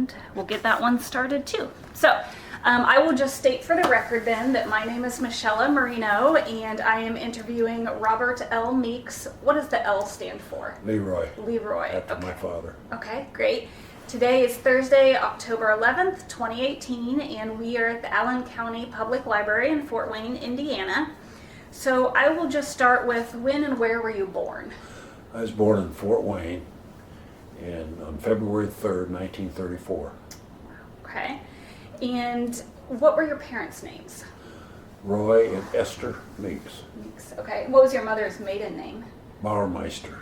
and we'll get that one started too. So I will just state for the record then that my name is Michelle Marino and I am interviewing Robert L. Meeks. What does the L stand for? Leroy. Leroy. After my father. Okay, great. Today is Thursday, October 11th, 2018, and we are at the Allen County Public Library in Fort Wayne, Indiana. So I will just start with when and where were you born? I was born in Fort Wayne on February 3rd, 1934. Okay. And what were your parents' names? Roy and Esther Meeks. Meeks. Okay. What was your mother's maiden name? Bauermeister.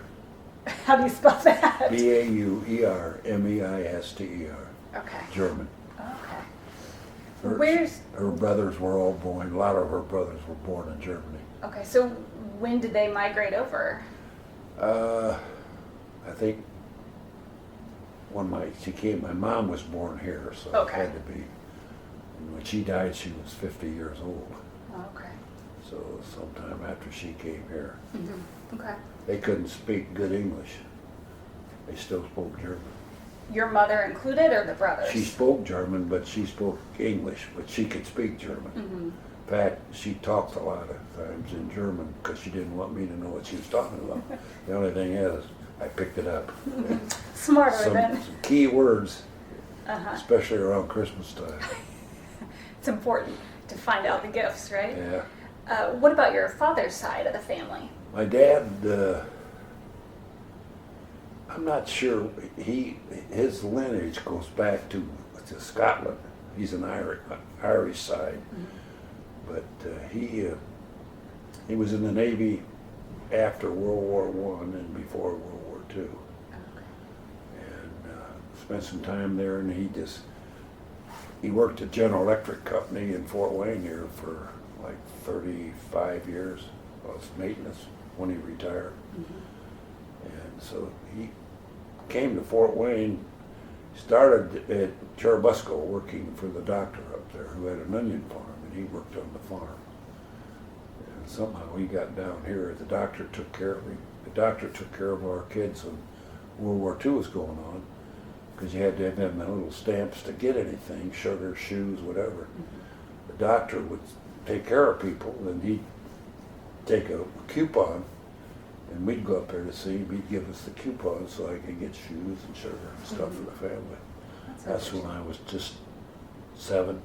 How do you spell that? Bauermeister. Okay. German. Okay. Her brothers were all born, a lot of her brothers were born in Germany. Okay, so when did they migrate over? I think when my mom was born here, so Okay. it had to be. And when she died, she was 50 years old. Okay. So sometime after she came here. Mm-hmm. Okay. They couldn't speak good English. They still spoke German. Your mother included, or the brothers? She spoke German, but she spoke English, but she could speak German. Mm-hmm. In fact, she talked a lot of times in German because she didn't want me to know what she was talking about. The only thing is, I picked it up. Smarter than. Some key words, Uh-huh. especially around Christmas time. It's important to find out the gifts, right? Yeah. What about your father's side of the family? My dad, I'm not sure. His lineage goes back to Scotland. He's an Irish side, but he was in the Navy after World War I and before World War II, and spent some time there. And he worked at General Electric Company in Fort Wayne here for like 35 years. Was maintenance when he retired. And so he came to Fort Wayne, started at Churubusco working for the doctor up there who had an onion farm, and he worked on the farm. And somehow he got down here. The doctor took care of him. The doctor took care of our kids when World War II was going on, because you had to have them little stamps to get anything, sugar, shoes, whatever. The doctor would take care of people, and he'd take a coupon, and we'd go up there to see him. He'd give us the coupon so I could get shoes and sugar and stuff for the family. That's when I was just 7.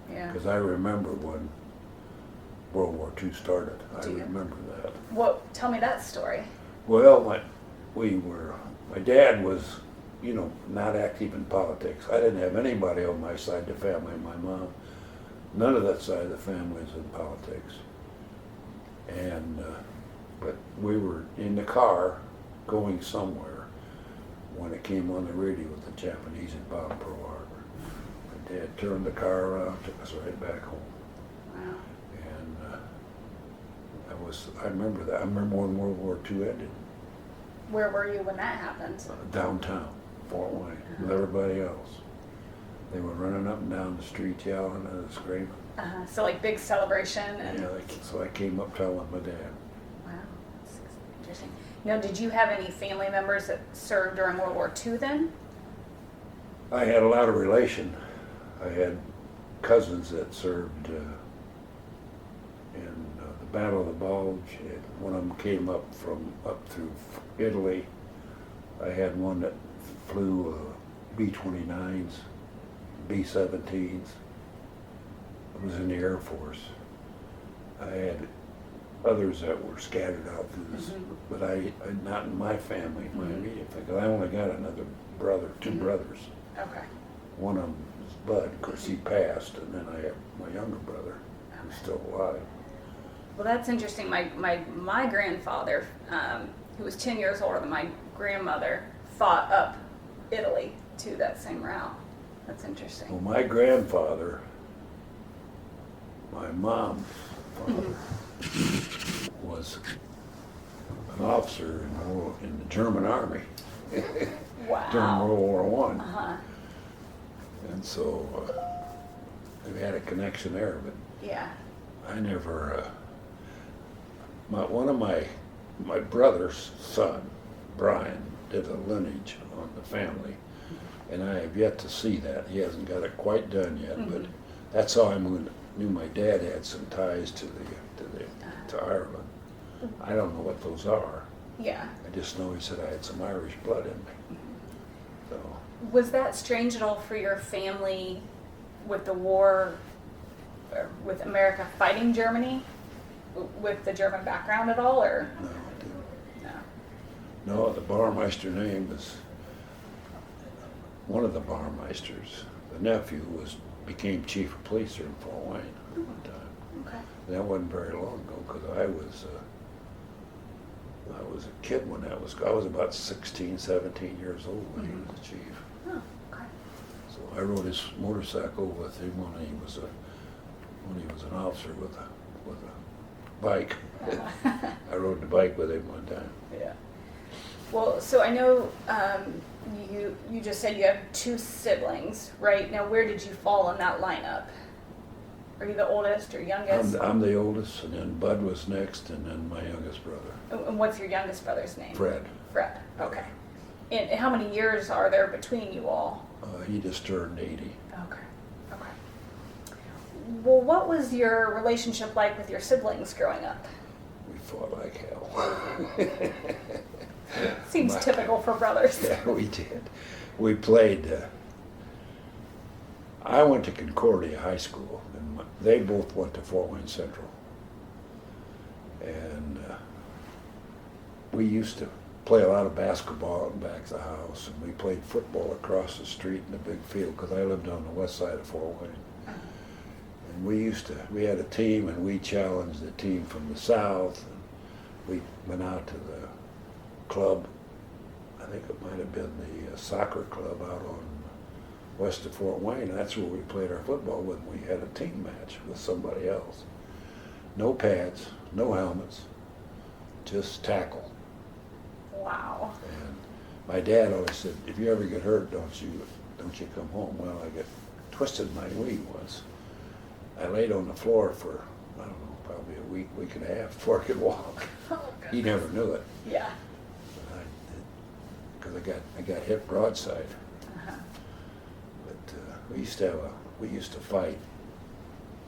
Yeah. Because I remember when World War II started. I remember that. What? Tell me that story. Well, my dad was, not active in politics. I didn't have anybody on my side of the family. My mom, none of that side of the family is in politics. And but we were in the car going somewhere when it came on the radio with the Japanese had bombed Pearl Harbor. My dad turned the car around, took us right back home. Wow. And I remember that. I remember when World War II ended. Where were you when that happened? Downtown, Fort Wayne, with everybody else. They were running up and down the street yelling and screaming. So like big celebration and. Yeah, so I came up telling my dad. Wow, that's interesting. Did you have any family members that served during World War II then? I had a lot of relation. I had cousins that served in the Battle of the Bulge. And one of them came up through Italy. I had one that flew B-29s, B-17s. Was in the Air Force. I had others that were scattered out through this, but I not in my family, my immediate family. I only got another brother, 2 brothers. Okay. One of them was Bud, because he passed, and then I have my younger brother who's still alive. Well, that's interesting. My grandfather, who was 10 years older than my grandmother, fought up Italy to that same route. That's interesting. Well, my grandfather, my mom's father, was an officer in the German army Wow. during World War I. Uh-huh. And so we had a connection there, but Yeah. I never, one of my brother's son, Brian, did a lineage on the family, And I have yet to see that. He hasn't got it quite done yet, Mm-hmm. but that's how I knew my dad had some ties to Ireland. I don't know what those are. Yeah. I just know he said I had some Irish blood in me. So Was that strange at all for your family with the war, or with America fighting Germany, with the German background at all, or? no, it didn't. No. No, the Barmeister name was one of the Barmeisters. The nephew became chief of police here in Fort Wayne at one time. Okay. And that wasn't very long ago because I was a kid when I was about 16, 17 years old when he was a chief. Oh, okay. So I rode his motorcycle with him when he was an officer with a bike. I rode the bike with him one time. Yeah. Well, so I know you just said you have 2 siblings, right? Now, where did you fall in that lineup? Are you the oldest or youngest? I'm the oldest, and then Bud was next, and then my youngest brother. And what's your youngest brother's name? Fred. Fred. Okay. And how many years are there between you all? He just turned 80. Okay. Okay. Well, what was your relationship like with your siblings growing up? We fought like hell. Seems typical for brothers. Yeah, we did. We played. I went to Concordia High School, and they both went to Fort Wayne Central. And we used to play a lot of basketball out in back of the house, and we played football across the street in the big field because I lived on the west side of Fort Wayne. And we had a team, and we challenged the team from the south. And we went out to the club. I think it might have been the soccer club out on west of Fort Wayne. That's where we played our football when we had a team match with somebody else. No pads, no helmets, just tackle. Wow. And my dad always said, if you ever get hurt, don't you come home. Well, I got twisted my knee once. I laid on the floor for, I don't know, probably a week and a half before I could walk. Oh, He never knew it. Yeah. Because I got hit broadside. Uh-huh. But we used to fight.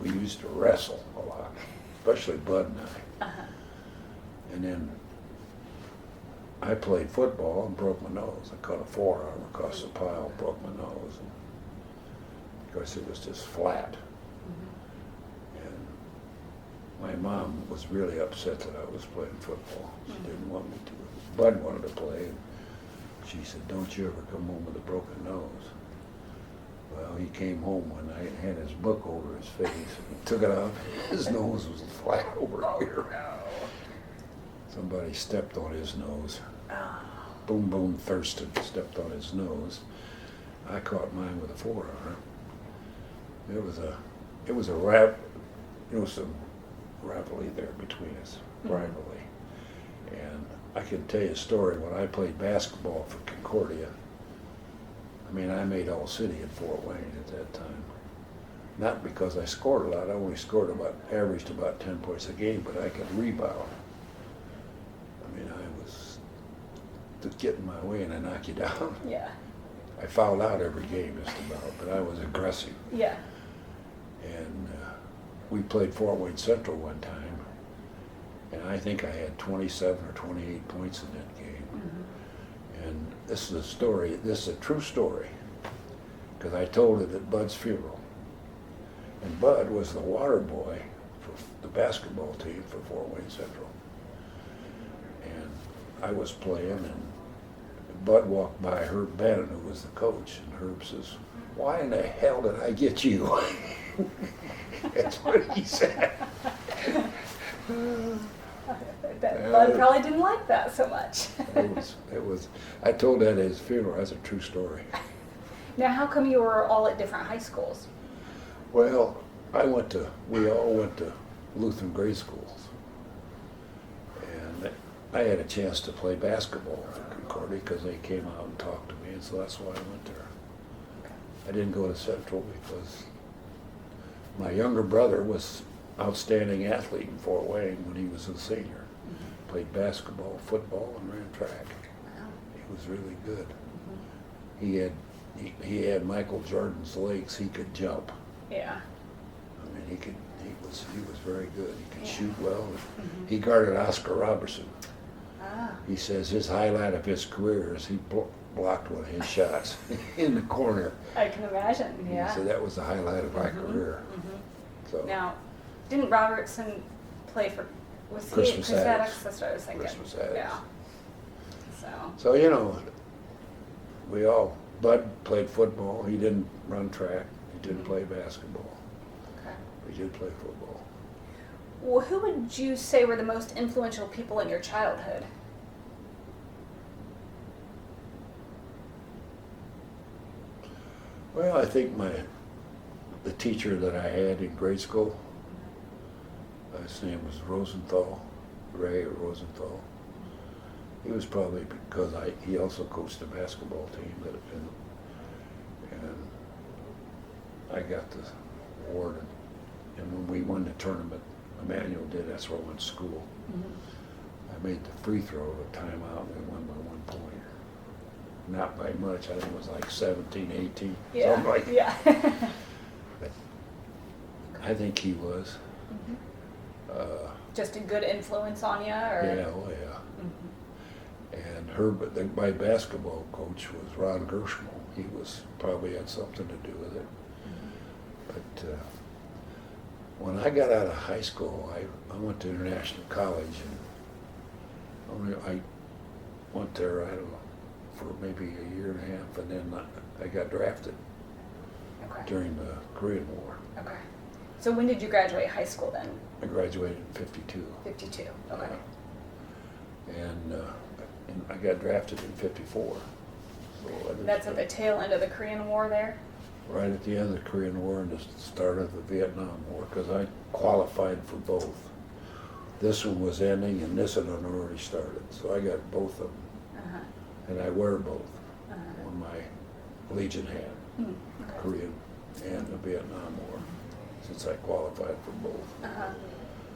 We used to wrestle a lot, especially Bud and I. Uh-huh. And then I played football and broke my nose. I caught a forearm across the pile, broke my nose. And of course, it was just flat. And my mom was really upset that I was playing football. She didn't want me to. Bud wanted to play. And she said, don't you ever come home with a broken nose. Well, he came home one night and had his book over his face. And took it off. His nose was flat over here. Somebody stepped on his nose. Oh. Boom, boom, Thurston stepped on his nose. I caught mine with a forearm. It was a some rivalry there between us, rivalry. And I can tell you a story. When I played basketball for Concordia, I mean, I made all city in Fort Wayne at that time. Not because I scored a lot. I only averaged about 10 points a game, but I could rebound. I mean, I was just getting my way and I knock you down. Yeah. I fouled out every game just about, but I was aggressive. Yeah. And we played Fort Wayne Central one time, and I think I had 27 or 28 points in that game. Mm-hmm. And this is a true story, because I told it at Bud's funeral. And Bud was the water boy for the basketball team for Fort Wayne Central. And I was playing, and Bud walked by Herb Bannon, who was the coach, and Herb says, why in the hell did I get you? That's what he said. Bud probably didn't like that so much. I told that at his funeral. That's a true story. Now, how come you were all at different high schools? Well, we all went to Lutheran grade schools. And I had a chance to play basketball for Concordia because they came out and talked to me, and so that's why I went there. Okay. I didn't go to Central because my younger brother was outstanding athlete in Fort Wayne when he was a senior. Mm-hmm. Played basketball, football, and ran track. Wow. He was really good. Mm-hmm. He had he had Michael Jordan's legs. He could jump. Yeah. I mean, he was very good. He could shoot well. Mm-hmm. He guarded Oscar Robertson. Ah. He says his highlight of his career is he blocked one of his shots in the corner. I can imagine, yeah. He said that was the highlight of my career. Mm-hmm. So Now, didn't Robertson play for, was he Christmas Chris Addicts. That's what I was thinking. Christmas Addicts. Yeah. So, you know, Bud played football. He didn't run track. He didn't play basketball. Okay. He did play football. Well, who would you say were the most influential people in your childhood? Well, I think the teacher that I had in grade school, his name was Ray Rosenthal. He was probably because he also coached the basketball team and I got the award. And when we won the tournament, Emmanuel did. That's where I went to school. Mm-hmm. I made the free throw of a timeout, and we won by 1 point. Not by much. I think it was like 17, 18. Yeah. Something like Yeah. But I think he was. Mm-hmm. Just a good influence on you, or? Yeah, oh yeah. Mm-hmm. And my basketball coach was Ron Gershmal. He probably had something to do with it. Mm-hmm. But when I got out of high school, I went to International College, and I went there, I don't know, for maybe a year and a half, and then I got drafted during the Korean War. Okay. So when did you graduate high school then? I graduated in 52. 52, okay. And I got drafted in 54. So That's at the tail end of the Korean War there? Right at the end of the Korean War and the start of the Vietnam War, because I qualified for both. This one was ending and this one had already started, so I got both of them. Uh-huh. And I wear both on my Legion hat, Okay. Korean and the Vietnam War, since I qualified for both. Uh-huh.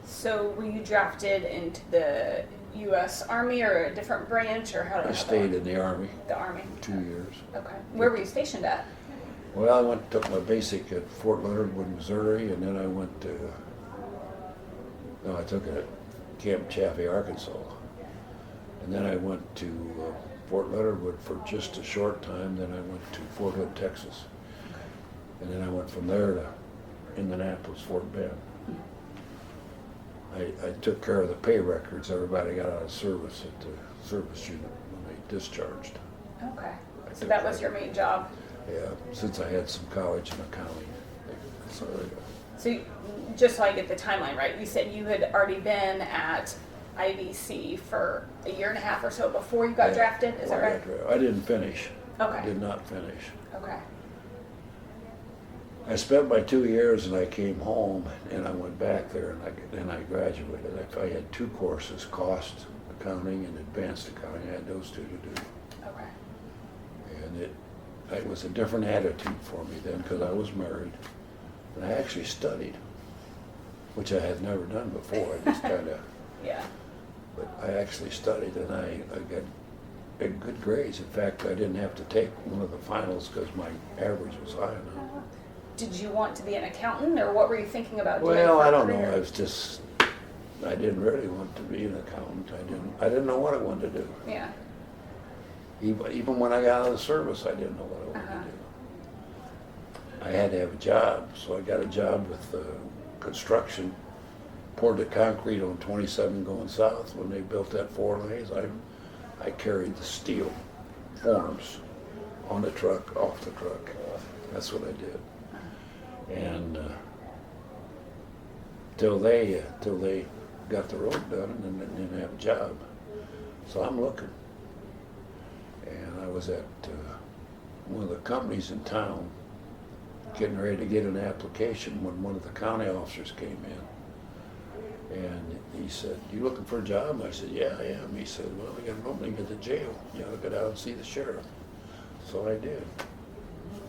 So were you drafted into the U.S. Army or a different branch, or how did I stayed in the Army. The Army? 2 years. Okay. Where were you stationed at? Well, I took my basic at Fort Leonard Wood, Missouri, and then I took it at Camp Chaffee, Arkansas. And then I went to Fort Leonard Wood for just a short time, then I went to Fort Hood, Texas. And then I went from there to Indianapolis, Fort Bend. I took care of the pay records. Everybody got out of service at the service unit when they discharged. Okay. So that was your main job? Yeah, since I had some college in accounting. So just so I get the timeline right, you said you had already been at IVC for a year and a half or so before you got drafted, is that right? I didn't finish. Okay. I did not finish. Okay. I spent my 2 years and I came home and I went back there and then I graduated. I had 2 courses, cost accounting and advanced accounting. I had those 2 to do. Okay. And it was a different attitude for me then because I was married. And I actually studied, which I had never done before. I just kind of, Yeah. but I actually studied and I got good grades. In fact, I didn't have to take one of the finals because my average was high enough. Did you want to be an accountant, or what were you thinking about doing? Well, for a I don't career? know. I didn't really want to be an accountant. I didn't know what I wanted to do. Yeah. Even when I got out of the service, I didn't know what I wanted to do. I had to have a job, so I got a job with construction. Poured the concrete on 27 going south when they built that 4 lanes. I carried the steel forms on the truck, off the truck. That's what I did. And till they got the road done and then didn't have a job. So I'm looking. And I was at one of the companies in town getting ready to get an application when one of the county officers came in. And he said, "You looking for a job?" And I said, "Yeah, I am." He said, "Well, we got an opening at the jail. You ought to go down and see the sheriff." So I did.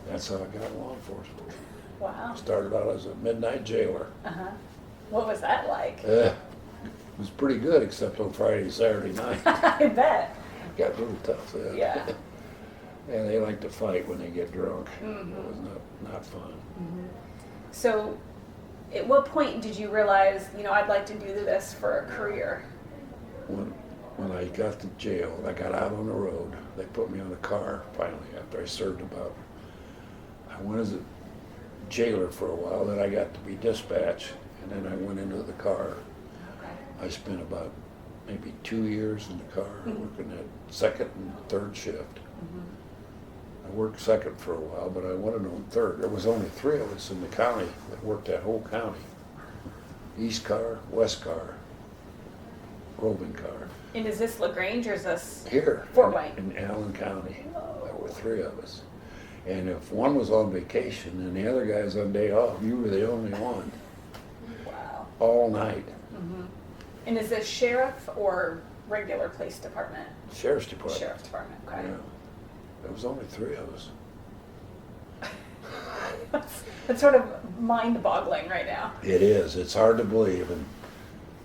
That's how I got in law enforcement. Wow. Started out as a midnight jailer. Uh-huh. What was that like? It was pretty good, except on Friday and Saturday night. I bet. Got a little tough. Yeah. Yeah, they like to fight when they get drunk. Mhm. It was not fun. So, at what point did you realize, I'd like to do this for a career? When I got to jail, I got out on the road. They put me on a car finally after I served about. I went as a jailer for a while. Then I got to be dispatched, and then I went into the car. Okay. I spent about maybe 2 years in the car working at second and third shift. I worked second for a while, but I wanted on third. There was only 3 of us in the county that worked that whole county. East car, west car, roving car. And is this LaGrange or is this Here. Fort Wayne? In Allen County. There were 3 of us. And if one was on vacation and the other guy was on day off, you were the only one. Wow. All night. And is this sheriff or regular police department? Sheriff's Department. Sheriff's department, okay. Yeah. There was only 3 of us. That's sort of mind-boggling right now. It is. It's hard to believe. And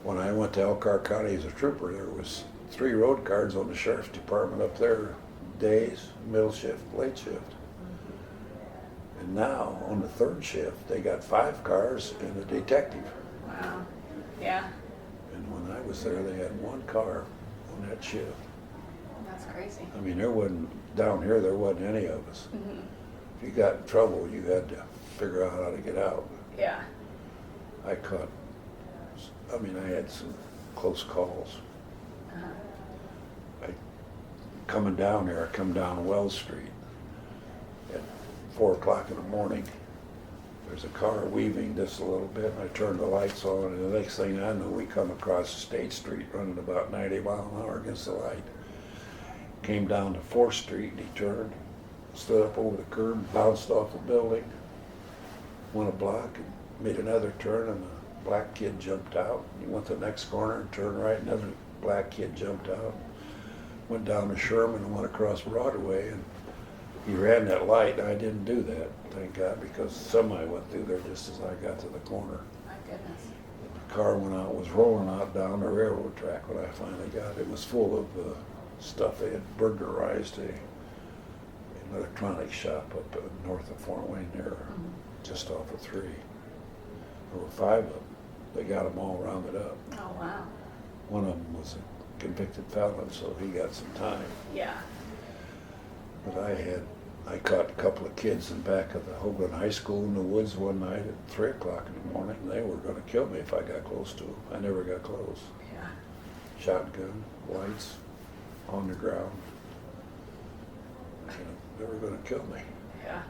when I went to Elkhart County as a trooper, there was 3 road cars on the sheriff's department up there, days, middle shift, late shift. And now on the third shift, they got 5 cars and a detective. Wow. Yeah, And when I was there, they had 1 car on that shift. that's crazy. I mean, there wasn't, down here, there wasn't any of us. If you got in trouble, you had to figure out how to get out. Yeah. I had some close calls. Coming down there, I come down Wells Street at 4 o'clock in the morning. There's a car weaving just a little bit, and I turned the lights on, and the next thing I know, we come across State Street running about 90 miles an hour against the light. Came down to 4th Street, and he turned, stood up over the curb, bounced off the building, went a block, and made another turn, and a black kid jumped out. He went to the next corner and turned right, another black kid jumped out. Went down to Sherman and went across Broadway, and he ran that light, and I didn't do that, thank God, because somebody went through there just as I got to the corner. My goodness. The car went out, was rolling out down the railroad track when I finally got it. It was full of stuff. They had burglarized an electronics shop up north of Fort Wayne there, just off of 3. There were 5 of them. They got them all rounded up. Oh, wow. One of them was a convicted felon, so he got some time. Yeah. But I caught a couple of kids in back of the Hoagland High School in the woods one night at 3 o'clock in the morning. They were going to kill me if I got close to them. I never got close. Yeah. Shotgun, lights, on the ground. They were going to kill me Yeah.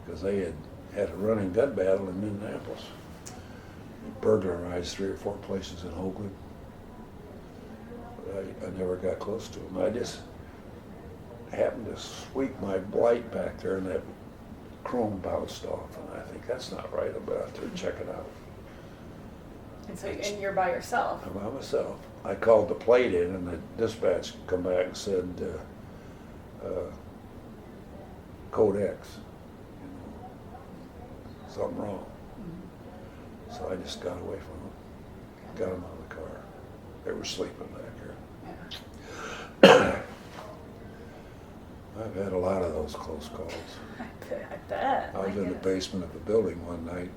because they had a running gun battle in Indianapolis. Burglarized 3 or 4 places in Hoagland. But I never got close to them. I just happened to sweep my blight back there, and that chrome bounced off, and I think that's not right. I'm out there to check it out. And you're by yourself. I'm by myself. I called the plate in, and the dispatch come back and said, Code X, something wrong. So I just got away from them, got them out of the car. They were sleeping back here. I've had a lot of those close calls. I bet. I was in the basement of a building one night.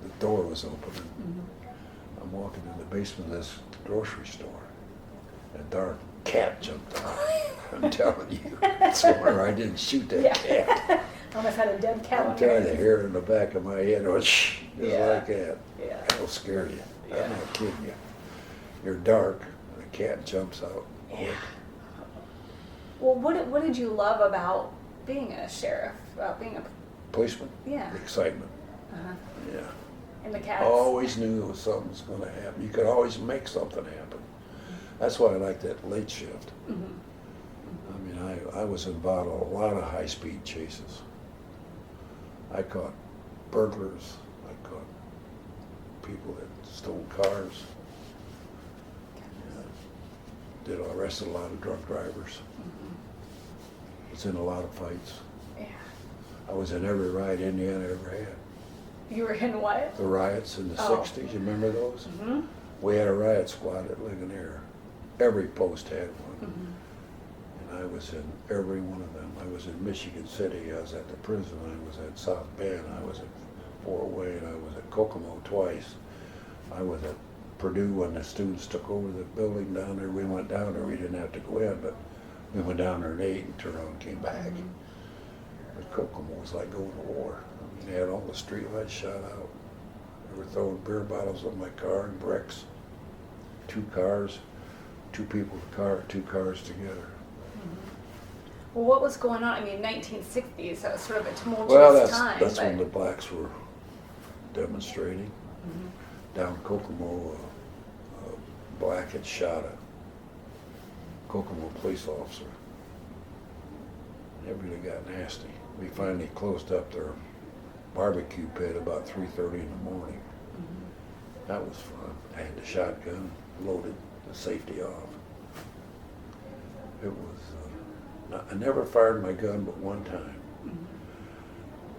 The door was open. I'm walking in the basement of this grocery store. A dark cat jumped out. I'm telling you. I swear I didn't shoot that cat. Almost had a dead cat I'm on your telling you, hands. hair in the back of my head. It was shh, just like that. Yeah. That'll scare you. Yeah. I'm not kidding you. You're dark, and a cat jumps out. Yeah. Well, what did you love about being a sheriff? About being a Policeman? yeah. The excitement. Yeah. And the cats. Always knew something was going to happen. You could always make something happen. That's why I like that late shift. I mean, I was involved in a lot of high-speed chases. I caught burglars. I caught people that stole cars. Arrested a lot of drunk drivers. Was in a lot of fights. Yeah. I was in every riot Indiana ever had. You were in what? The riots in the Oh. 60s, you remember those? Mm-hmm. We had a riot squad at Ligonier. Every post had one. And I was in every one of them. I was in Michigan City, I was at the prison, I was at South Bend, I was at Fort Wayne, I was at Kokomo twice. I was at Purdue when the students took over the building down there. We went down there, we didn't have to go in, but we went down there and ate and turned around and came back. But Kokomo was like going to war. I mean, they had all the street lights shot out. They were throwing beer bottles on my car and bricks. 2 cars, 2 people in the car, 2 cars together. Well, what was going on? I mean, 1960s, so it was sort of a tumultuous Well, time. that's but... when the blacks were demonstrating. Down Kokomo, a black had shot a Kokomo police officer. It really got nasty. We finally closed up their barbecue pit about 3:30 in the morning. That was fun. I had the shotgun loaded, the safety off. It was, I never fired my gun but one time.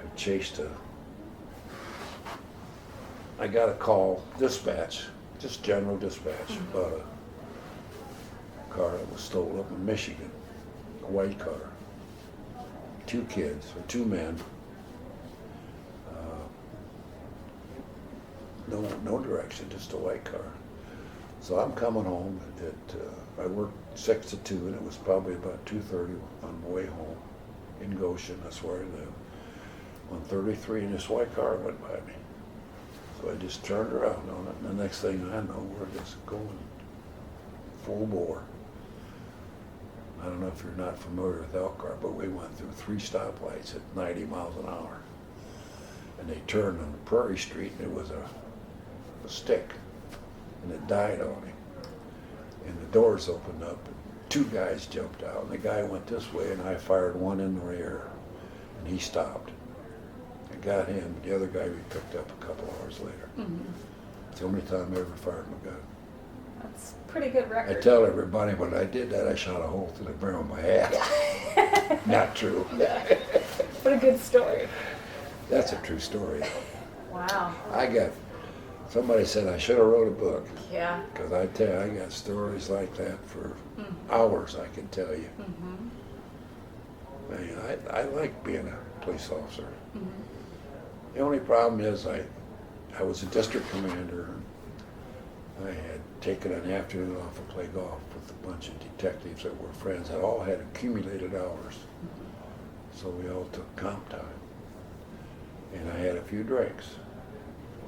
I chased I got a call, dispatch, just general dispatch, about a car that was stolen up in Michigan, a white car. 2 kids, or 2 men. No direction, just a white car. So I'm coming home I worked 6 to 2, and it was probably about 2:30 on the way home in Goshen, that's where I live. On 33, and this white car went by me. So I just turned around on it, and the next thing I know, we're just going full bore. I don't know if you're not familiar with Elkhart, but we went through 3 stoplights at 90 miles an hour. And they turned on the Prairie Street, and it was a stick, and it died on him. And the doors opened up, and 2 guys jumped out, and the guy went this way, and I fired one in the rear, and he stopped. I got him, the other guy we picked up a couple hours later. It's the only time I ever fired my gun. That's a pretty good record. I tell everybody when I did that, I shot a hole through the brim of my hat. Not true. Yeah. What a good story. That's a true story. Wow. Somebody said I should have wrote a book. Yeah. Because I tell you, I got stories like that for hours, I can tell you. Man, I like being a police officer. The only problem is I was a district commander. I had taken an afternoon off to play golf with a bunch of detectives that were friends that all had accumulated hours. So we all took comp time. And I had a few drinks.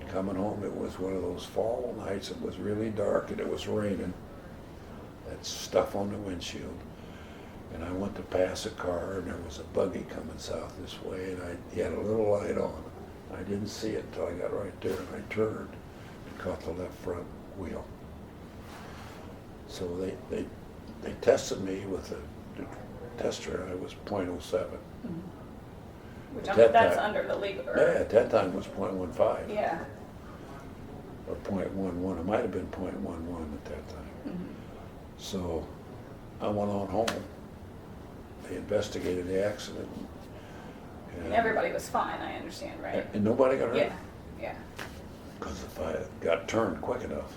Coming home, it was one of those fall nights. It was really dark and it was raining. That stuff on the windshield. And I went to pass a car, and there was a buggy coming south this way, and he had a little light on. I didn't see it until I got right there, and I turned and caught the left front wheel. So they tested me with a tester, and I was .07. Which time, that's under the legal. Yeah, at that time it was .15. Yeah. Or .11. It might have been .11 at that time. So I went on home. They investigated the accident. And everybody was fine, I understand, right? And nobody got hurt. Yeah, yeah. Because if I got turned quick enough,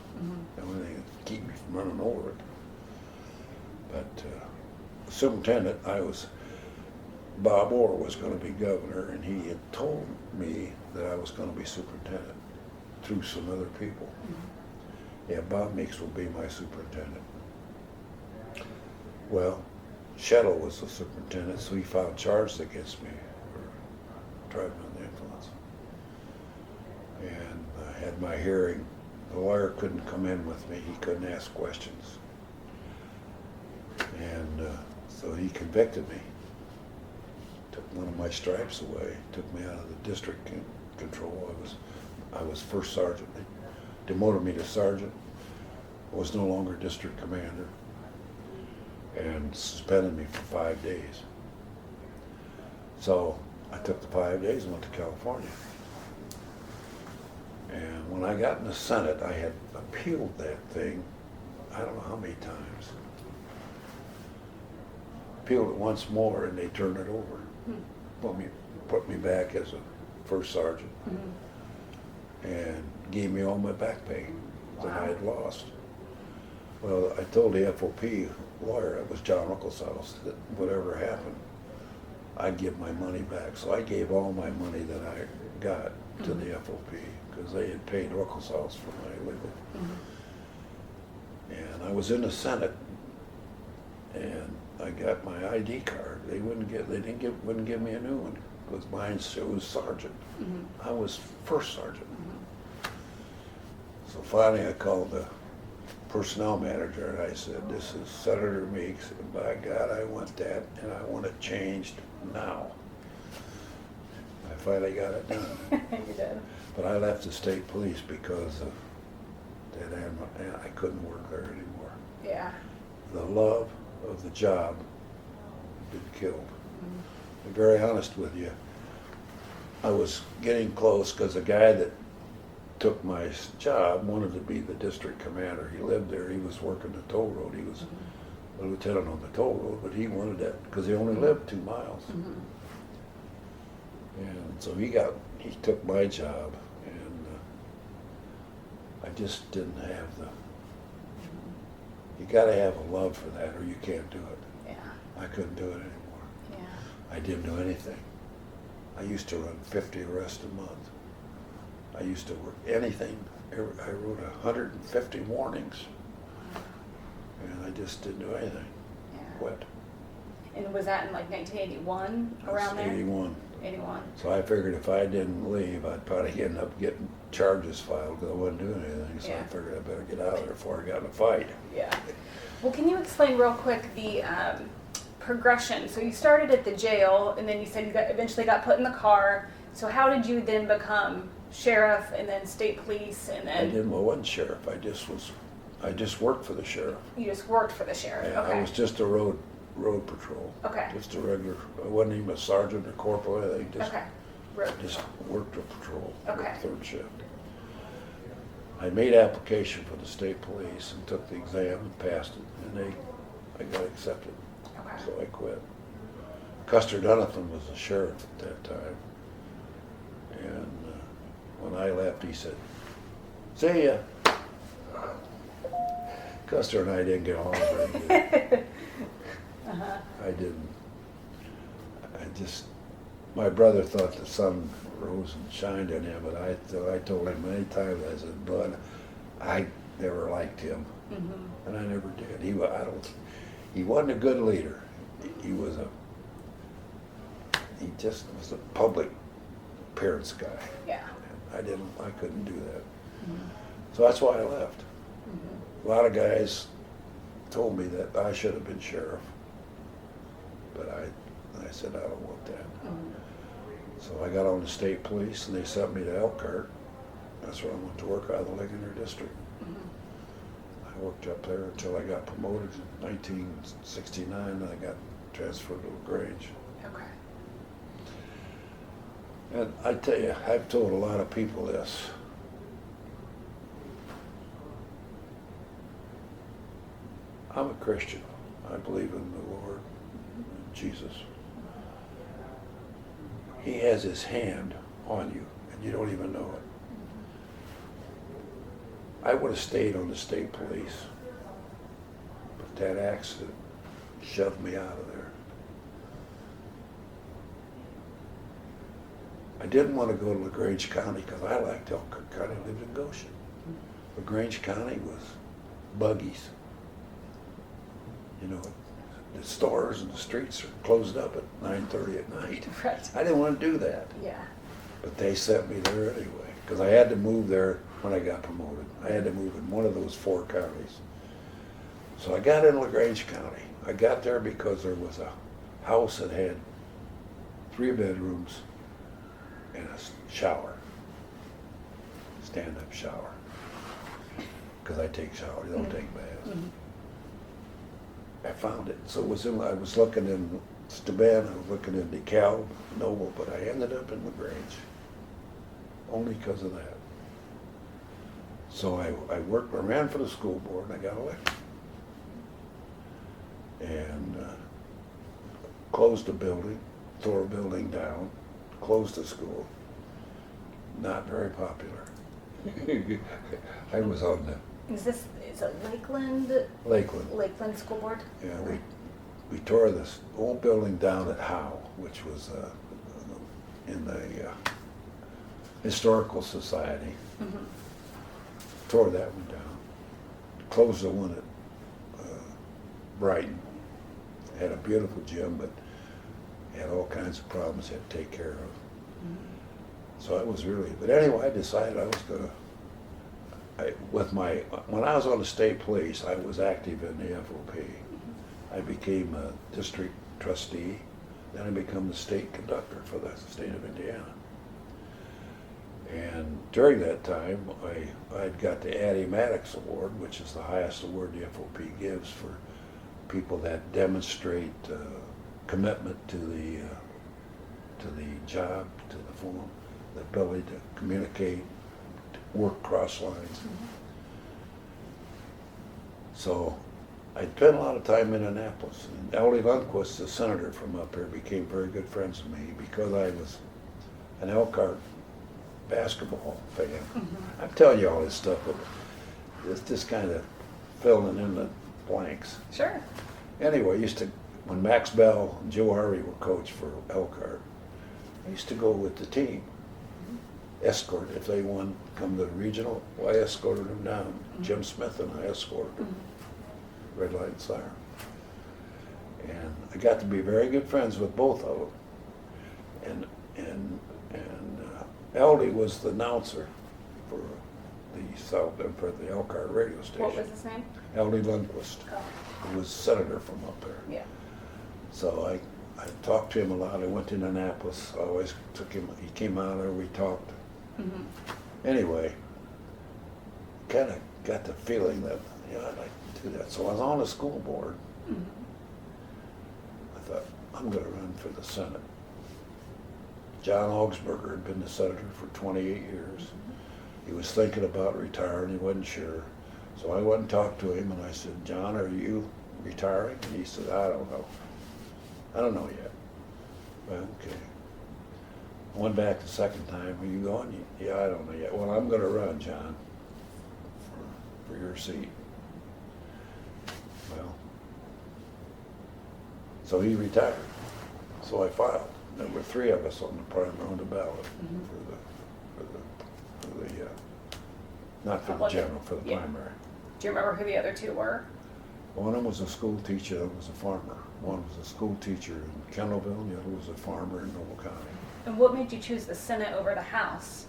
the only thing would keep me from running over it. But superintendent, Bob Orr was going to be governor, and he had told me that I was going to be superintendent through some other people. Yeah, Bob Meeks will be my superintendent. Well, Shettle was the superintendent, so he filed charges against me for driving under the influence. And I had my hearing. The lawyer couldn't come in with me. He couldn't ask questions. And so he convicted me. Took one of my stripes away. Took me out of the district control. I was first sergeant. They demoted me to sergeant. I was no longer district commander. And suspended me for 5 days. So I took the 5 days and went to California. And when I got in the Senate, I had appealed that thing, I don't know how many times. Appealed it once more, and they turned it over. Put me back as a first sergeant. And gave me all my back pay that I had lost. Well, I told the FOP lawyer, it was John Ruckles' house, that whatever happened, I'd give my money back. So I gave all my money that I got to the FOP because they had paid Ruckles' house for my legal. And I was in the Senate, and I got my ID card. They wouldn't give me a new one because mine was sergeant. I was first sergeant. So finally, I called the personnel manager and I said, "This is Senator Meeks, and by God, I want that, and I want it changed now." I finally got it done. You did. But I left the state police because of that animal, and I couldn't work there anymore. Yeah. The love of the job had been killed. To be very honest with you, I was getting close because the guy that took my job wanted to be the district commander. He lived there. He was working the toll road. He was a lieutenant on the toll road, but he wanted that because he only lived 2 miles. And so he took my job, and I just didn't have you got to have a love for that or you can't do it. Yeah. I couldn't do it anymore. Yeah. I didn't do anything. I used to run 50 arrests a month. I used to work anything. I wrote 150 warnings, and I just didn't do anything. Yeah. Quit. And was that in like 1981, around there? 81. 81. So I figured if I didn't leave, I'd probably end up getting charges filed because I wasn't doing anything. So I Yeah. figured I better get out of there before I got in a fight. Yeah. Well, can you explain real quick the progression? So you started at the jail, and then you said you eventually got put in the car. So how did you then become sheriff, and then state police, and then I wasn't sheriff. I just worked for the sheriff. you just worked for the sheriff? Yeah, Okay. I was just a road patrol. Okay. Just a regular. I wasn't even a sergeant or corporal or anything. Just Okay. Road just patrol. worked a patrol. Okay. Worked third shift. I made application for the state police and took the exam and passed it, and I got accepted. Okay. So I quit. Custer Donathan was the sheriff at that time, and when I left, he said, "See ya." Custer and I didn't get along very good. I didn't. My brother thought the sun rose and shined on him, but I told him many times, I said, "Bud, I never liked him," and I never did. He wasn't a good leader. He just was a public appearance guy. Yeah. I couldn't do that. So that's why I left. A lot of guys told me that I should have been sheriff, but I said I don't want that. So I got on the state police, and they sent me to Elkhart. That's where I went to work out of the Ligonier district. I worked up there until I got promoted in 1969, and I got transferred to LaGrange. Okay. And I tell you, I've told a lot of people this. I'm a Christian. I believe in the Lord, Jesus. He has his hand on you, and you don't even know it. I would have stayed on the state police, but that accident shoved me out of there. I didn't want to go to LaGrange County because I liked Elkhart County. I lived in Goshen. LaGrange County was buggies. You know, the stores and the streets are closed up at 9:30 at night. Right. I didn't want to do that, Yeah. but they sent me there anyway because I had to move there when I got promoted. I had to move in one of those 4 counties. So I got in LaGrange County. I got there because there was a house that had 3 bedrooms and a shower, stand-up shower, because I take showers, I don't take baths. I found it. So I was looking in Steuben, I was looking in DeKalb, Noble, but I ended up in LaGrange, only because of that. So I ran for the school board, and I got elected. And closed the building, tore a building down, closed the school. Not very popular. I was on the Is it Lakeland? Lakeland. Lakeland School Board? Yeah, we tore this old building down at Howe, which was in the Historical Society. Mm-hmm. Tore that one down. Closed the one at Brighton. Had a beautiful gym, but had all kinds of problems he had to take care of. Mm-hmm. So it was really, but anyway, I decided I was gonna, when I was on the state police, I was active in the FOP. I became a district trustee, then I became the state conductor for the state of Indiana. And during that time, I'd got the Addie Maddox Award, which is the highest award the FOP gives for people that demonstrate commitment to the job, to the form, the ability to communicate, to work cross lines. Mm-hmm. So I spent a lot of time in Annapolis. And Ellie Lundquist, the senator from up here, became very good friends with me because I was an Elkhart basketball fan. Mm-hmm. I'm telling you all this stuff, but it's just kind of filling in the blanks. Sure. Anyway, when Max Bell and Joe Harvey were coach for Elkhart, I used to go with the team, escort. If they won, come to the regional, well, I escorted them down. Mm-hmm. Jim Smith and I escorted them. Mm-hmm. Red light and siren. And I got to be very good friends with both of them. And Eldie was the announcer for the Elkhart radio station. What was his name? Eldie Lundquist, Oh. who was senator from up there. Yeah. So I talked to him a lot. I went to Annapolis. I always took him. He came out there. We talked. Mm-hmm. Anyway, kind of got the feeling that I'd like to do that. So I was on the school board. Mm-hmm. I thought I'm going to run for the Senate. John Augsburger had been the senator for 28 years. Mm-hmm. He was thinking about retiring. He wasn't sure. So I went and talked to him and I said, John, are you retiring? And he said, I don't know. I don't know yet. Well, okay. I went back the second time. Are you going? Yeah, I don't know yet. Well, I'm going to run, John, for your seat. Well, so he retired. So I filed. There were 3 of us on the ballot Mm-hmm. for the not for the Public. general, for the Yeah. primary. Do you remember who the other two were? One of them was a school teacher, the other was a farmer. One was a school teacher in Kendallville, and the other was a farmer in Noble County. And what made you choose the Senate over the House?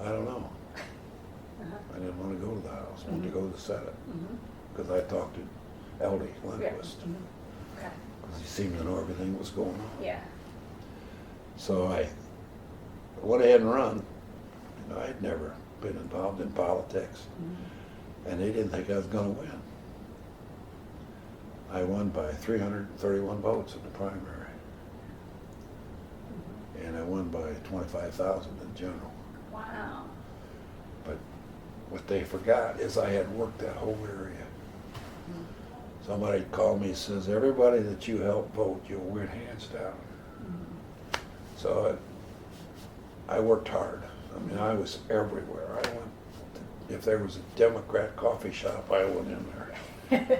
I don't know. Uh-huh. I didn't want to go to the House. I wanted to go to the Senate Mm-hmm. because I talked to Eldie Yeah. Lundquist Mm-hmm. Okay. because he seemed to know everything that was going on. Yeah. So I went ahead and run. I'd never been involved in politics, Mm-hmm. and they didn't think I was going to win. I won by 331 votes in the primary, and I won by 25,000 in general. Wow. But what they forgot is I had worked that whole area. Mm-hmm. Somebody called me and says, everybody that you help vote, you'll win hands down. Mm-hmm. So I worked hard. I mean, I was everywhere. I went, if there was a Democrat coffee shop, I went in there.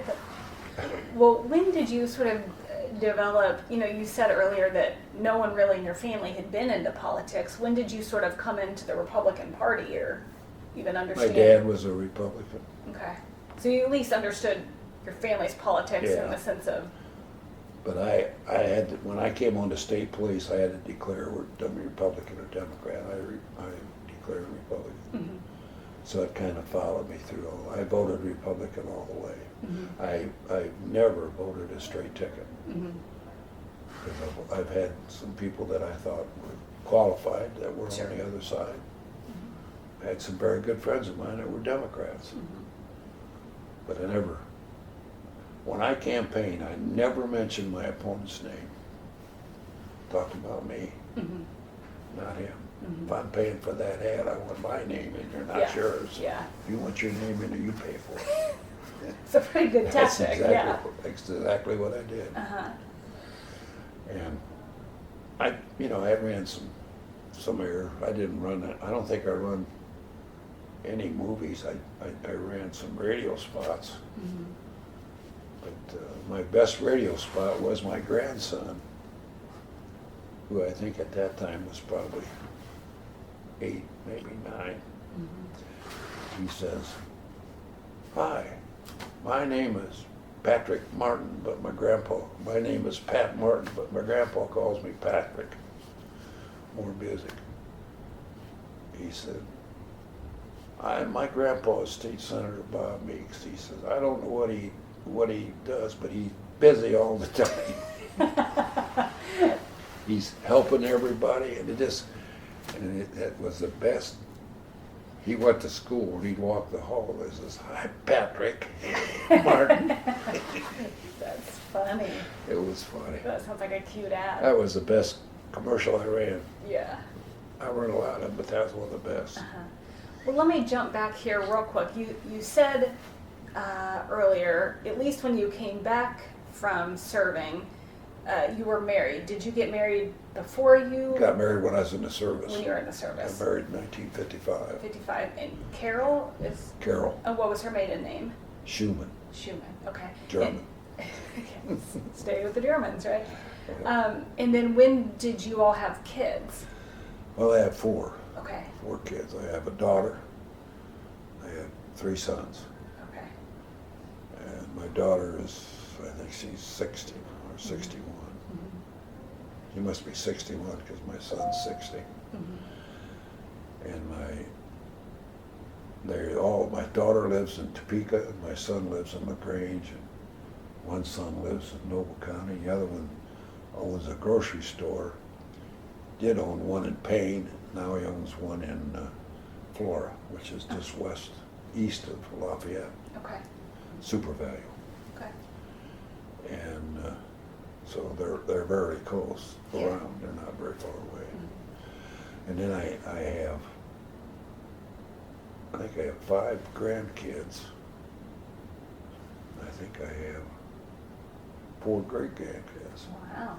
Well, when did you sort of develop, you said earlier that no one really in your family had been into politics. When did you sort of come into the Republican Party or even understand? My dad was a Republican. Okay. So you at least understood your family's politics in Yeah. the sense of... But I had to, when I came on to state police, I had to declare whether I'm Republican or Democrat. I declared Republican. Mm-hmm. So it kind of followed me through. I voted Republican all the way. Mm-hmm. I never voted a straight ticket. Mm-hmm. Because I've had some people that I thought were qualified that were Sure. on the other side. Mm-hmm. I had some very good friends of mine that were Democrats. Mm-hmm. But when I campaigned, I never mentioned my opponent's name. Talked about me, Mm-hmm. not him. Mm-hmm. If I'm paying for that ad, I want my name in there, not Yeah. yours. Yeah. If you want your name in there, you pay for it. It's a pretty good That's tactic, exactly what I did. Uh-huh. And I ran some air. I didn't run that. I don't think I run any movies. I ran some radio spots. Mm-hmm. But my best radio spot was my grandson, who I think at that time was probably 8, maybe 9. Mm-hmm. He says, "Hi, my name is Patrick Martin, but my name is Pat Martin, but my grandpa calls me Patrick." More music. He said, my grandpa is State Senator Bob Meeks. He says, "I don't know what he does, but he's busy all the time." He's helping everybody, and that was the best. He went to school and he'd walk the hall and he says, "Hi, Patrick Martin." That's funny. It was funny. That sounds like a cute ad. That was the best commercial I ran. Yeah. I ran a lot of them, but that was one of the best. Uh-huh. Well, let me jump back here real quick. You said earlier, at least when you came back from serving, you were married. Did you get married before you? Got married when I was in the service. When you were in the service. Got married in 1955. 55. And Carol is? Carol. Oh, what was her maiden name? Schumann. Schumann. Okay. German. And, stay with the Germans, right? And then when did you all have kids? Well, I have 4. Okay. 4 kids. I have a daughter. I have 3 sons. Okay. And my daughter is, I think she's 60 or 61. Mm-hmm. She must be 61 because my son's 60. Mm-hmm. And my daughter lives in Topeka, and my son lives in LaGrange, and one son lives in Noble County. The other one owns a grocery store. Did own one in Payne. Now he owns one in Flora, which is just east of Lafayette. Okay. Super Value. Okay. And so they're very close Yeah. around. They're not very far away. Mm-hmm. And then I think I have 5 grandkids. I think I have 4 great grandkids. Wow.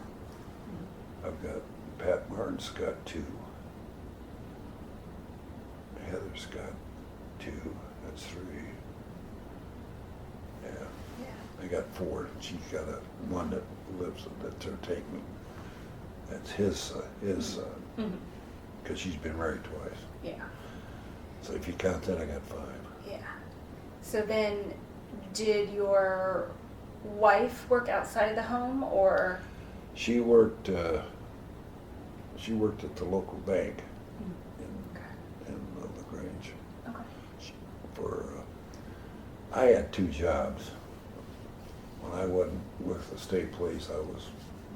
I've got Pat Martin's got 2. Heather's got 2. That's 3. Yeah. Yeah. I got 4. She's got one that lives that's her taking. That's his son, Mm-hmm. because she's been married twice. Yeah. So if you count that, I got 5. Yeah. So then, did your wife work outside of the home, or? She worked. She worked at the local bank in LaGrange. Okay. I had 2 jobs. When I wasn't with the state police, I was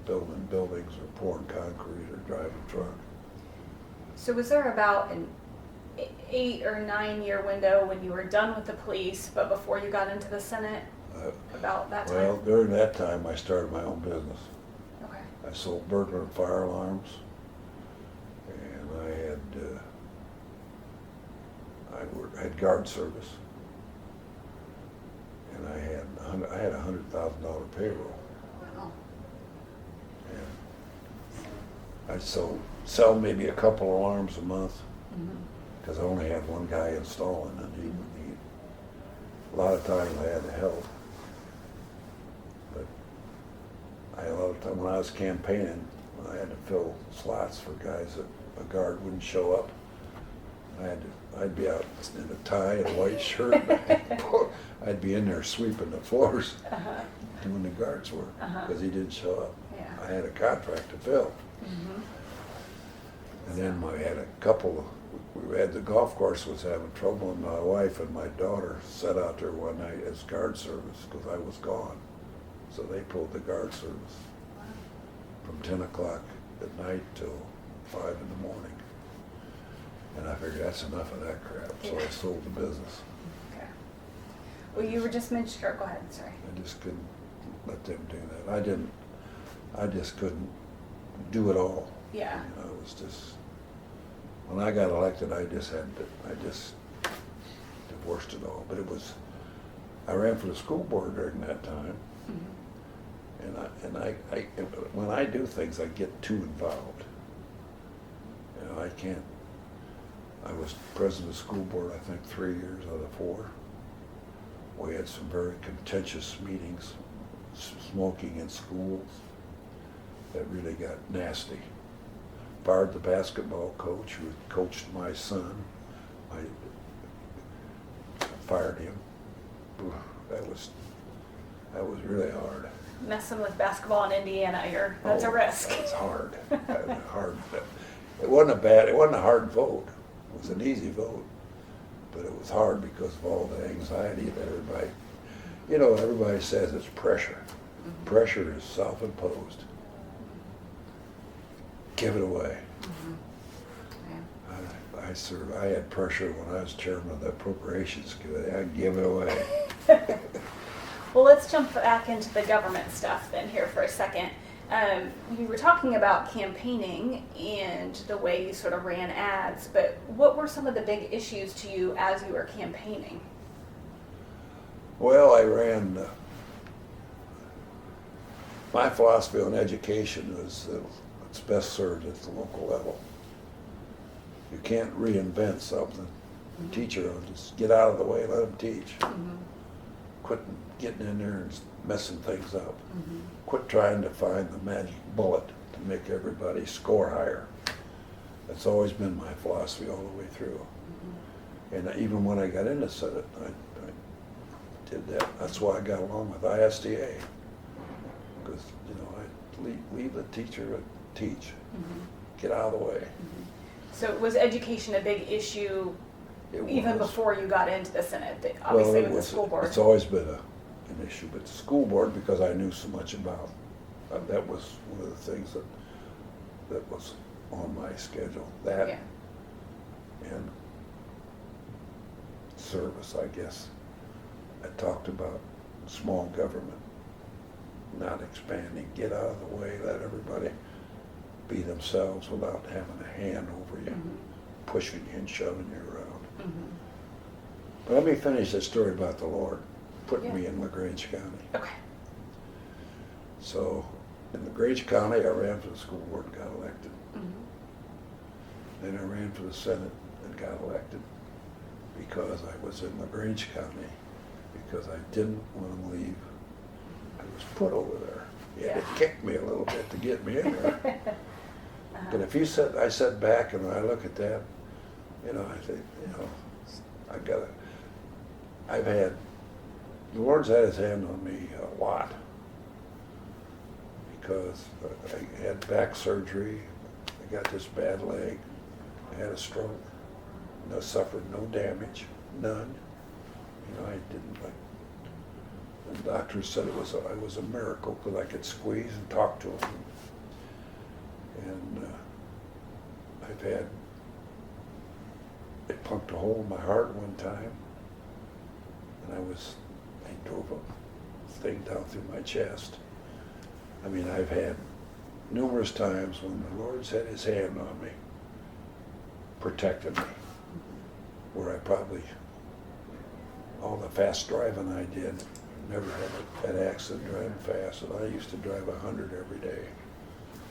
building buildings or pouring concrete or driving a truck. So was there about an 8 or 9 year window when you were done with the police, but before you got into the Senate? About that time? Well, during that time, I started my own business. Okay. I sold burglar and fire alarms, and I had guard service, and I had $100,000 payroll, Wow. and I'd sell maybe a couple alarms a month Mm-hmm. because I only had one guy installing, and he a lot of times I had to help. But I had a lot of time when I was campaigning, I had to fill slots for guys that a guard wouldn't show up. I'd be out in a tie and a white shirt. I'd be in there sweeping the floors, doing the guard's work because he didn't show up. Yeah. I had a contract to fill. Mm-hmm. And then we had a couple, we had the golf course was having trouble, and my wife and my daughter sat out there one night as guard service because I was gone. So they pulled the guard service from 10 o'clock at night till 5 in the morning. And I figured that's enough of that crap, so I sold the business. Okay. Well, you were just mentioning, or go ahead, sorry. I just couldn't let them do that. I just couldn't do it all. Yeah. You know, it was just, when I got elected, I just divorced it all. But I ran for the school board during that time. Mm-hmm. And when I do things, I get too involved. You know, I can't. I was president of the school board, I think, 3 years out of 4. We had some very contentious meetings, smoking in schools that really got nasty. Fired the basketball coach who had coached my son. I fired him. Ooh, that was really hard. Messing with basketball in Indiana, that's a risk. That was hard. That was hard. It wasn't a hard vote. It was an easy vote. But it was hard because of all the anxiety that everybody, everybody says it's pressure. Mm-hmm. Pressure is self-imposed. Give it away. Mm-hmm. Yeah. I had pressure when I was chairman of the Appropriations Committee. I'd give it away. Well, let's jump back into the government stuff then here for a second. You were talking about campaigning and the way you sort of ran ads, but what were some of the big issues to you as you were campaigning? Well, I ran, my philosophy on education is that it's best served at the local level. You can't reinvent something. The teacher will just get out of the way, let them teach. Mm-hmm. Quit getting in there and messing things up. Mm-hmm. Quit trying to find the magic bullet to make everybody score higher. That's always been my philosophy all the way through. Mm-hmm. And even when I got into Senate, I did that. That's why I got along with ISDA. Because, I leave the teacher to teach. Mm-hmm. Get out of the way. Mm-hmm. So was education a big issue even before you got into the Senate, obviously with the school board? It's always been an issue, but the school board, because I knew so much about, that was one of the things that was on my schedule. That yeah. and service, I guess. I talked about small government, not expanding, get out of the way, let everybody be themselves without having a hand over you, Mm-hmm. pushing you and shoving you around. Mm-hmm. But let me finish this story about the Lord putting Yeah. me in LaGrange County. Okay. So in LaGrange County, I ran for the school board and got elected. Mm-hmm. Then I ran for the Senate and got elected because I was in LaGrange County, because I didn't want to leave. I was put over there. Yeah, it kicked me a little bit to get me in there. Uh-huh. But if I sat back and I look at that, I think, the Lord's had his hand on me a lot, because I had back surgery, I got this bad leg, I had a stroke, and I suffered no damage, none. I didn't, the doctors said it was a miracle because I could squeeze and talk to them. And I've had, it pumped a hole in my heart one time, and they drove a thing down through my chest. I mean, I've had numerous times when the Lord's had his hand on me, protecting me, where I probably, all the fast driving I did, never had an accident driving fast, and I used to drive 100 every day.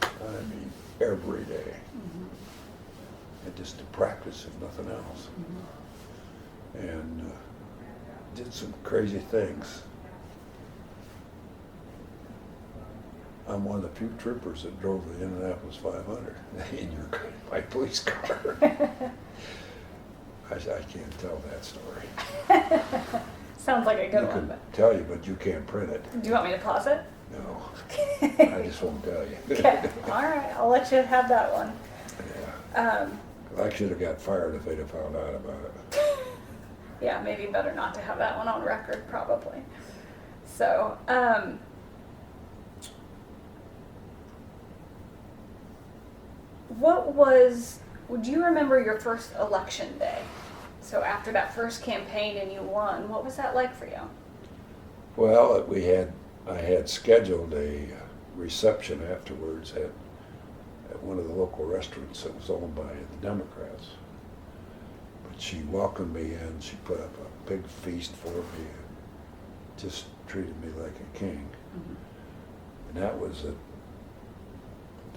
I mean, every day. Mm-hmm. And just to practice, if nothing else. Mm-hmm. And did some crazy things. I'm one of the few troopers that drove the Indianapolis 500 in my police car. I can't tell that story. Sounds like a good I one. can tell you, but you can't print it. Do you want me to pause it? No, I just won't tell you. Okay. All right. I'll let you have that one. Yeah. I should have got fired if they'd have found out about it. Yeah, maybe better not to have that one on record, probably. So, would you remember your first election day? So after that first campaign and you won, what was that like for you? Well, I had scheduled a reception afterwards at one of the local restaurants that was owned by the Democrats. But she welcomed me in, she put up a big feast for me, and just treated me like a king. Mm-hmm. And that was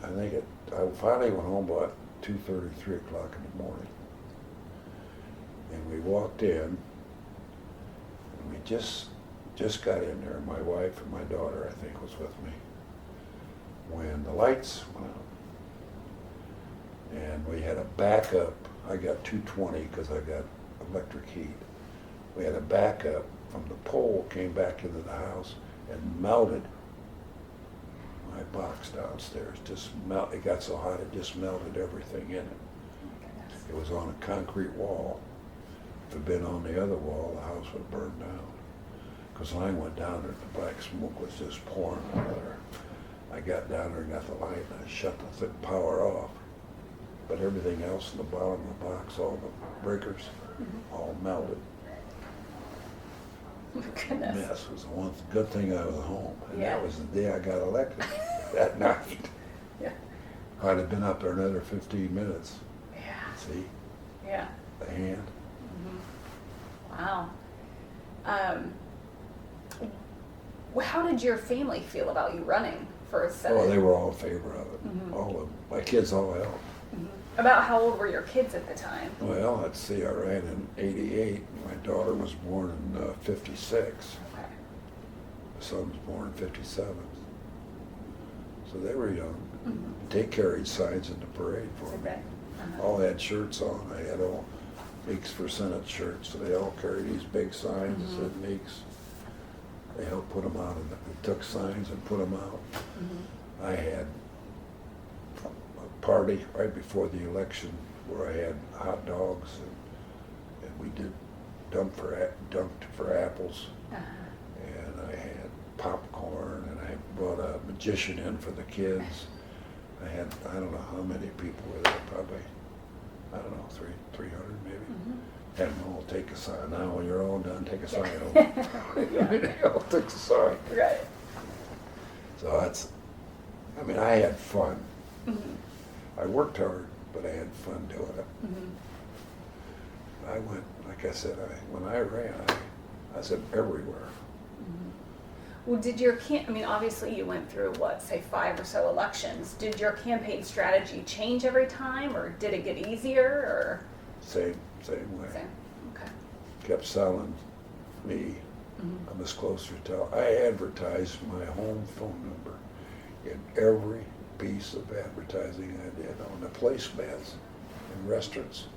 I finally went home about 2:30, 3 o'clock in the morning. And we walked in, and we just got in there. My wife and my daughter, I think, was with me, when the lights went out. And we had a backup. I got 220 because I got electric heat. We had a backup from the pole, came back into the house and melted my box downstairs. It got so hot it just melted everything in it. It was on a concrete wall. If it had been on the other wall, the house would burn down. Because when I went down there, the black smoke was just pouring out of there. I got down there and got the light, and I shut the power off. But everything else in the bottom of the box, all the breakers, all melted. Goodness. Mess. It was the one good thing I was home. And Yeah. that was the day I got elected, that night. Yeah. I'd have been up there another 15 minutes. Yeah. See, Yeah. the hand. Wow. How did your family feel about you running for Senate? Oh, they were all in favor of it. All of them. My kids all helped. About how old were your kids at the time? Well, let's see, I ran in '88. My daughter was born in '56. Okay. My son was born in '57. So they were young. Mm-hmm. They carried signs in the parade for me. Okay. All had shirts on. I had all Meeks for Senate shirts. So they all carried these big signs that said Meeks. They helped put them out. They took signs and put them out. I had a party right before the election where I had hot dogs and we did dunked for apples, and I had popcorn, and I brought a magician in for the kids. I had, I don't know how many people were there, probably, I don't know, 300 maybe. Had them all take a sign. Now when you're all done, take a sign home. They all took a sign. Right. So that's, I mean, I had fun. I worked hard, but I had fun doing it. I went, like I said, when I ran, I was everywhere. Well, I mean, obviously you went through, what, say 5 or so elections. Did your campaign strategy change every time, or did it get easier, or? Same way. Same. Okay. Kept selling me. I'm as close to tell. I advertised my home phone number in every piece of advertising I did on the placemats in restaurants.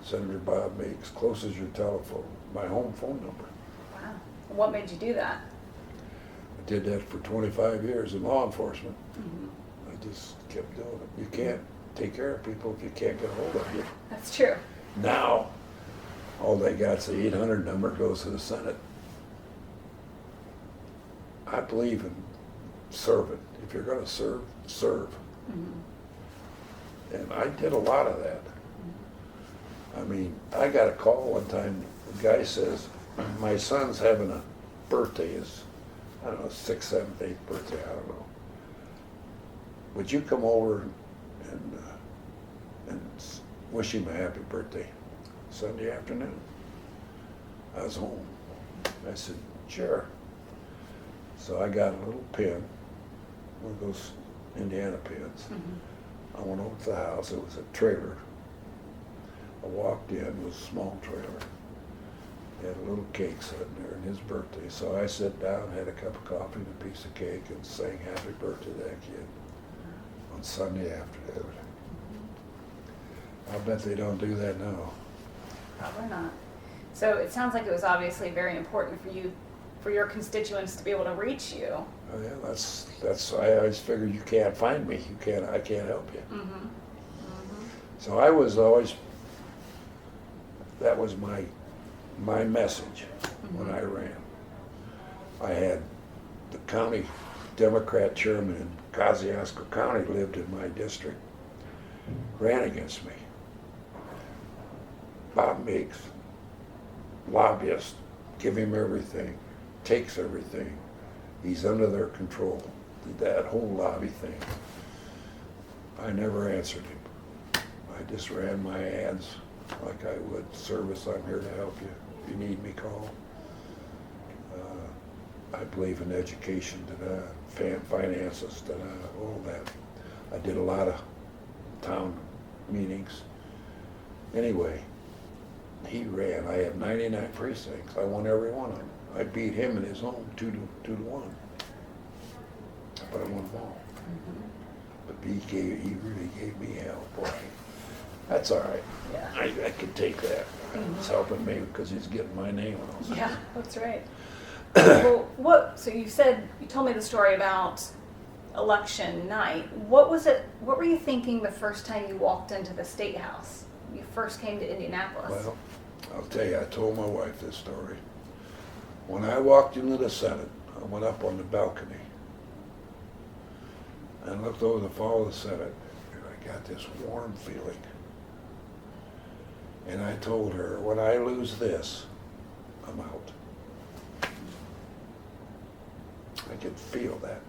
Senator Bob Meeks, close as your telephone, my home phone number. Wow. What made you do that? I did that for 25 years in law enforcement. I just kept doing it. You can't take care of people if you can't get a hold of you. That's true. Now, all they got's the 800 number, goes to the Senate. I believe in serving. If you're going to serve, serve. And I did a lot of that. I mean, I got a call one time. The guy says, my son's having a birthday, I don't know, 6th, 7th, 8th birthday, I don't know. Would you come over and wish him a happy birthday Sunday afternoon? I was home. I said, sure. So I got a little pin, one of those Indiana pins. I went over to the house. It was a trailer. I walked in, it was a small trailer. He had a little cake sitting there, and his birthday. So I sat down, had a cup of coffee and a piece of cake, and sang happy birthday to that kid on Sunday afternoon. I bet they don't do that now. Probably not. So it sounds like it was obviously very important for you, for your constituents to be able to reach you. Oh, yeah, that's. I always figured you can't find me. I can't help you. So I was always. That was my message when I ran. I had the county Democrat chairman in Kosciuszko County lived in my district, ran against me. Bob Meeks, lobbyist, give him everything, takes everything. He's under their control. Did that whole lobby thing. I never answered him. I just ran my ads like I would. Service, I'm here to help you. If you need me, call. I believe in education, finances, all that. I did a lot of town meetings. Anyway, he ran. I had 99 precincts. I won every one of them. I beat him in his home 2-1. But I won them all. But he really gave me hell, boy. That's all right. Yeah. I could take that. It's helping me because he's getting my name on. Yeah, that's right. Well, so you told me the story about election night. What were you thinking the first time you walked into the State House? You first came to Indianapolis. Well, I'll tell you, I told my wife this story. When I walked into the Senate, I went up on the balcony and looked over the fall of the Senate, and I got this warm feeling. And I told her, when I lose this, I'm out. I could feel that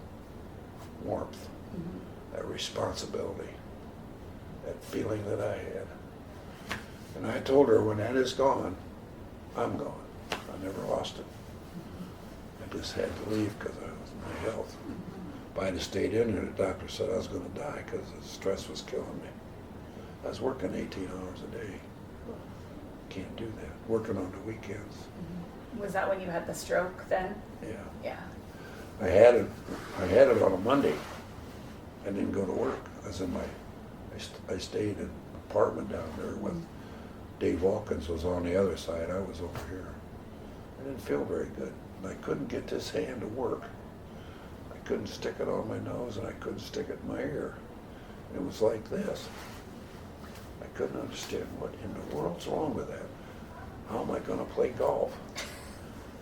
warmth, that responsibility, that feeling that I had. And I told her, when that is gone, I'm gone. I never lost it. I just had to leave because of my health. If I had stayed in there, the doctor said I was going to die because the stress was killing me. I was working 18 hours a day. Can't do that. Working on the weekends. Was that when you had the stroke then? Yeah. Yeah. I had it on a Monday. I didn't go to work. I was I stayed in an apartment down there with Dave Walkins was on the other side. I was over here. I didn't feel very good. And I couldn't get this hand to work. I couldn't stick it on my nose and I couldn't stick it in my ear. It was like this. I couldn't understand what in the world's wrong with that. How am I going to play golf?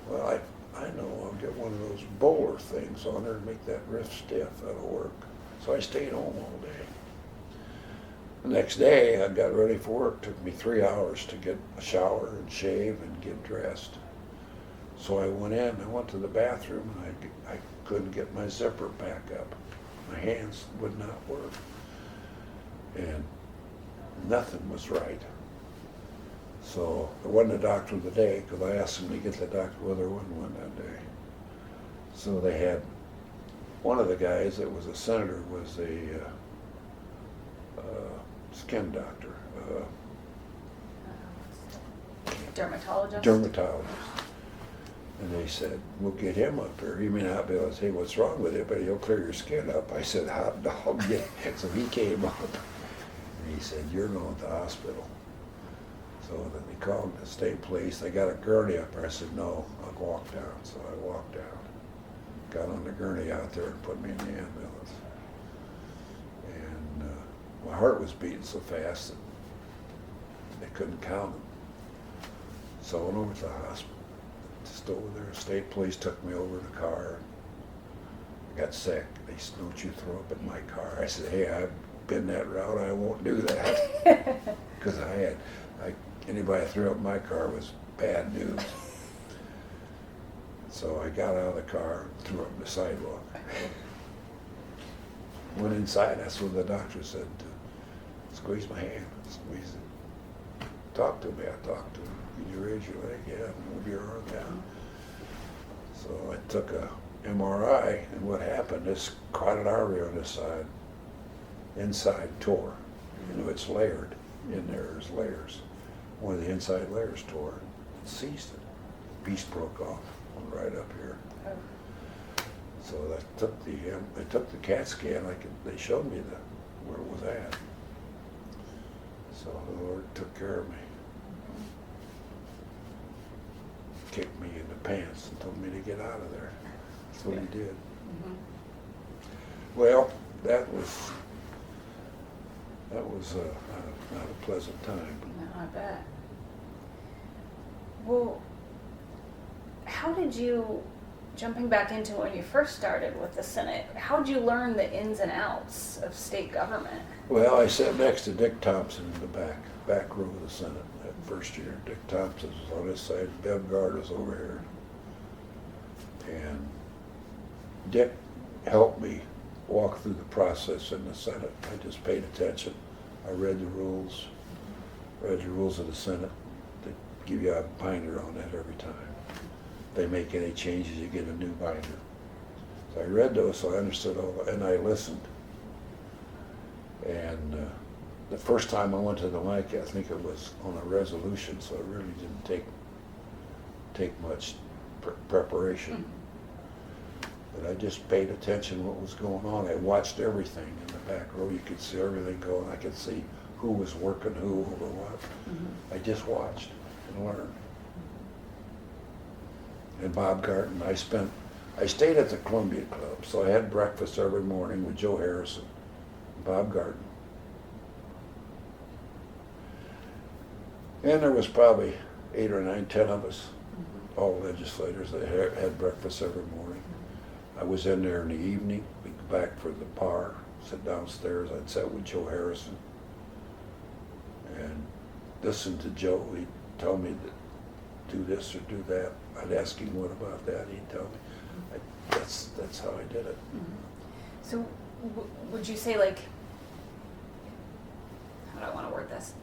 Well, I know I'll get one of those bowler things on there and make that wrist stiff. That'll work. So I stayed home all day. The next day, I got ready for work. It took me 3 hours to get a shower and shave and get dressed. So I went in. I went to the bathroom, and I couldn't get my zipper back up. My hands would not work. And nothing was right. So there wasn't a doctor the day because I asked them to get the doctor. Well, there wasn't one that day. So they had one of the guys that was a senator was a skin doctor, Dermatologist? dermatologist. And they said, we'll get him up here. He may not be able to say what's wrong with it, but he'll clear your skin up. I said, hot dog. Yeah. So he came up and he said, you're going to the hospital. So then they called the state police. They got a gurney up there. I said, no, I'll walk down. So I walked down, got on the gurney out there and put me in the ambulance. And my heart was beating so fast that they couldn't count them. So I went over to the hospital. Just over there, the state police took me over in the car. I got sick. They said, don't you throw up in my car. I said, hey, I've been that route. I won't do that. Because anybody threw up in my car was bad news. So I got out of the car and threw up on the sidewalk. Went inside. That's when the doctor said, squeeze my hand. Squeeze it. Talk to me. I talked to him. Can you raise your leg? Yeah, move your arm down. So I took a MRI, and what happened, this carotid artery on this side, inside tore. You know, it's layered. In there's layers. One of the inside layers tore and seized it. The piece broke off right up here. So I took the CAT scan. They showed me where it was at. So the Lord took care of me. Kicked me in the pants and told me to get out of there. That's what he did. Mm-hmm. Well, that was not a pleasant time. No, I bet. Well, how did you, jumping back into when you first started with the Senate, how did you learn the ins and outs of state government? Well, I sat next to Dick Thompson in the back row of the Senate that first year. Dick Thompson was on this side, Bev Gard was over here. And Dick helped me walk through the process in the Senate. I just paid attention. I read the rules of the Senate. They give you a binder on that every time. If they make any changes, you get a new binder. So I read those, so I understood all, and I listened. And the first time I went to the mic, I think it was on a resolution, so it really didn't take much preparation. But I just paid attention what was going on. I watched everything in the back row. You could see everything going. I could see who was working who or what. I just watched and learned. And Bob Garten, I stayed at the Columbia Club, so I had breakfast every morning with Joe Harrison, Bob Garten. And there was probably 8 or 9, 10 of us, all legislators that had breakfast every morning. I was in there in the evening. We'd go back for the bar, sit downstairs. I'd sit with Joe Harrison and listen to Joe. He'd tell me to do this or do that. I'd ask him what about that. He'd tell me. That's how I did it. So would you say, like, how do I want to word this?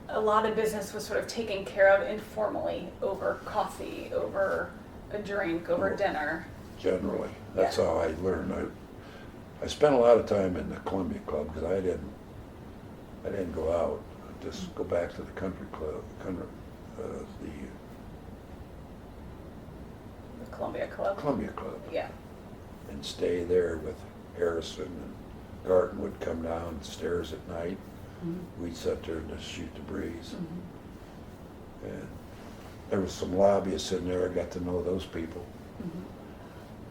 A lot of business was sort of taken care of informally over coffee, over a drink, over dinner. Generally, that's how I learned. I spent a lot of time in the Columbia Club because I didn't go out. I'd just go back to the country club, the Columbia Club. Columbia Club. Yeah. And stay there with Harrison, and Garten would come downstairs at night. We'd sit there and just shoot the breeze. And there was some lobbyists in there. I got to know those people.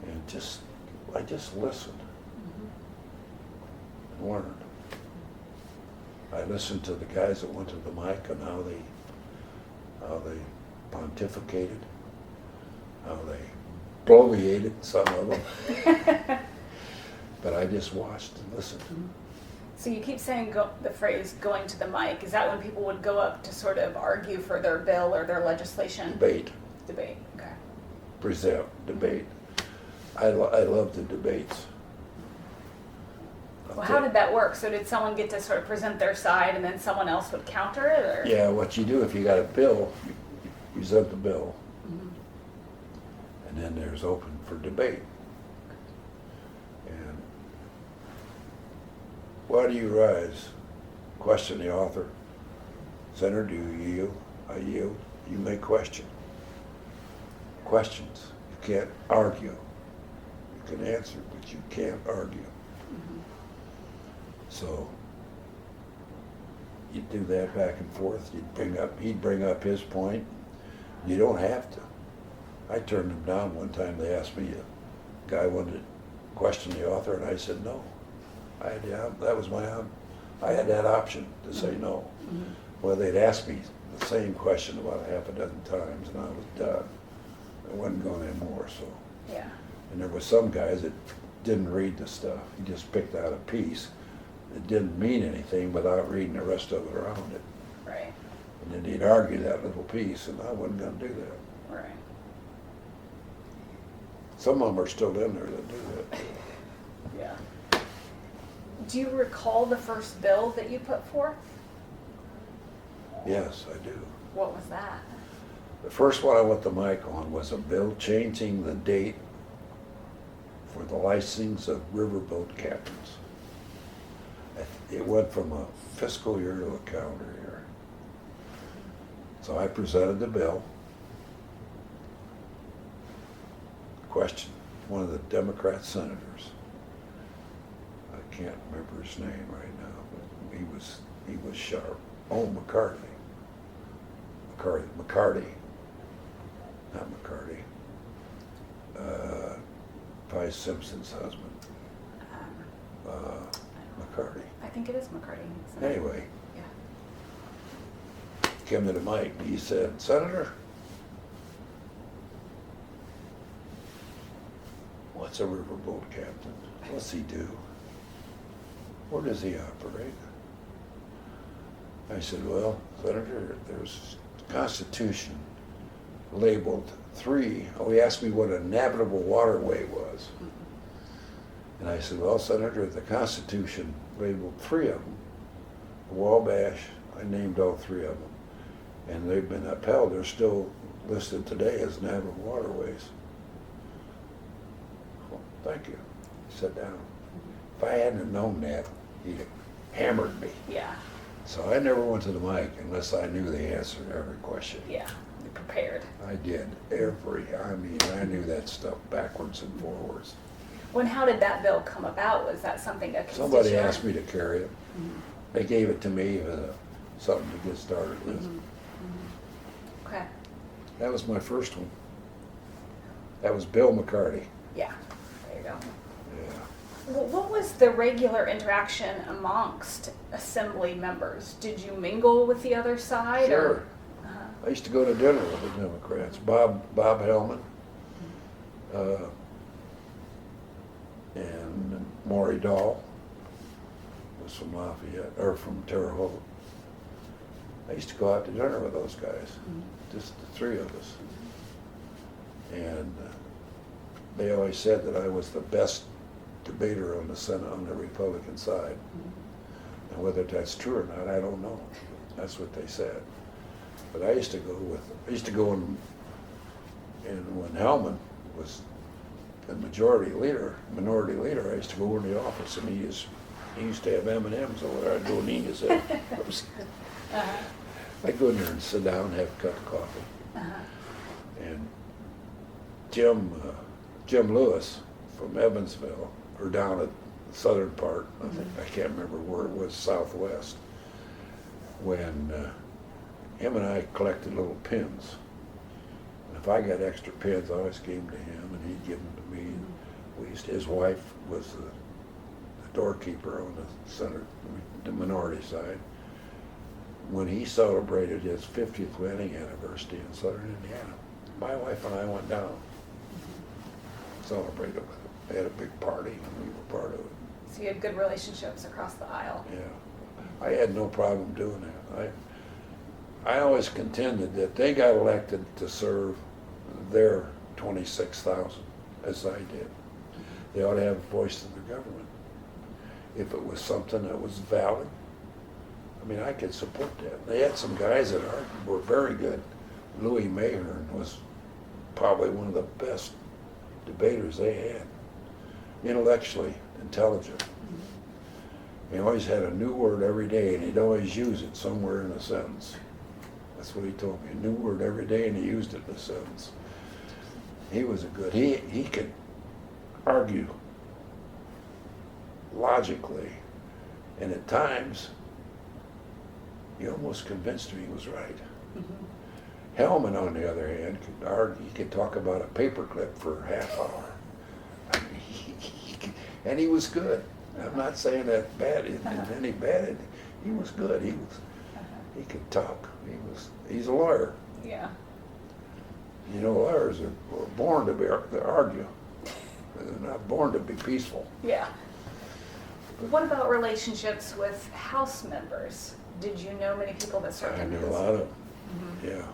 And I just listened and learned. I listened to the guys that went to the mic and how they pontificated, how they bloviated, some of them. But I just watched and listened. So you keep saying the phrase "going to the mic." Is that when people would go up to sort of argue for their bill or their legislation? Debate. Debate. Okay. Present. Debate. I love the debates. Well, how did that work? So did someone get to sort of present their side and then someone else would counter it? Or? Yeah, what you do if you got a bill, you present the bill. And then there's open for debate. And why do you rise? Question the author. Senator, do you yield? I yield. You may question. Questions. You can't argue. You can answer, but you can't argue. So you do that back and forth. He'd bring up his point. You don't have to. I turned him down one time. They asked me, a guy wanted to question the author, and I said no. I had that option to say no. Well, they'd asked me the same question about half a dozen times, and I was done. I wasn't going anymore. So. Yeah. And there was some guys that didn't read the stuff. He just picked out a piece. It didn't mean anything without reading the rest of it around it. Right. And then he'd argue that little piece, and I wasn't going to do that. Right. Some of them are still in there that do that. Yeah. Do you recall the first bill that you put forth? Yes, I do. What was that? The first one I went the mic on was a bill changing the date for the licensing of riverboat captains. It went from a fiscal year to a calendar year. So I presented the bill. Question, one of the Democrat senators, I can't remember his name right now, but he was sharp. Oh, McCarthy, not McCarty. Pi Simpson's husband. McCarty. I think it is McCarty. Anyway, Yeah. came to the mic and he said, Senator, what's a riverboat captain? What's he do? Where does he operate? I said, well, Senator, there's the Constitution labeled 3. Oh, he asked me what a navigable waterway was. And I said, well, Senator, the Constitution labeled 3 of them. The Wabash, I named all 3 of them. And they've been upheld. They're still listed today as navigable waterways. Well, thank you. Sit down. If I hadn't have known that, he'd have hammered me. Yeah. So I never went to the mic unless I knew the answer to every question. Yeah. You prepared. I did I knew that stuff backwards and forwards. How did that bill come about? Was that something a constituent? Somebody asked me to carry it. Mm-hmm. They gave it to me as something to get started with. Mm-hmm. Mm-hmm. Okay. That was my first one. That was Bill McCarty. Yeah. There you go. Yeah. Well, what was the regular interaction amongst assembly members? Did you mingle with the other side? Sure. Or? Uh-huh. I used to go to dinner with the Democrats. Bob Hellman, and Maury Dahl was from Lafayette, or from Terre Haute. I used to go out to dinner with those guys, just the three of us. And they always said that I was the best debater on the Senate, on the Republican side. And whether that's true or not, I don't know. That's what they said. But I used to go and when Hellman was the minority leader, I used to go over to the office and he used to have M&Ms over there. I'd go and eat his I'd go in there and sit down and have a cup of coffee. And Jim Lewis from Evansville, or down at the southern part, I can't remember where it was, southwest, when him and I collected little pins. And if I got extra pins, I always gave them to him and he'd give them to me. His wife was the doorkeeper on the center, the minority side. When he celebrated his 50th wedding anniversary in southern Indiana, my wife and I went down, celebrated with him. They had a big party and we were part of it. So you had good relationships across the aisle. Yeah, I had no problem doing that. I always contended that they got elected to serve their 26,000, as I did. They ought to have a voice in the government. If it was something that was valid, I mean, I could support that. They had some guys that were very good. Louis Mayhern was probably one of the best debaters they had. Intellectually intelligent. He always had a new word every day, and he'd always use it somewhere in a sentence. That's what he told me. A new word every day, and he used it in a sentence. He was a good. He could argue logically, and at times, he almost convinced me he was right. Hellman, on the other hand, could argue. He could talk about a paperclip for a half hour. I mean, and he was good. I'm not saying that bad in any bad. He was good. He could talk. He's a lawyer. Yeah. You know, lawyers are born to argue. They're not born to be peaceful. Yeah. What about relationships with House members? Did you know many people that served I in knew House? a lot of them. Yeah,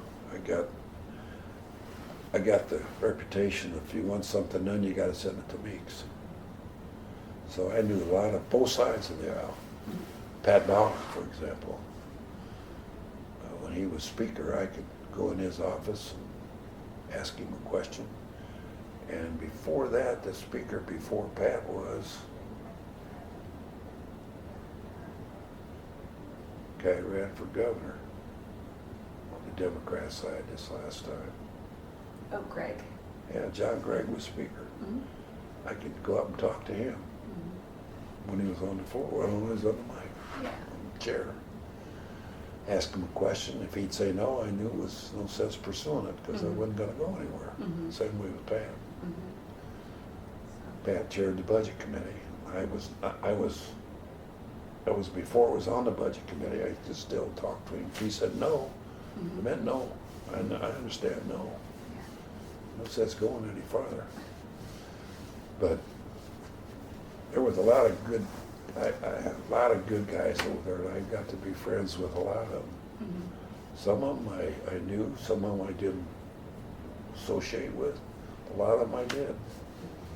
I got the reputation if you want something done, you got to send it to Meeks. So I knew a lot of both sides of the aisle. Pat Bauer, for example, when he was speaker, I could go in his office and ask him a question. And before that, the speaker before Pat was a guy who ran for governor on the Democrat side this last time. Oh, Greg. Yeah, John Gregg was speaker. I could go up and talk to him when he was on the floor, when he was on the mic, Yeah. on the chair. Ask him a question. If he'd say no, I knew it was no sense pursuing it because I wasn't going to go anywhere. Same way with Pat. Pat chaired the budget committee. I was before it was on the budget committee. I just still talked to him. If he said no, it meant no. I understand no. No sense going any farther. But there was a lot of good guys over there, and I got to be friends with a lot of them. Some of them I knew, some of them I didn't associate with. A lot of them I did.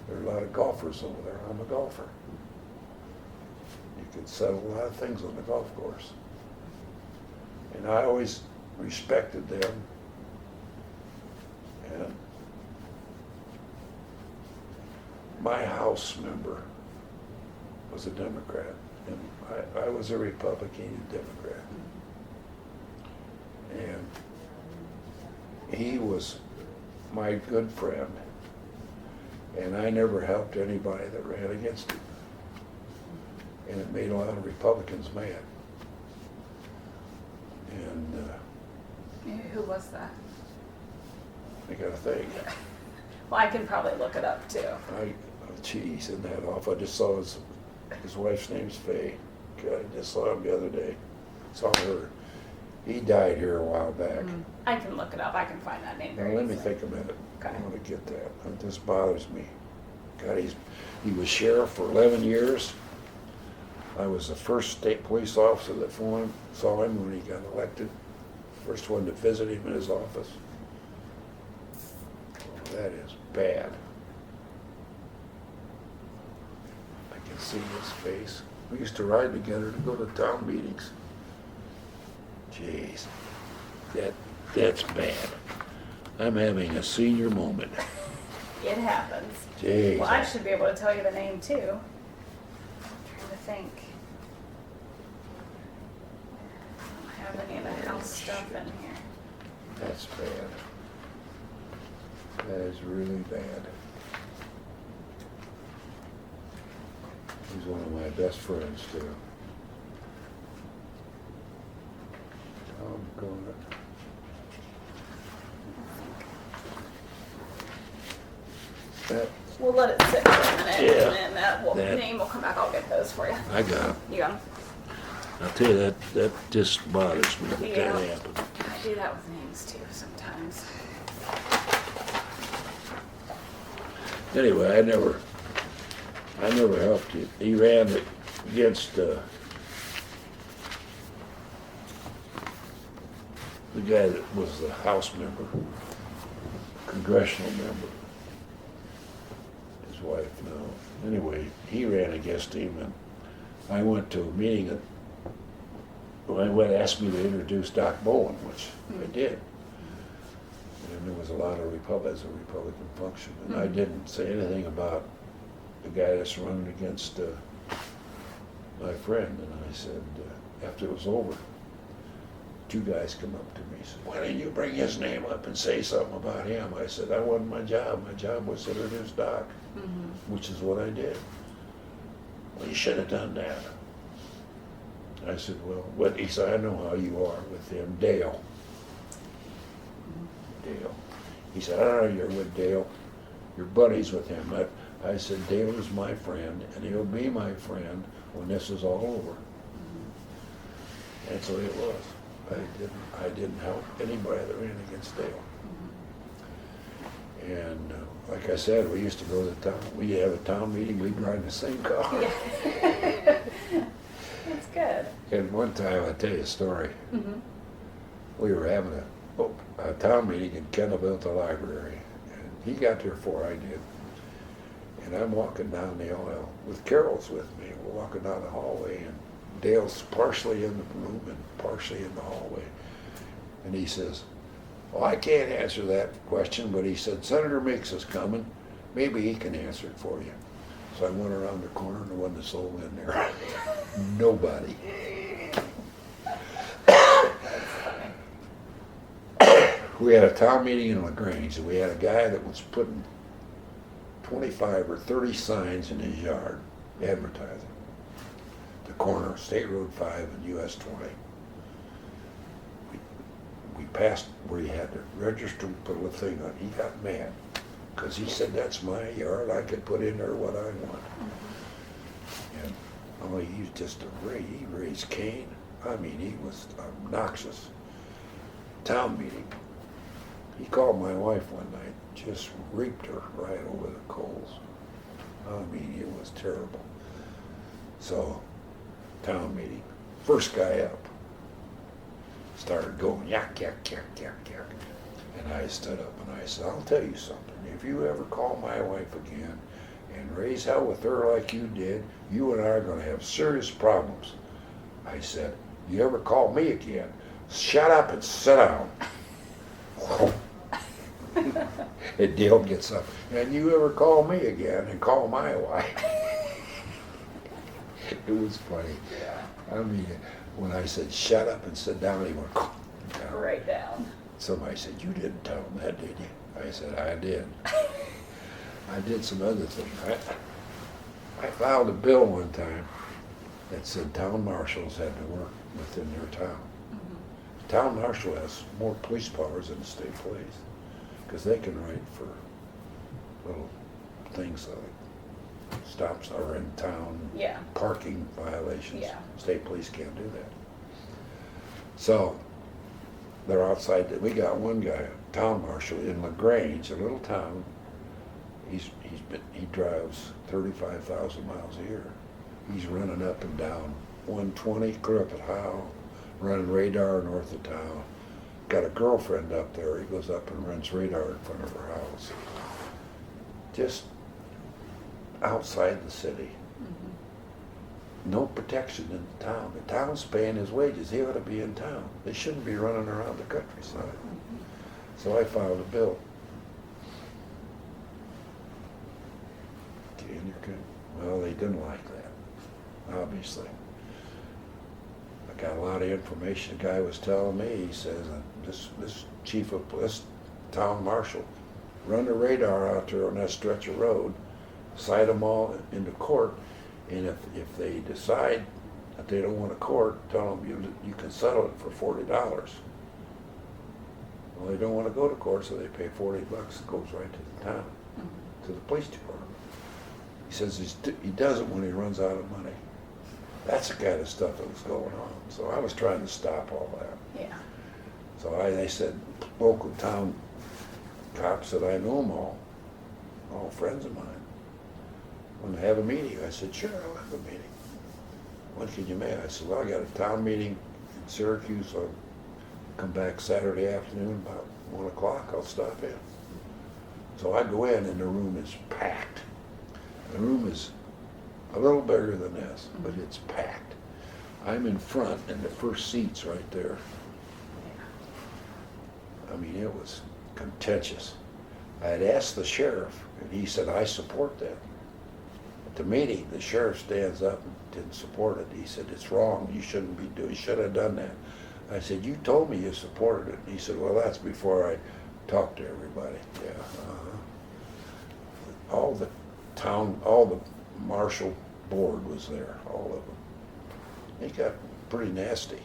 There are a lot of golfers over there. I'm a golfer. You could settle a lot of things on the golf course. And I always respected them. And my House member was a Democrat. And I was a Republican and Democrat. And he was my good friend. And I never helped anybody that ran against him. And it made a lot of Republicans mad. And Who was that? I gotta think. Well, I can probably look it up too. Geez, isn't that off? I just saw his wife's name's Faye. God, I just saw him the other day. Saw her. He died here a while back. I can look it up. I can find that name Now very let me easily. think a minute. Okay. I want to get that. It just bothers me. God, he was sheriff for 11 years. I was the first state police officer that saw him when he got elected. First one to visit him in his office. That is bad. I can see his face. We used to ride together to go to town meetings. Jeez, that's bad. I'm having a senior moment. It happens. Jeez. Well, I should be able to tell you the name too. I'm trying to think. I don't have any of the house stuff in here. That's bad. That is really bad. He's one of my best friends too. Tom Gordon. That, We'll let it sit for a minute, Yeah. and then That- name will come back. I'll get those for you. I got him. You got 'em? I'll tell you, that just bothers me that Yeah. that happened. I do that with names too sometimes. Anyway, I never helped him. He ran against the guy that was the House member, congressional member, his wife now. Anyway, he ran against him, and I went to a meeting that asked me to introduce Doc Bowen, which I did. And there was a lot of Republicans, a Republican function, and I didn't say anything about the guy that's running against my friend. And I said, after it was over, two guys come up to me and said, "Why didn't you bring his name up and say something about him?" I said, "That wasn't my job. My job was to introduce Doc," which is what I did. "Well, you should have done that." I said, "Well, what?" He said, "I know how you are with him, Dale." Dale. He said, "I don't know you're with Dale. You're buddies with him." I said, "Dale is my friend, and he'll be my friend when this is all over." That's the way it was. I didn't help anybody that ran against Dale. And like I said, we used to go to town. We'd have a town meeting. We'd ride in the same car. That's good. And one time, I'll tell you a story. We were having a town meeting in Kendallville at the library, and he got there before I did. And I'm walking down the aisle with Carol's with me. We're walking down the hallway, and Dale's partially in the room and partially in the hallway. And he says, "Well, I can't answer that question," but he said, "Senator Meeks is coming. Maybe he can answer it for you." So I went around the corner, and there wasn't a soul in there. Nobody. We had a town meeting in LaGrange, and we had a guy that was putting 25 or 30 signs in his yard advertising. The corner of State Road 5 and US 20. We passed where you had to register and put a thing on. He got mad because he said, "That's my yard. I could put in there what I want." And he just he raised Cain. I mean, he was obnoxious. Town meeting. He called my wife one night, just reaped her right over the coals. I mean, it was terrible. So, town meeting. First guy up started going yak, yak, yak, yak, yak. And I stood up and I said, "I'll tell you something. If you ever call my wife again and raise hell with her like you did, you and I are going to have serious problems." I said, "You ever call me again, shut up and sit down." And Dale gets up, "And you ever call me again and call my wife." It was funny. Yeah. I mean, when I said shut up and sit down, he went down. Right down. Somebody said, you didn't tell him that, did you? I said, I did. I did some other things. I filed a bill one time that said town marshals had to work within their town. Mm-hmm. Town marshal has more police powers than the state police, because they can write for little things like stops are in town, Yeah. parking violations. Yeah. State police can't do that. So they're outside. We got one guy, a town marshal in LaGrange, a little town. He drives 35,000 miles a year. He's running up and down 120, clear up at Howe, running radar north of town. Got a girlfriend up there. He goes up and runs radar in front of her house. Just outside the city. Mm-hmm. No protection in the town. The town's paying his wages. He ought to be in town. They shouldn't be running around the countryside. Mm-hmm. So I filed a bill. Okay, and you're good. Well, they didn't like that, obviously. I got a lot of information. The guy was telling me, he says, this chief of police, town marshal, run the radar out there on that stretch of road, cite them all into court, and if they decide that they don't want a court, tell them you can settle it for $40. Well, they don't want to go to court, so they pay $40. It goes right to the town, to the police department. He says he does it when he runs out of money. That's the kind of stuff that was going on. So I was trying to stop all that. Yeah. So they said, local town cops said, I know them all friends of mine. Want to have a meeting? I said, sure, I'll have a meeting. When can you meet? I said, well, I got a town meeting in Syracuse. I'll come back Saturday afternoon about 1 o'clock. I'll stop in. So I go in and the room is packed. The room is a little bigger than this, but it's packed. I'm in front and the first seat's right there. I mean, it was contentious. I had asked the sheriff, and he said, I support that. At the meeting, the sheriff stands up and didn't support it. He said, it's wrong. You shouldn't be doing, you should have done that. I said, you told me you supported it. And he said, well, that's before I talked to everybody. Yeah. All the marshal board was there, all of them. They got pretty nasty.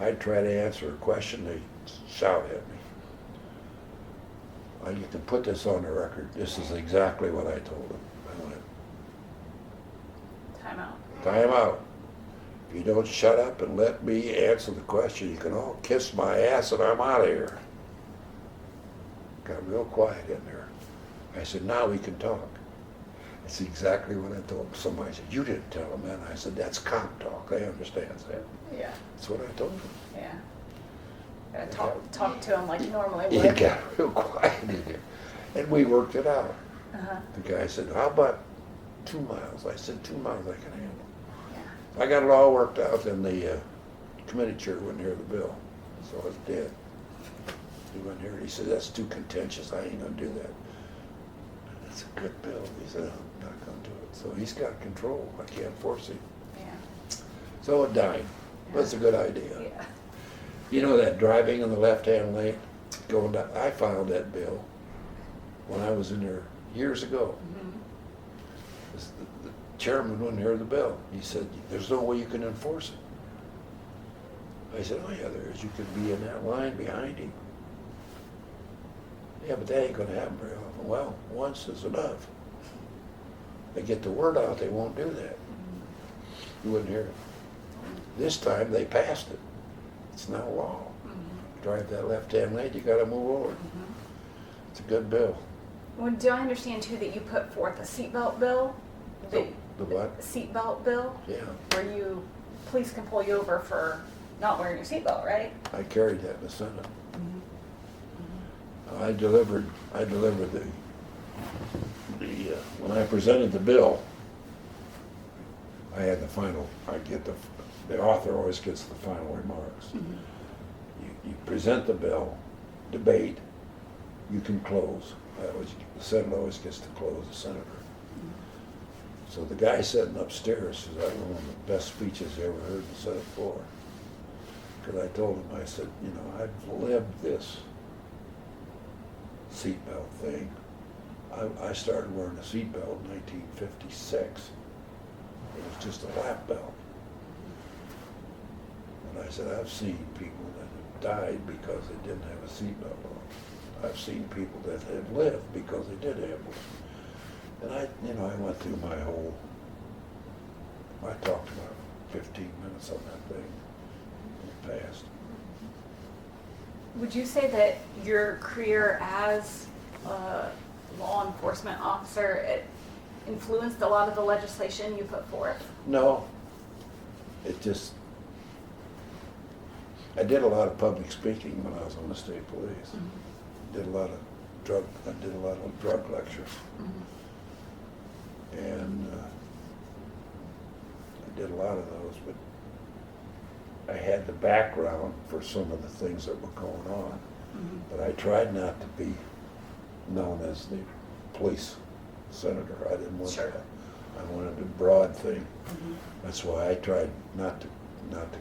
I'd try to answer a question, they'd shout at me. You can put this on the record. This is exactly what I told them. I went, Time out. time out. If you don't shut up and let me answer the question, you can all kiss my ass and I'm out of here. Got real quiet in there. I said, now we can talk. That's exactly what I told them. Somebody said, you didn't tell them that. I said, that's cop talk. They understand that. Yeah. That's what I told them. Yeah. Gotta talk to him like you normally would. He got real quiet in there. And we worked it out. Uh-huh. The guy said, how about 2 miles? I said, 2 miles I can handle. Yeah. I got it all worked out, and the committee chair wouldn't hear the bill. So I was dead. He wouldn't hear it. He said, that's too contentious. I ain't gonna do that. That's a good bill. He said, I'm not gonna do it. So he's got control. I can't force him. Yeah. So it died. That's a good idea. Yeah. You know that driving in the left-hand lane, going down, I filed that bill when I was in there years ago. Mm-hmm. The chairman wouldn't hear the bill. He said, there's no way you can enforce it. I said, oh yeah, there is. You could be in that line behind him. Yeah, but that ain't gonna happen very often. Well, once is enough. They get the word out, they won't do that. You wouldn't hear it. This time they passed it. It's now law. Drive that left-hand lane, you gotta move over. It's a good bill. Well, do I understand too that you put forth a seatbelt bill? The what? Seatbelt bill, Yeah, where police can pull you over for not wearing your seatbelt, right? I carried that in the Senate. I delivered when I presented the bill, I had the final, the author always gets the final remarks. You present the bill, debate, you can close. The Senate always gets to close, the senator. So the guy sitting upstairs says, that was one of the best speeches he ever heard in the Senate floor. Because I told him, I said, you know, I've lived this seatbelt thing. I started wearing a seatbelt in 1956. It was just a lap belt. And I said, I've seen people that have died because they didn't have a seatbelt on. I've seen people that have lived because they did have one. And I went through my whole, I talked about 15 minutes on that thing in the past. Would you say that your career as a law enforcement officer influenced a lot of the legislation you put forth? No, it just, I did a lot of public speaking when I was on the state police. Mm-hmm. I did a lot of drug lectures. Mm-hmm. And I did a lot of those, but I had the background for some of the things that were going on. Mm-hmm. But I tried not to be known as the police senator. I didn't want that. I wanted a broad thing. Mm-hmm. That's why I tried not to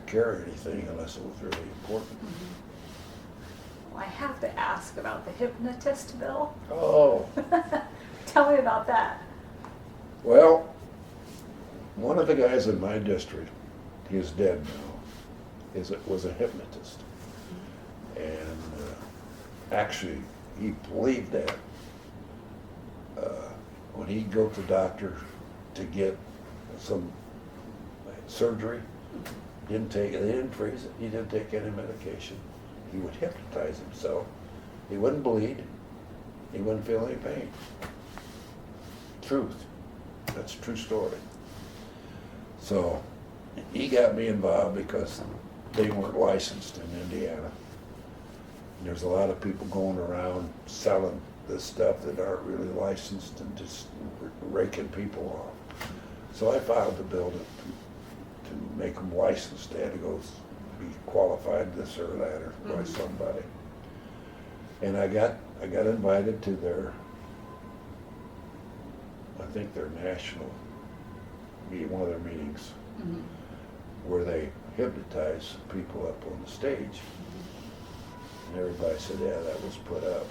carry anything unless it was really important. Mm-hmm. Well, I have to ask about the hypnotist bill. Oh. Tell me about that. Well, one of the guys in my district, he is dead now, was a hypnotist. And actually, he believed that. When he'd go to the doctor to get some surgery, they didn't freeze it, he didn't take any medication. He would hypnotize himself. He wouldn't bleed, he wouldn't feel any pain. Truth. That's a true story. So he got me involved because they weren't licensed in Indiana. And there's a lot of people going around selling this stuff that aren't really licensed and just raking people off. So I filed the bill to make them licensed. They had to go be qualified this or that or by somebody. And I got invited to their, I think their national meeting, one of their meetings, where they hypnotize people up on the stage. And everybody said, yeah, that was put up.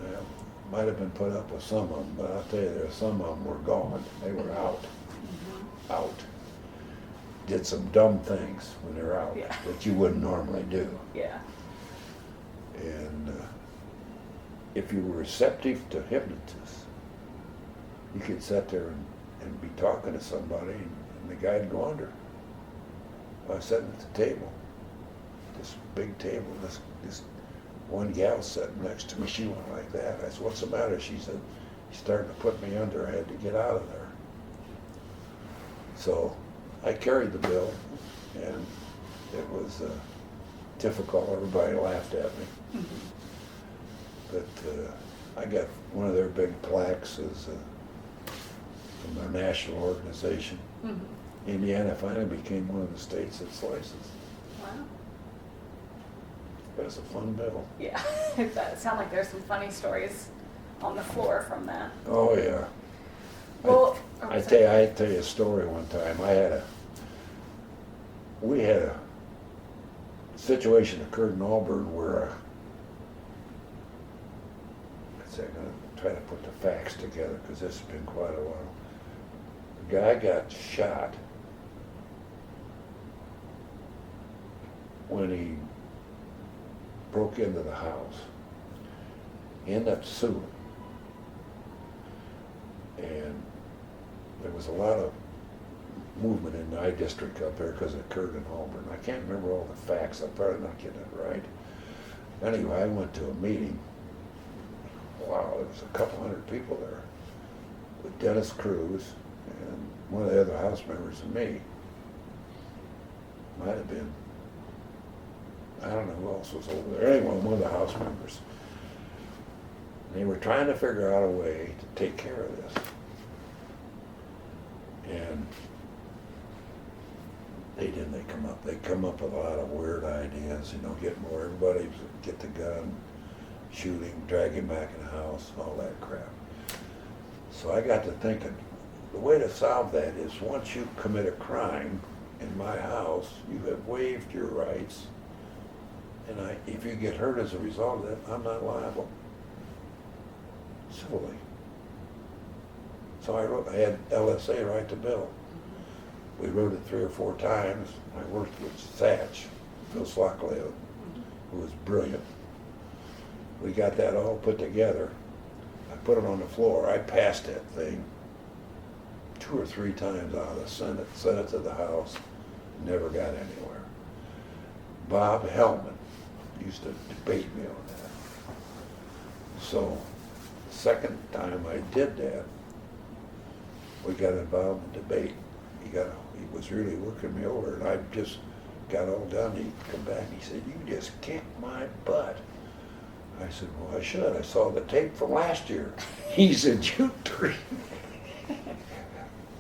Well, might have been put up with some of them, but I'll tell you, some of them were gone. They were out. Out. Did some dumb things when they're out that you wouldn't normally do. Yeah. And if you were receptive to hypnotists, you could sit there and be talking to somebody and the guy'd go under. I was sitting at the table, this big table, this one gal sitting next to me, she went like that. I said, what's the matter? She said, he's starting to put me under, I had to get out of there. So I carried the bill, and it was difficult. Everybody laughed at me. But I got one of their big plaques as from their national organization. Indiana finally became one of the states that's licensed. Wow. That's a fun bill. Yeah, it sounds like there's some funny stories on the floor from that. Oh yeah. Well, I tell you a story one time. We had a situation occurred in Auburn where I'm going to try to put the facts together because this has been quite a while. A guy got shot when he broke into the house. He ended up suing. And there was a lot of movement in my district up there because it occurred in Auburn. I can't remember all the facts. I'm probably not getting it right. Anyway, I went to a meeting. Wow, there was a couple hundred people there with Dennis Cruz and one of the other House members and me. Might have been, I don't know who else was over there. Anyway, one of the House members. And they were trying to figure out a way to take care of this. And they didn't. They come up with a lot of weird ideas, everybody get the gun, shoot him, drag him back in the house, all that crap. So I got to thinking, the way to solve that is once you commit a crime in my house, you have waived your rights. And if you get hurt as a result of that, I'm not liable civilly. So I had LSA write the bill. We wrote it 3 or 4 times. I worked with Thatch, Phil Slockley, who was brilliant. We got that all put together. I put it on the floor. I passed that thing 2 or 3 times out of the Senate, sent it to the House, never got anywhere. Bob Hellman used to debate me on that. So the second time I did that, we got involved in debate. He was really working me over, and I just got all done. He'd come back and he said, "You just kicked my butt." I said, "Well, I should. I saw the tape from last year." He said, "You three."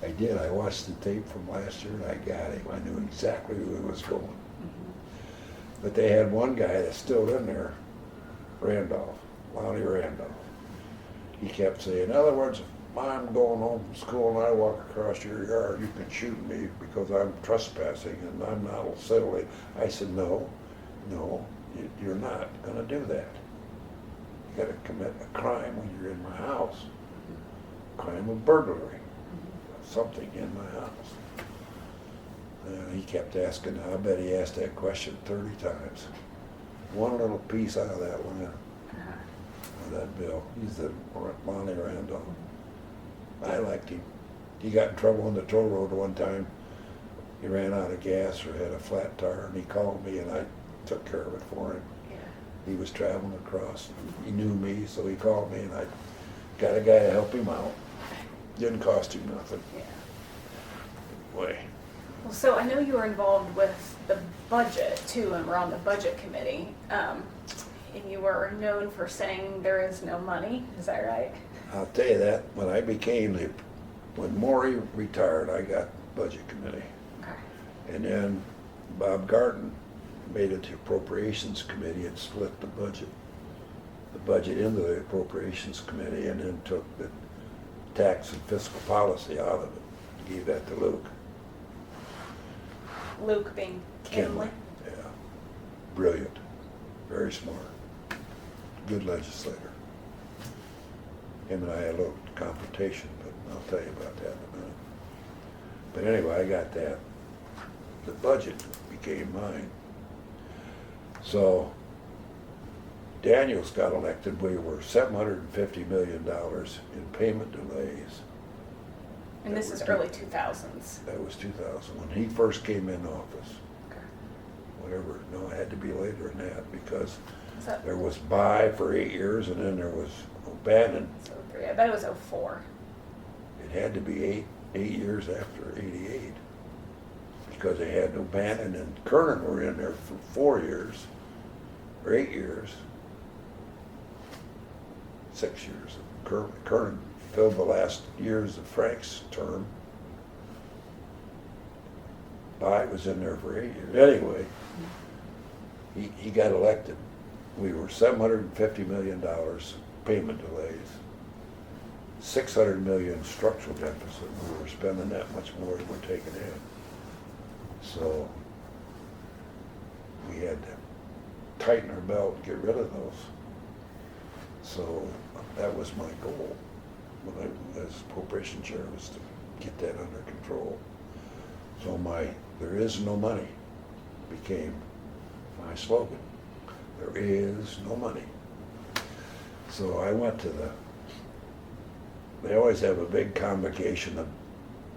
I did. I watched the tape from last year, and I got him. I knew exactly where he was going. But they had one guy that's still in there, Lonnie Randolph. He kept saying, "In other words, if I'm going home from school and I walk across your yard, you can shoot me because I'm trespassing and I'm not civilly." I said, no, you're not going to do that. You got to commit a crime when you're in my house. Crime of burglary. Something in my house. And he kept asking. I bet he asked that question 30 times. One little piece out of that one, of that bill. He's the Lonnie Randolph. I liked him. He got in trouble on the toll road one time. He ran out of gas or had a flat tire, and he called me, and I took care of it for him. Yeah. He was traveling across. He knew me, so he called me, and I got a guy to help him out. Didn't cost him nothing. Yeah. Boy. Well, so I know you were involved with the budget too, and we're on the budget committee. And you were known for saying there is no money. Is that right? I'll tell you that when Maury retired, I got budget committee. Okay. And then Bob Garten made it to appropriations committee and split the budget into the appropriations committee, and then took the tax and fiscal policy out of it. Gave that to Luke. Luke being Kinley? Yeah. Brilliant. Very smart. Good legislator. Him and I had a little confrontation, but I'll tell you about that in a minute. But anyway, I got that. The budget became mine. So Daniels got elected. We were $750 million in payment delays. And this is early 2000s. That was 2000, when he first came in office. Okay. Whatever, no, it had to be later than that, because there was buy for 8 years, and then there was O'Bannon. So I bet it was 04. It had to be eight years after 88, because they had O'Bannon and Kernan were in there for 4 years, or 8 years, 6 years. Kernan filled the last years of Frank's term. Bide was in there for 8 years. Anyway, he got elected. We were $750 million payment delays, $600 million structural deficit. We were spending that much more than we're taking in. So we had to tighten our belt and get rid of those. So that was my goal when I, as appropriation chair, was to get that under control. So "there is no money" became my slogan. There is no money. So I went to they always have a big convocation of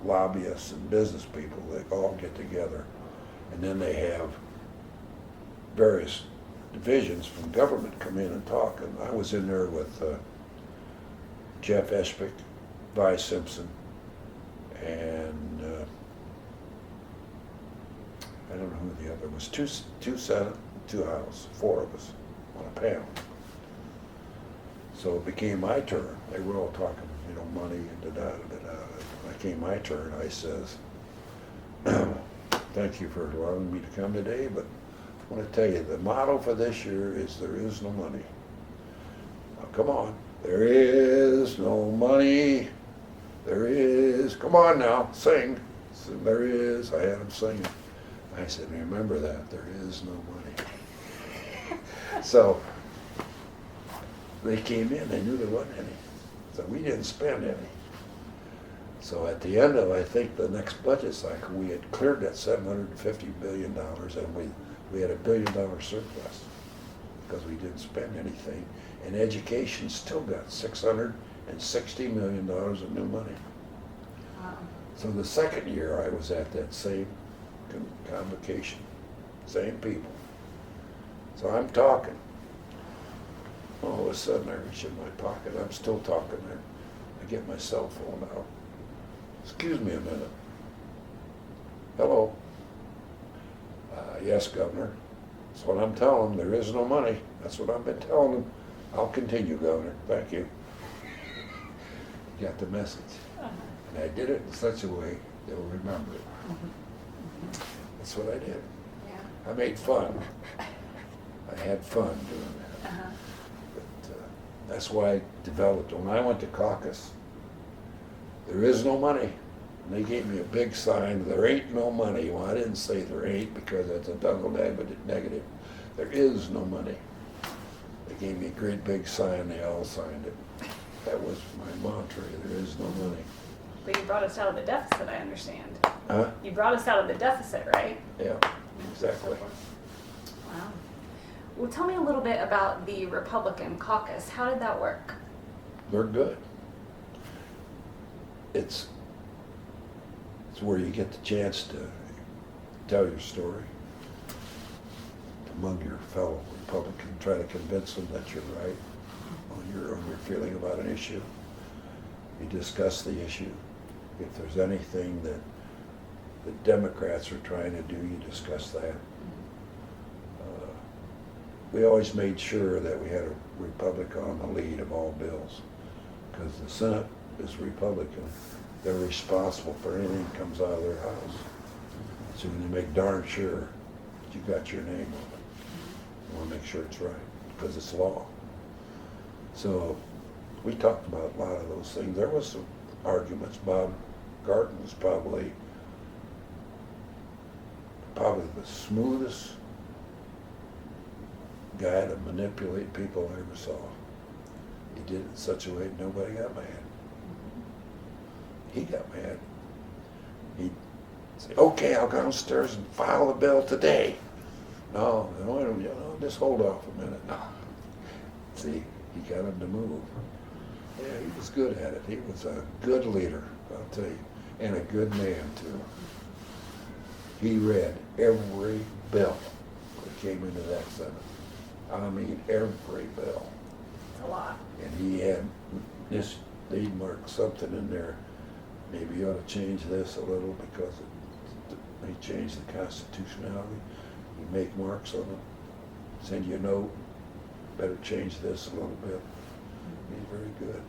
lobbyists and business people. They all get together, and then they have various divisions from government come in and talk. And I was in there with Jeff Espick, Vi Simpson, and I don't know who the other was. Two Senate, 2 House, 4 of us on a panel. So it became my turn. They were all talking, money and da-da-da-da. When it came my turn, I says, "Thank you for allowing me to come today, but I want to tell you, the motto for this year is there is no money." Now, come on. There is no money. there is, come on now, sing. So there is, I had them singing. I said, remember that, there is no money. So they came in, they knew there wasn't any. So we didn't spend any. So at the end of, I think, the next budget cycle, we had cleared that $750 billion, and we had $1 billion surplus because we didn't spend anything. And education still got $660 million of new money. Wow. So the second year, I was at that same convocation, same people. So I'm talking. All of a sudden, I reach in my pocket. I'm still talking there. I get my cell phone out. Excuse me a minute. Hello. Yes, Governor. That's what I'm telling them. There is no money. That's what I've been telling them. I'll continue, Governor. Thank you. Got the message. And I did it in such a way they'll remember it. That's what I did. Yeah. I made fun. I had fun doing that. But that's why I developed. When I went to caucus, there is no money. And they gave me a big sign, there ain't no money. Well, I didn't say there ain't because that's a double negative. There is no money. They gave me a great big sign, they all signed it. That was my mantra, there is no money. But you brought us out of the deficit, I understand. Huh? You brought us out of the deficit, right? Yeah, exactly. Wow. Well, tell me a little bit about the Republican caucus. How did that work? They're good. It's where you get the chance to tell your story among your fellow Republicans, try to convince them that you're right on your feeling about an issue. You discuss the issue. If there's anything that the Democrats are trying to do, you discuss that. We always made sure that we had a Republican on the lead of all bills, because the Senate is Republican. They're responsible for anything that comes out of their house. So when you make darn sure that you got your name on it, you want to make sure it's right, because it's law. So we talked about a lot of those things. There was some arguments. Bob Garton was probably the smoothest guy to manipulate people I ever saw. He did it in such a way nobody got mad. He got mad. He'd say, okay, I'll go downstairs and file the bill today. No, just hold off a minute. No. See, he got him to move. Yeah, he was good at it. He was a good leader, I'll tell you, and a good man, too. He read every bill that came into that Senate. I mean, every bill. It's a lot. And he had this, they'd mark something in there. Maybe you ought to change this a little because they changed the constitutionality. You make marks on it, send you a note, better change this a little bit. He's very good.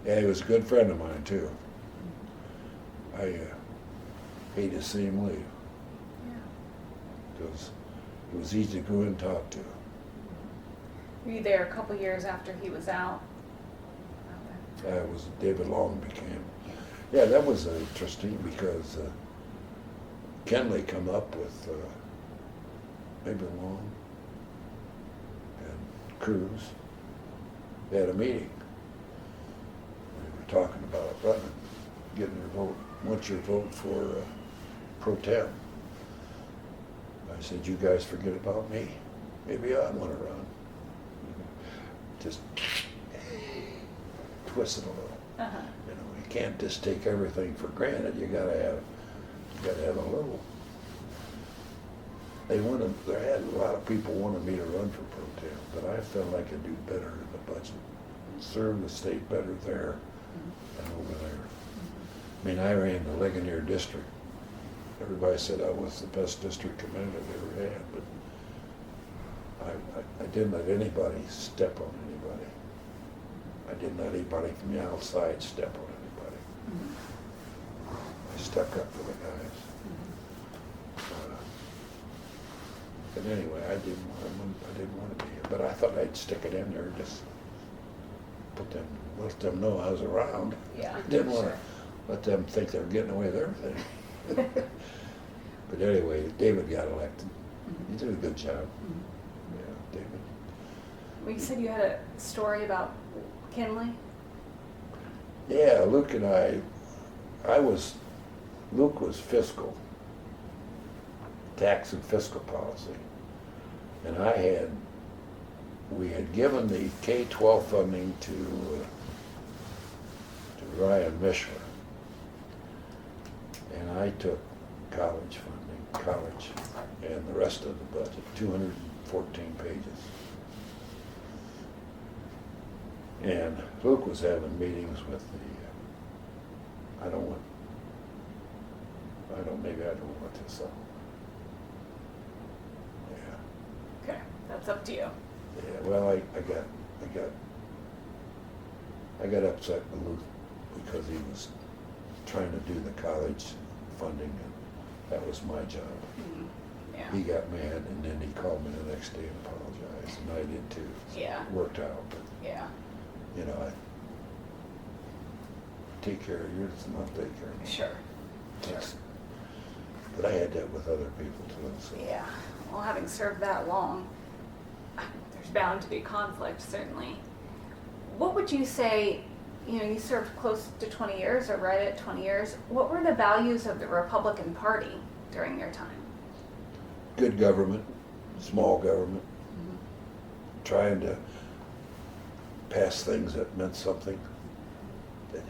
Yeah, he was a good friend of mine too. I hate to see him leave because it was easy to go and talk to. Were you there a couple years after he was out? It was David Long became. Yeah, that was interesting because Kenley come up with maybe Long and Cruz. They had a meeting. We were talking about running, getting their vote. What's your vote for pro tem? I said, you guys forget about me. Maybe I want to run. Just twist it a little. You know, you can't just take everything for granted. You gotta have a little. There had a lot of people wanted me to run for pro tem, but I felt I could do better in the budget, serve the state better there than over there. I mean, I ran the Ligonier district. Everybody said I was the best district commander they ever had, but I didn't let anybody step on anybody. I didn't let anybody from the outside step on anybody. I stuck up for the guys. And anyway, I didn't want to be here, but I thought I'd stick it in there just let them know I was around. Yeah. Didn't want sure. to let them think they were getting away with everything. But anyway, David got elected. He did a good job. Yeah, David. Well, you said you had a story about Kinley? Yeah, Luke and Luke was fiscal, tax and fiscal policy. And we had given the K-12 funding to Ryan Mishler. And I took college, and the rest of the budget, 214 pages. And Luke was having meetings with maybe I don't want this up. Yeah. Okay, that's up to you. Yeah, well, I got upset with Luke because he was trying to do the college funding, and that was my job. Yeah. He got mad, and then he called me the next day and apologized, and I did too. Yeah. It worked out, but Yeah. you know, I take care of yours and I'll take care of mine. Sure. That's- But I had that with other people too, so. Yeah. Well, having served that long, there's bound to be conflict, certainly. What would you say, you served close to 20 years or right at 20 years. What were the values of the Republican Party during your time? Good government, small government, trying to pass things that meant something, that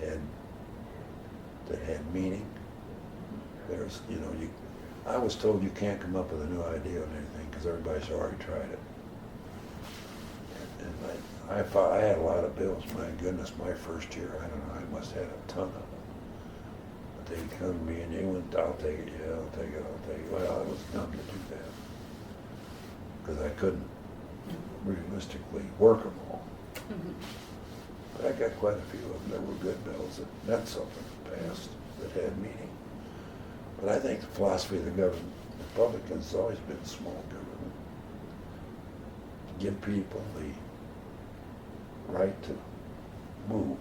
had meaning. There's, I was told you can't come up with a new idea on anything because everybody's already tried it. And I thought I had a lot of bills. My goodness, my first year, I don't know, I must have had a ton of them. But they'd come to me and they went, I'll take it, yeah, I'll take it, I'll take it. Well, I was dumb to do that because I couldn't realistically work them all. But I got quite a few of them that were good bills that meant something passed, that had meaning. But I think the philosophy of the government, Republicans, has always been small government. Give people the right to move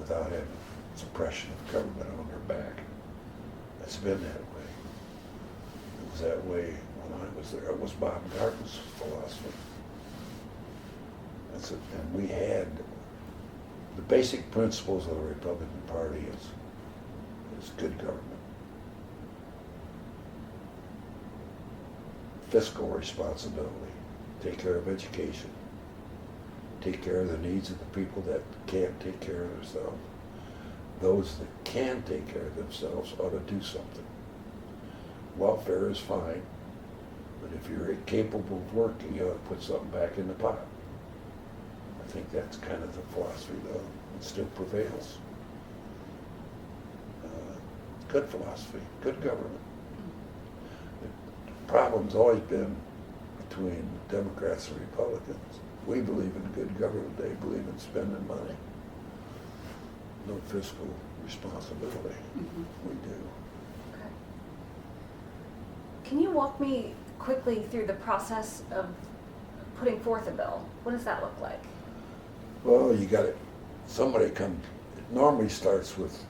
without having suppression of government on their back. It's been that way. It was that way when I was there. It was Bob Meeks' philosophy. That's it. And we had the basic principles of the Republican Party is good government. Fiscal responsibility, take care of education, take care of the needs of the people that can't take care of themselves. Those that can take care of themselves ought to do something. Welfare is fine, but if you're incapable of working, you ought to put something back in the pot. I think that's kind of the philosophy, though. It still prevails. Good philosophy, good government. The problem's always been between Democrats and Republicans. We believe in good government, they believe in spending money. No fiscal responsibility. We do. Okay. Can you walk me quickly through the process of putting forth a bill? What does that look like? Well, you got it. Somebody come. It normally starts with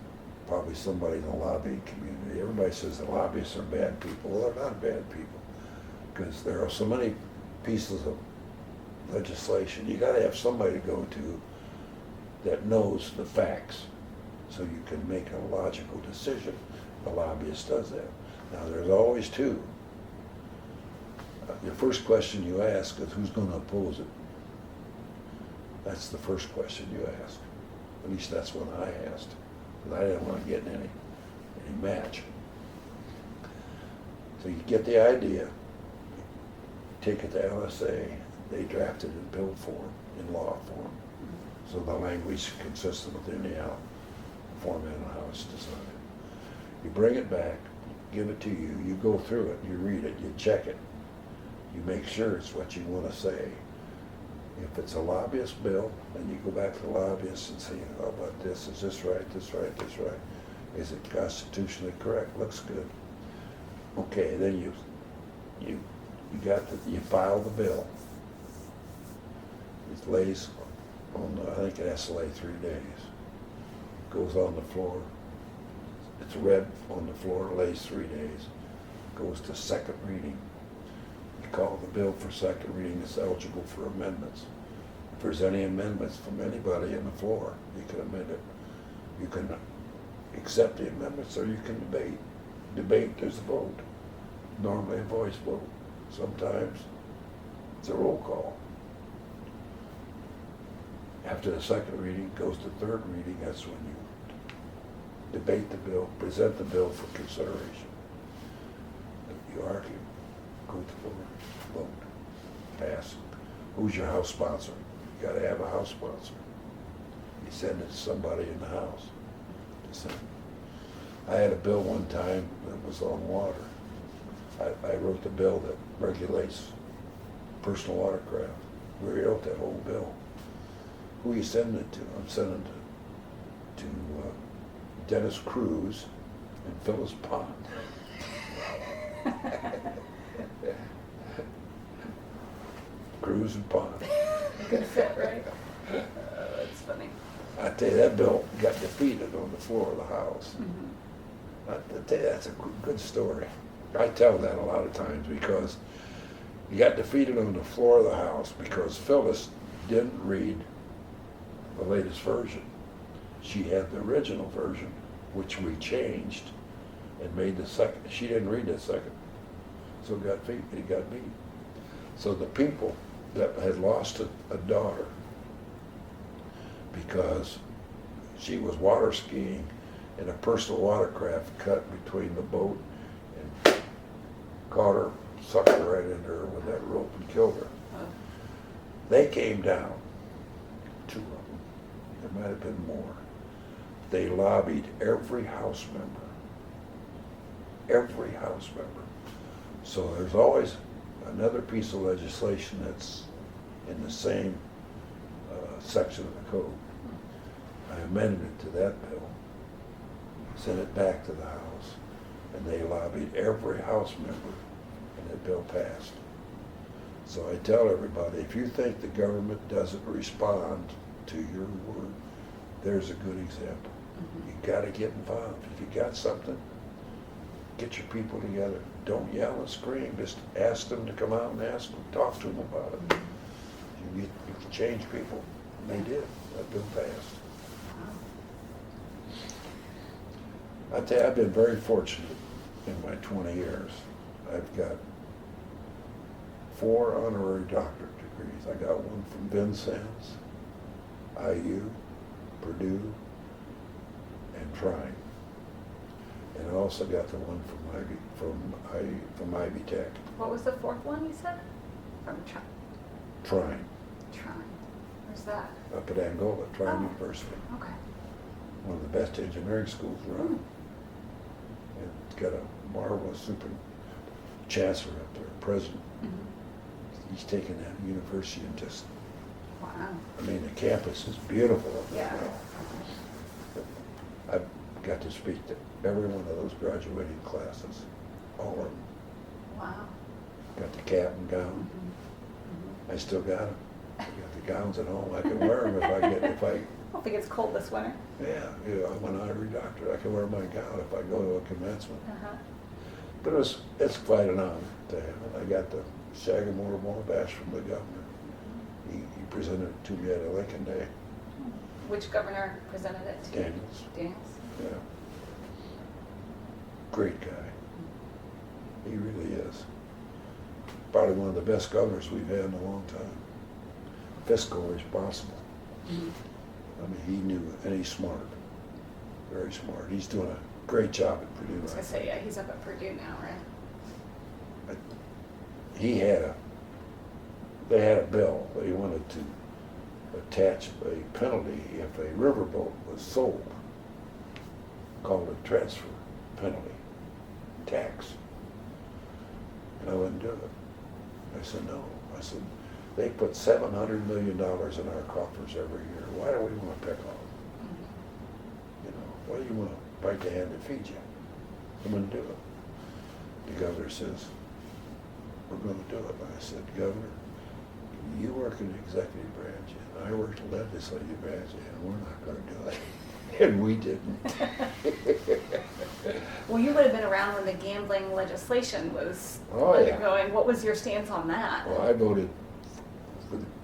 probably somebody in the lobbying community. Everybody says the lobbyists are bad people. Well, they're not bad people because there are so many pieces of legislation. You got to have somebody to go to that knows the facts, so you can make a logical decision. The lobbyist does that. Now, there's always two. The first question you ask is who's going to oppose it. That's the first question you ask. At least that's what I asked, because I didn't want to get in any match. So you get the idea, take it to LSA, they draft it in bill form, in law form, so the language is consistent with any format of how it's decided. You bring it back, give it to you, you go through it, you read it, you check it, you make sure it's what you want to say. If it's a lobbyist bill, then you go back to the lobbyist and say, how about this? Is this right, this right, this right? Is it constitutionally correct? Looks good. Okay, then you file the bill. It lays I think it has to lay 3 days. Goes on the floor. It's read on the floor, lays 3 days. Goes to second reading. You call the bill for second reading. It's eligible for amendments. If there's any amendments from anybody in the floor, you can amend it. You can accept the amendments or you can debate. Debate, there's a vote. Normally a voice vote. Sometimes it's a roll call. After the second reading, goes to third reading. That's when you debate the bill, present the bill for consideration. You argue, go to the floor, vote, pass. Who's your house sponsor? You gotta have a house sponsor. You send it to somebody in the house to send. I had a bill one time that was on water. I wrote the bill that regulates personal watercraft. We wrote that whole bill. Who are you sending it to? I'm sending it to Dennis Cruz and Phyllis Pond. Cruz and Pond. Good fit, right? That's funny. I tell you, that bill got defeated on the floor of the House. Mm-hmm. I tell you, that's a good story. I tell that a lot of times because he got defeated on the floor of the House because Phyllis didn't read the latest version. She had the original version, which we changed and made the second. She didn't read the second, so it got beat. So the people that had lost a daughter because she was water skiing and a personal watercraft cut between the boat and caught her, sucked her right into her with that rope and killed her. They came down, 2 of them, there might have been more. They lobbied every House member. So there's always another piece of legislation that's in the same section of the code. I amended it to that bill, sent it back to the House, and they lobbied every House member, and that bill passed. So I tell everybody, if you think the government doesn't respond to your word, there's a good example. Mm-hmm. You gotta get involved. If you got something, get your people together. Don't yell and scream. Just ask them to come out and ask them, talk to them about it. You can change people. And they did. That bill passed. I tell you, I've been very fortunate in my 20 years. I've got 4 honorary doctorate degrees. I got one from Vincennes, IU, Purdue, and Trine. And I also got the one from Ivy Tech. What was the 4th one you said? From Trine. Where's that? Up at Angola, Trine Oh. University. Okay. One of the best engineering schools around. It's got a marvelous super chancellor up there, president. Mm-hmm. He's taken that university and just, Wow. I mean, the campus is beautiful up there Yeah. now. I've got to speak to every one of those graduating classes, all of them. Wow. Got the cap and gown. Mm-hmm. I still got them. I got the gowns at home. I can wear them if I I don't think it's cold this winter. yeah, I'm an honorary doctor. I can wear my gown if I go to a commencement. Uh-huh. But it's quite an honor to have it. I got the Sagamore Wabash from the governor. He presented it to me at a Lincoln Day. Which governor presented it to? Daniels. Daniels. Yeah. Great guy. He really is. Probably one of the best governors we've had in a long time. Fiscally responsible. Mm-hmm. I mean, he knew, and he's smart. Very smart. He's doing a great job at Purdue. I was going to say, yeah, he's up at Purdue now, right? They had a bill that he wanted to attach a penalty if a riverboat was sold, called a transfer penalty, tax. And I wouldn't do it. I said, no. I said, they put $700 million in our coffers every year. Why do we want to pick on them? Mm-hmm. You know, why do you want to bite the hand that feeds you? I'm going to do it. The governor says, we're going to do it. And I said, Governor, you work in the executive branch, and I work in the legislative branch, and we're not gonna do it. And we didn't. Well, you would have been around when the gambling legislation was Oh, yeah. undergoing. What was your stance on that? Well, I voted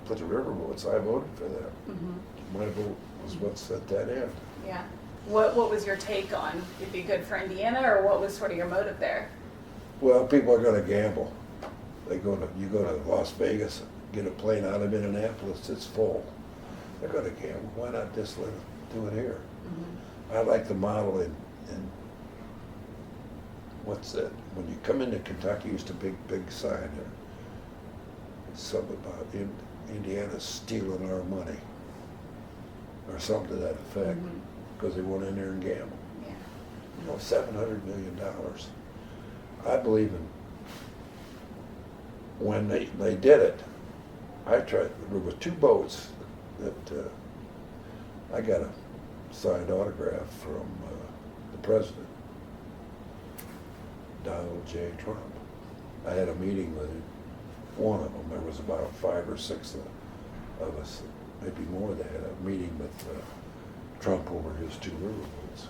for the river votes. I voted for that. Mm-hmm. My vote was what set that in. Yeah. What was your take on it'd be good for Indiana, or what was sort of your motive there? Well, people are gonna gamble. You go to Las Vegas, get a plane out of Indianapolis, it's full. They're gonna gamble. Why not just let them do it here? Mm-hmm. I like the model in what's that? When you come into Kentucky, used a big sign there. It's something about Indiana stealing our money, or something to that effect, because they went in there and gambled. Yeah. You know, $700 million. I believe in, when they did it, I tried, there were 2 boats that I got a signed autograph from the president, Donald J. Trump. I had a meeting with him, one of them. There was about 5 or 6 of us, maybe more. They had a meeting with Trump over his 2 river boats.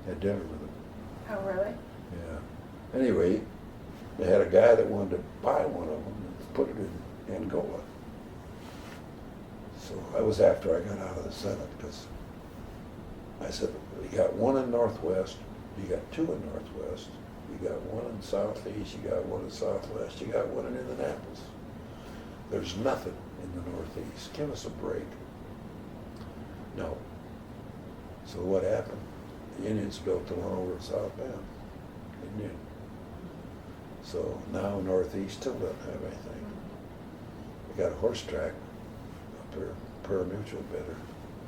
Had dinner with him. Oh, really? Yeah. Anyway, they had a guy that wanted to buy one of them and put it in Angola. So I was after I got out of the Senate, because I said, you got 1 in Northwest, you got 2 in Northwest, you got 1 in Southeast, you got 1 in Southwest, you got 1 in Indianapolis. There's nothing in the Northeast. Give us a break. No. So what happened? The Indians built the one over in South Bend. Indian. So now Northeast still doesn't have anything. They got a horse track up there, pari-mutuel bidder,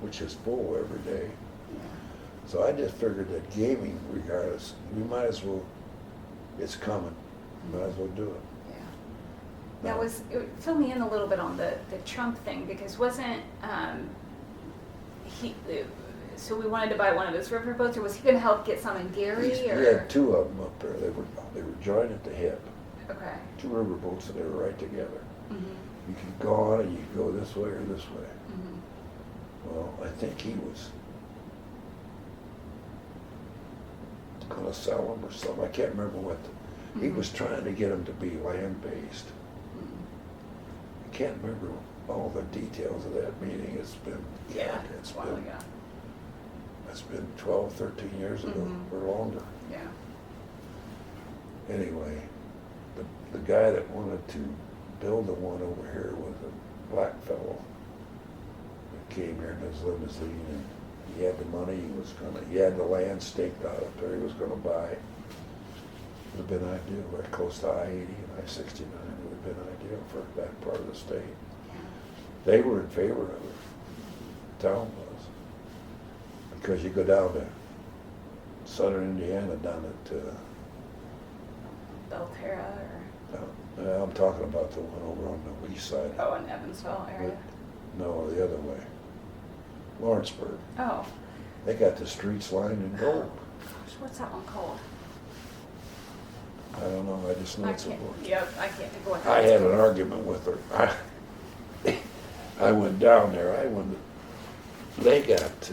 which is full every day. So I just figured that gaming, regardless, we might as well, it's coming, might as well do it. Yeah. Now, fill me in a little bit on the Trump thing, because wasn't he? So we wanted to buy one of his river boats, or was he going to help get some in Gary? He or? had 2 of them up there. They were joined at the hip. Okay. 2 river boats, and they were right together. Mm-hmm. You could go on it, you could go this way or this way. Mm-hmm. Well, I think he was going to sell them or something. I can't remember what. He was trying to get them to be land-based. I can't remember all the details of that meeting. It's been, It's a while ago. It's been 12, 13 years ago or longer. Yeah. Anyway, the guy that wanted to build the one over here was a black fellow that came here in his limousine, and he had the money. He had the land staked out up there. He was going to buy. It would have been ideal, right close to I-80 and I-69. It would have been ideal for that part of the state. Yeah. They were in favor of it. The town was. Because you go down to southern Indiana, down at Belterra, or I'm talking about the one over on the east side. oh, in Evansville area. No, the other way. Lawrenceburg. Oh. They got the streets lined in gold. Gosh, what's that one called? I don't know, I just know I it's a can't. book. Yep, I can't think of what. I that's had an called. argument with her. I went down there, they got,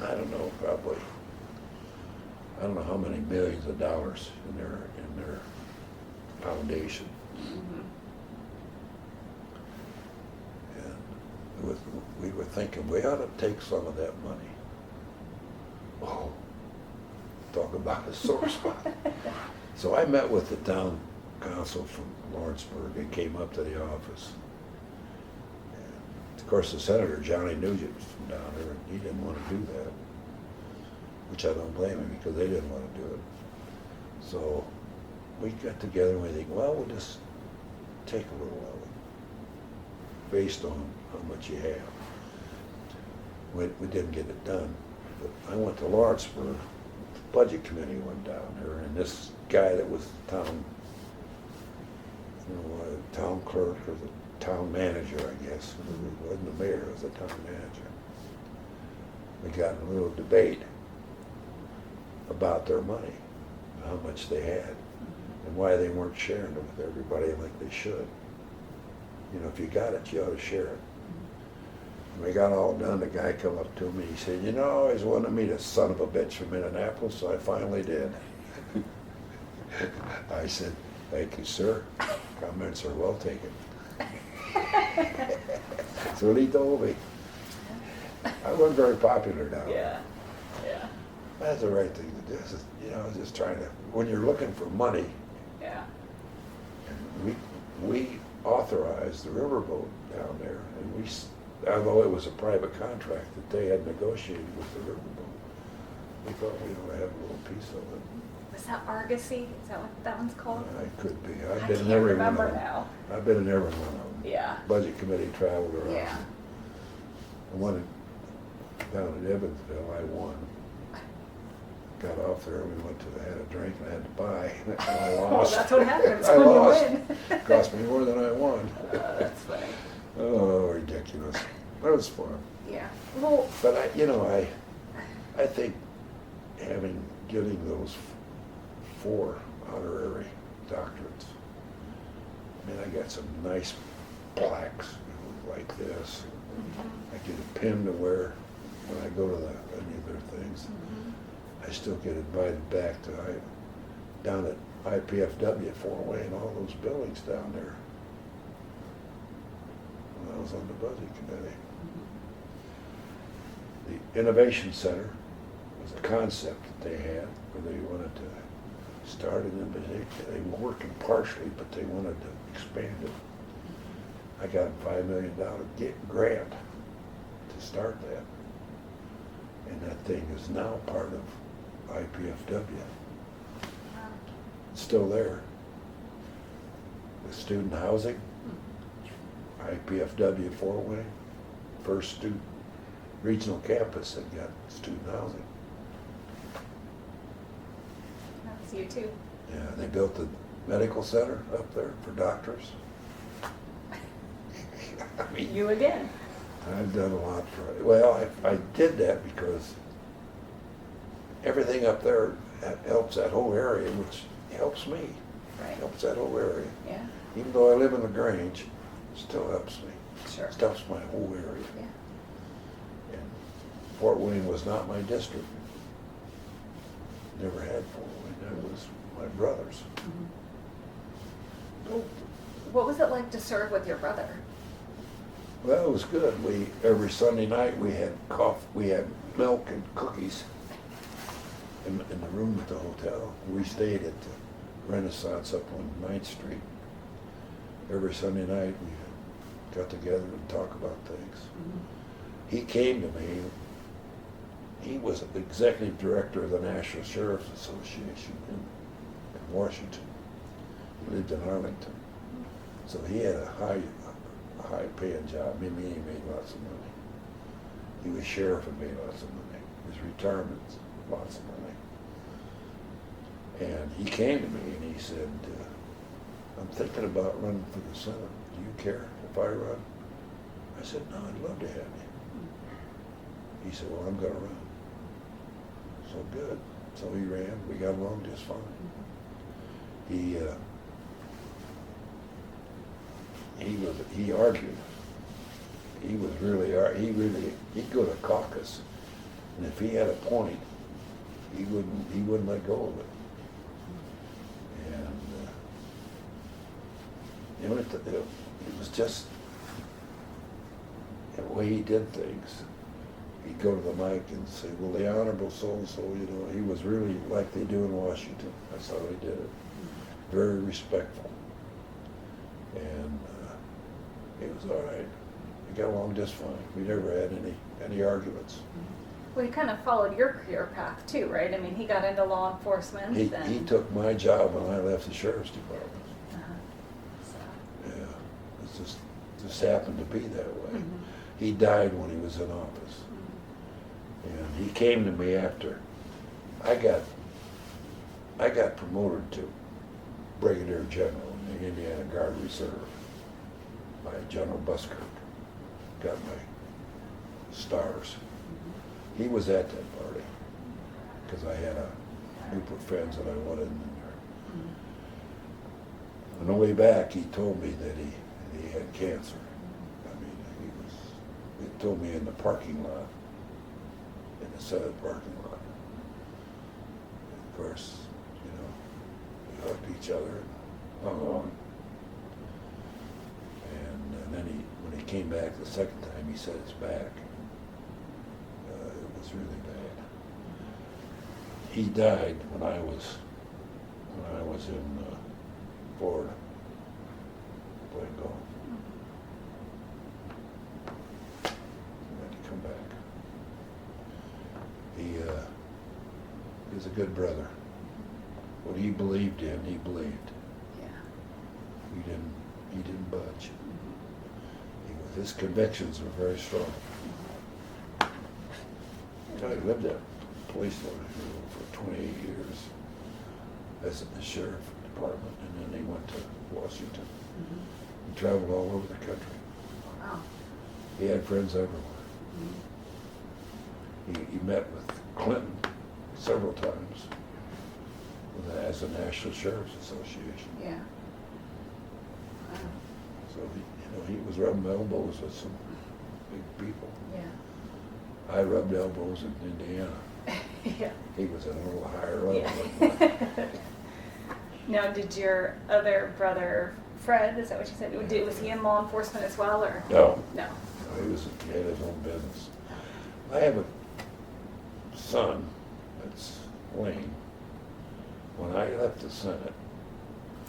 I don't know, probably, I don't know how many millions of dollars in their foundation. Mhm. And we were thinking, we ought to take some of that money. Oh, talk about a sore spot. So I met with the town council from Lawrenceburg and came up to the office. And of course, the senator, Johnny Nugent, was from down there, and he didn't want to do that, which I don't blame him, because they didn't want to do it. So we got together and we think, well, we'll just take a little of it, based on how much you have. We didn't get it done, but I went to Lawrenceburg. The budget committee went down there, and this guy that was town clerk or the town manager, I guess, it wasn't the mayor, it was the town manager. We got in a little debate about their money, how much they had, and why they weren't sharing it with everybody like they should. You know, if you got it, you ought to share it. When we got all done, the guy come up to me, he said, you know, I always wanted to meet a son of a bitch from Indianapolis, so I finally did. I said, thank you, sir. Comments are well taken. That's what he told me. I wasn't very popular down there. Yeah. That's the right thing to do. You know, just trying to, when you're looking for money, Yeah. we authorized the riverboat down there, and although it was a private contract that they had negotiated with the riverboat, we thought we ought to have a little piece of it. Was that Argosy? Is that what that one's called? It could be. I I've been in can't every one of remember them. now. I've been in every one of them. Yeah. Budget committee traveled around. Yeah. The one down in Evansville, I won. Got off there, we went to, had a drink, and I had to buy, and I Oh, lost. that's what happens I when lost. you win. Cost me more than I won. That's funny. Oh, ridiculous. That was fun. Yeah. Well, But I think getting those 4 honorary doctorates, I mean, I got some nice plaques, you know, like this. I get a pin to wear when I go to any of their things. I still get invited back to, down at IPFW at Fort Wayne, all those buildings down there. When I was on the budget committee. The Innovation Center was a concept that they had where they wanted to start it, but they were working partially, but they wanted to expand it. I got a $5 million grant to start that. And that thing is now part of IPFW. It's still there. The student housing, IPFW Fort Wayne, first student regional campus that got student housing. that was you too. Yeah, they built the medical center up there for doctors. I mean, You again. I've done a lot for it. Well, I did that because everything up there helps that whole area, which helps me. Right. Helps that whole area. Yeah. Even though I live in the Grange, it still helps me. Sure. It helps my whole area. Yeah. And Fort Wayne was not my district. Never had Fort Wayne. That was my brother's. Well, what was it like to serve with your brother? Well, it was good. Every Sunday night we had coffee, we had milk and cookies in the room at the hotel. We stayed at the Renaissance up on 9th Street. Every Sunday night we got together and talk about things. He came to me. He was the executive director of the National Sheriff's Association in Washington. He lived in Arlington. So he had a high paying job. Maybe he made lots of money. He was sheriff and made lots of money. His retirement, lots of money. And he came to me and he said, I'm thinking about running for the Senate. Do you care if I run? I said, no, I'd love to have you. He said, well, I'm going to run. So good. So he ran. We got along just fine. He argued. He was really, he'd go to caucus, and if he had a point, he wouldn't let go of it. And you know, it was just the way he did things. He'd go to the mic and say, well, the Honorable so-and-so, you know, he was really like they do in Washington. That's how he did it. Very respectful. And it was all right. We got along just fine. We never had any arguments. Well, he kind of followed your career path too, right? I mean, he got into law enforcement. He took my job when I left the sheriff's department. So. Yeah, it just happened to be that way. He died when he was in office. And he came to me after I got promoted to Brigadier General in the Indiana Guard Reserve by General Buskirk. Got my stars. He was at that party because I had a group of friends that I wanted in there. On the way back, he told me that and he had cancer. I mean, he told me in the parking lot, in the Senate parking lot. And of course, you know, we hugged each other and hung on. And then when he came back the second time, he said his back. It was really bad. He died when I was in Florida playing golf. He had to come back. He was a good brother. What he believed in, he believed. Yeah. He didn't budge. His convictions were very strong. He lived at the police for 28 years as in the sheriff department, and then he went to Washington. He traveled all over the country. Wow. He had friends everywhere. He met with Clinton several times as a National Sheriff's Association. Yeah. Wow. So he was rubbing elbows with some big people. Yeah. I rubbed elbows in Indiana. Yeah. He was at a little higher level. Yeah. Now, did your other brother, Fred, is that what you said? Was he in law enforcement as well, or? No. No. He had his own business. I have a son, that's Wayne. When I left the Senate,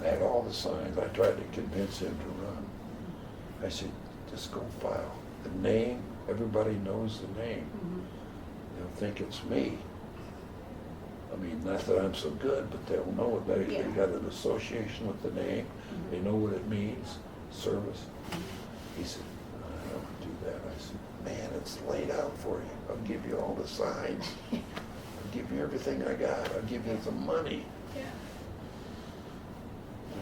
I had all the signs. I tried to convince him to run. I said, just go file. The name, everybody knows the name. They'll think it's me. I mean, not that I'm so good, but they'll know it. They got an association with the name. They know what it means, service. He said, I don't do that. I said, man, it's laid out for you. I'll give you all the signs. I'll give you everything I got. I'll give you some money. Yeah.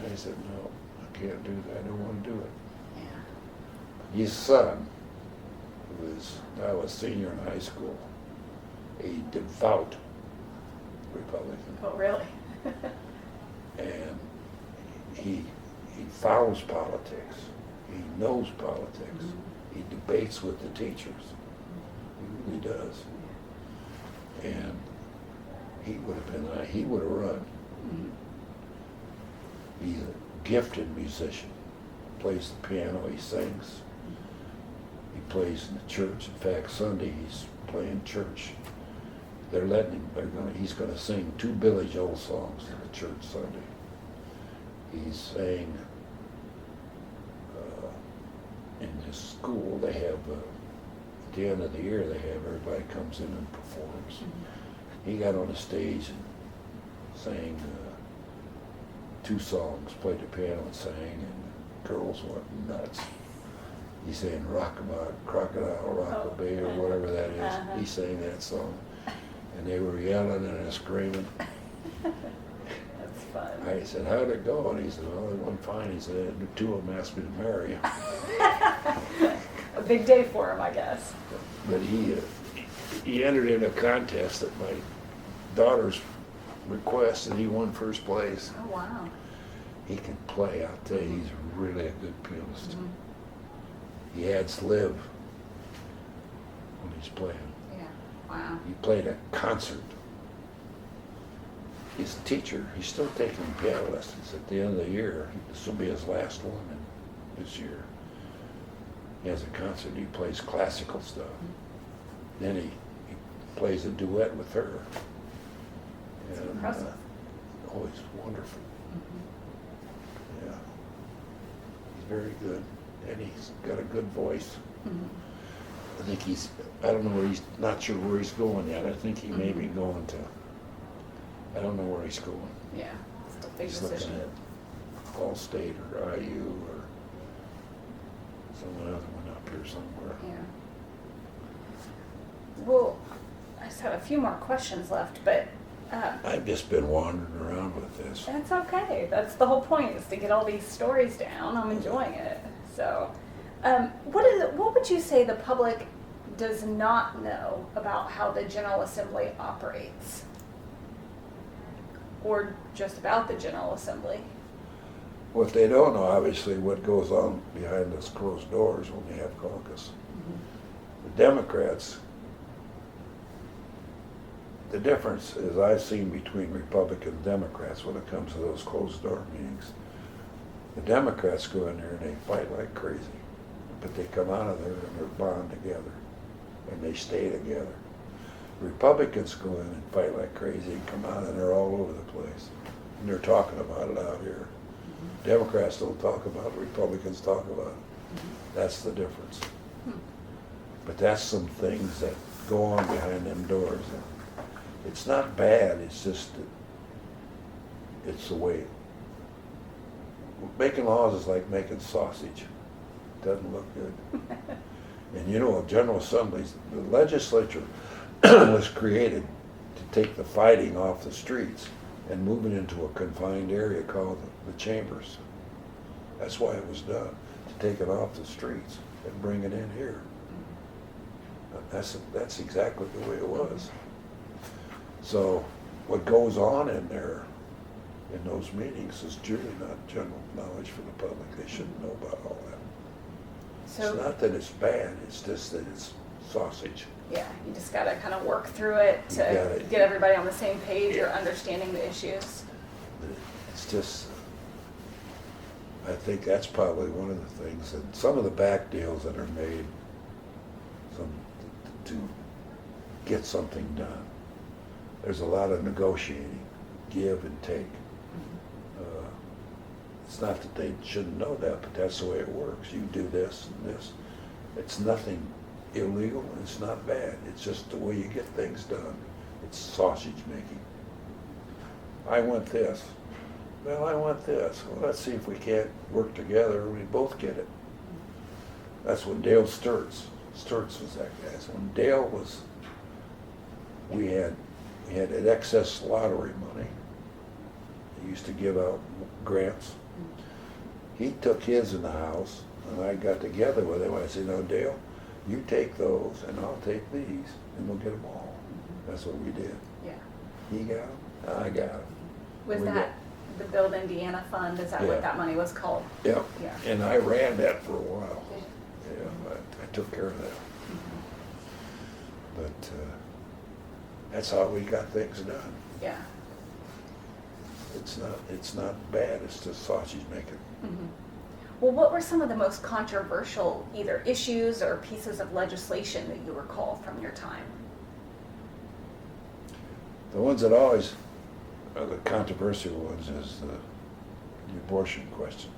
And I said, no, I can't do that. I don't want to do it. Yeah. His son, who was now a senior in high school, a devout Republican. Oh, really? And he follows politics. He knows politics. He debates with the teachers. He really does. And he would have run. He's a gifted musician. Plays the piano, he sings. He plays in the church. In fact, Sunday he's playing church. They're letting him, he's going to sing 2 Billy Joel songs in the church Sunday. He's sang, in his school, they have, at the end of the year, everybody comes in and performs. He got on the stage and sang 2 songs, played the piano and sang, and girls went nuts. He sang Rockabye, Crocodile, Rockabye, or whatever that is. He sang that song. And they were yelling and screaming. That's fun. I said, how'd it go? And he said, well, it went fine. He said, 2 of them asked me to marry him. A big day for him, I guess. But he entered in a contest at my daughter's request, and he won first place. Oh, wow. He can play, I'll tell you, he's really a good pianist. He adds live when he's playing. Yeah, wow. He played a concert. He's a teacher. He's still taking piano lessons at the end of the year. This will be his last one this year. He has a concert. He plays classical stuff. Then he plays a duet with her. That's impressive. Oh, he's wonderful. Yeah. He's very good. And he's got a good voice. I think I don't know not sure where he's going yet. I think he may be going to, I don't know where he's going. Yeah, it's a big He's decision. looking at Ball State or IU or some other one up here somewhere. Yeah. Well, I just have a few more questions left, but I've just been wandering around with this. that's okay. That's the whole point, is to get all these stories down. I'm enjoying it. So, what would you say the public does not know about how the General Assembly operates? Or just about the General Assembly? What they don't know, obviously, what goes on behind those closed doors when they have caucus. The Democrats, the difference is I've seen between Republicans and Democrats when it comes to those closed door meetings. The Democrats go in there and they fight like crazy, but they come out of there and they're bond together, and they stay together. Republicans go in and fight like crazy and come out and they're all over the place, and they're talking about it out here. Democrats don't talk about it, Republicans talk about it. That's the difference. But that's some things that go on behind them doors. It's not bad, it's just that it's the way. Making laws is like making sausage. Doesn't look good. And you know, General Assemblies, the legislature was created to take the fighting off the streets and move it into a confined area called the chambers. That's why it was done, to take it off the streets and bring it in here. That's exactly the way it was. So what goes on in there, in those meetings, is truly not general knowledge for the public. They shouldn't know about all that. So, it's not that it's bad, it's just that it's sausage. yeah, you just gotta kind of work through it to get everybody on the same page or understanding the issues. It's just, I think that's probably one of the things, and some of the back deals that are made to get something done. There's a lot of negotiating, give and take. It's not that they shouldn't know that, but that's the way it works. You do this and this. It's nothing illegal, and it's not bad. It's just the way you get things done. It's sausage making. I want this. Well, I want this. Well, let's see if we can't work together and we both get it. That's when Dale Sturts was that guy. So when Dale was, we had an excess lottery money. He used to give out grants. He took his in the house, and I got together with him. I said, "No, Dale, you take those, and I'll take these, and we'll get them all." That's what we did. Yeah. He got them, I got them. Was that the Build Indiana Fund? Is that what that money was called? Yeah. Yeah. And I ran that for a while. Yeah, I took care of that. But that's how we got things done. Yeah. It's not bad. It's just sausage making. Well, what were some of the most controversial either issues or pieces of legislation that you recall from your time? The ones that always are the controversial ones is the abortion question.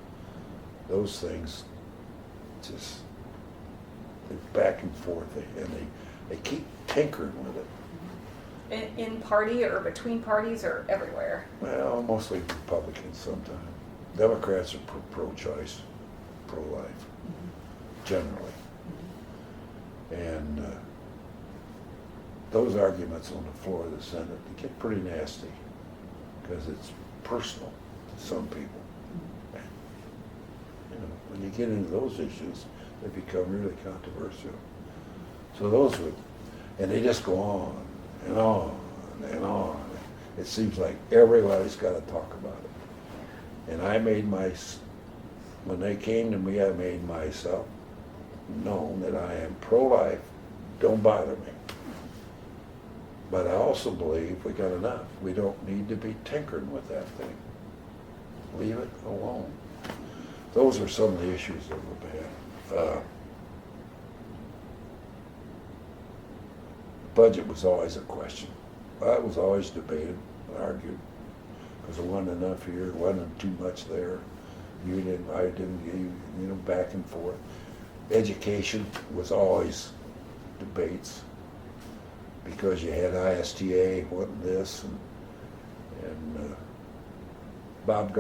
Those things just back and forth, and they keep tinkering with it. In party or between parties or everywhere? Well, mostly Republicans sometimes. Democrats are pro-choice, pro-life, generally. And those arguments on the floor of the Senate, they get pretty nasty because it's personal to some people. You know, when you get into those issues, they become really controversial. So those would, and they just go on and on and on. It seems like everybody's got to talk about it. And when they came to me, I made myself known that I am pro-life, don't bother me. But I also believe we got enough. We don't need to be tinkering with that thing. Leave it alone. Those are some of the issues that were bad. Budget was always a question. That was always debated, argued, because there wasn't enough here, wasn't too much there. You didn't, I didn't, you know, back and forth. Education was always debates, because you had ISTA wanting this, and Bob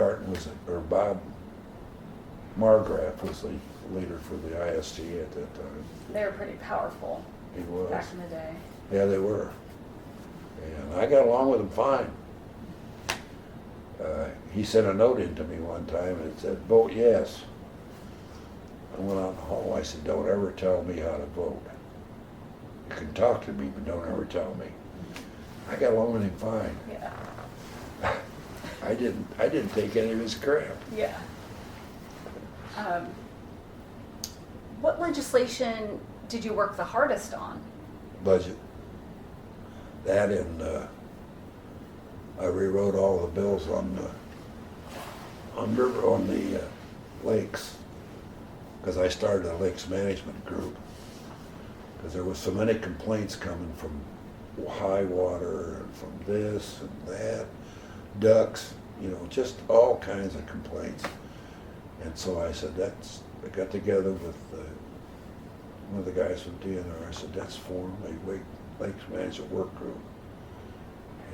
Margraf was the leader for the ISTA at that time. They were pretty powerful. He was. Back in the day. Yeah, they were. And I got along with them fine. He sent a note in to me one time and it said, "Vote yes." I went out in the hall. I said, "Don't ever tell me how to vote. You can talk to me, but don't ever tell me." I got along with him fine. Yeah. I didn't take any of his crap. Yeah. Um, what legislation did you work the hardest on? Budget. That and I rewrote all the bills on the lakes, because I started a lakes management group, because there was so many complaints coming from high water and from this and that, ducks, just all kinds of complaints. And so I said, I got together with one of the guys from DNR. I said, let's form a lakes management work group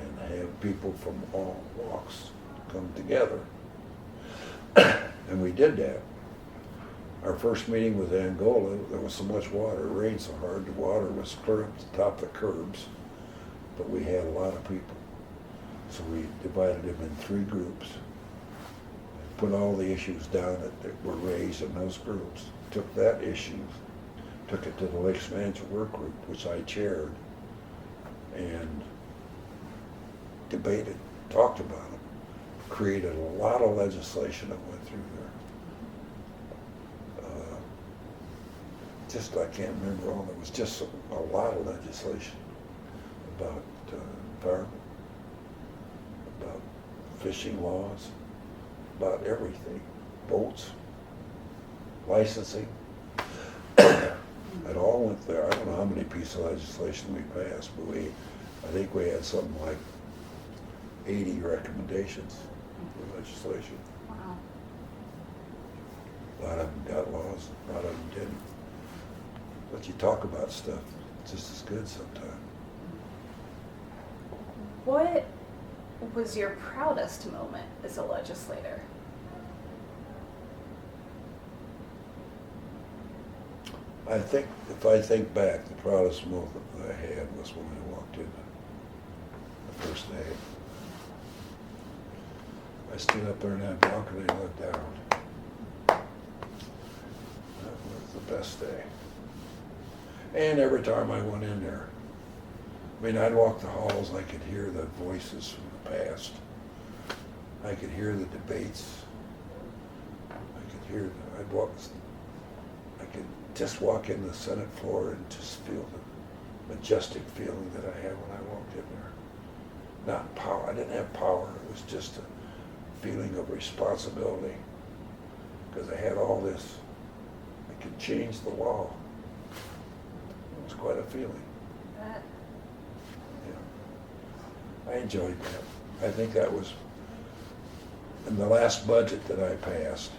and have people from all walks come together. And we did that. Our first meeting with Angola, there was so much water, it rained so hard, the water was clear up to the top of the curbs, but we had a lot of people. So we divided them in 3 groups, put all the issues down that were raised in those groups, took that issue, took it to the Lakes Management Work Group, which I chaired, and debated, talked about it, created a lot of legislation that went through there. I can't remember all, there was just a lot of legislation about environment, about fishing laws, about everything, boats, licensing. It all went there. I don't know how many pieces of legislation we passed, but I think we had something like 80 recommendations for legislation. Wow. A lot of them got laws, a lot of them didn't. But you talk about stuff, it's just as good sometimes. What was your proudest moment as a legislator? I think, if I think back, the proudest moment that I had was when I walked in the first day. I stood up there in that balcony and looked down. That was the best day. And every time I went in there, I'd walk the halls, I could hear the voices from the past. I could hear the debates. I could just walk in the Senate floor and just feel the majestic feeling that I had when I walked in there. Not power, I didn't have power, it was just a feeling of responsibility. Because I had all this, I could change the law. It was quite a feeling. Yeah. I enjoyed that. I think that was, in the last budget that I passed,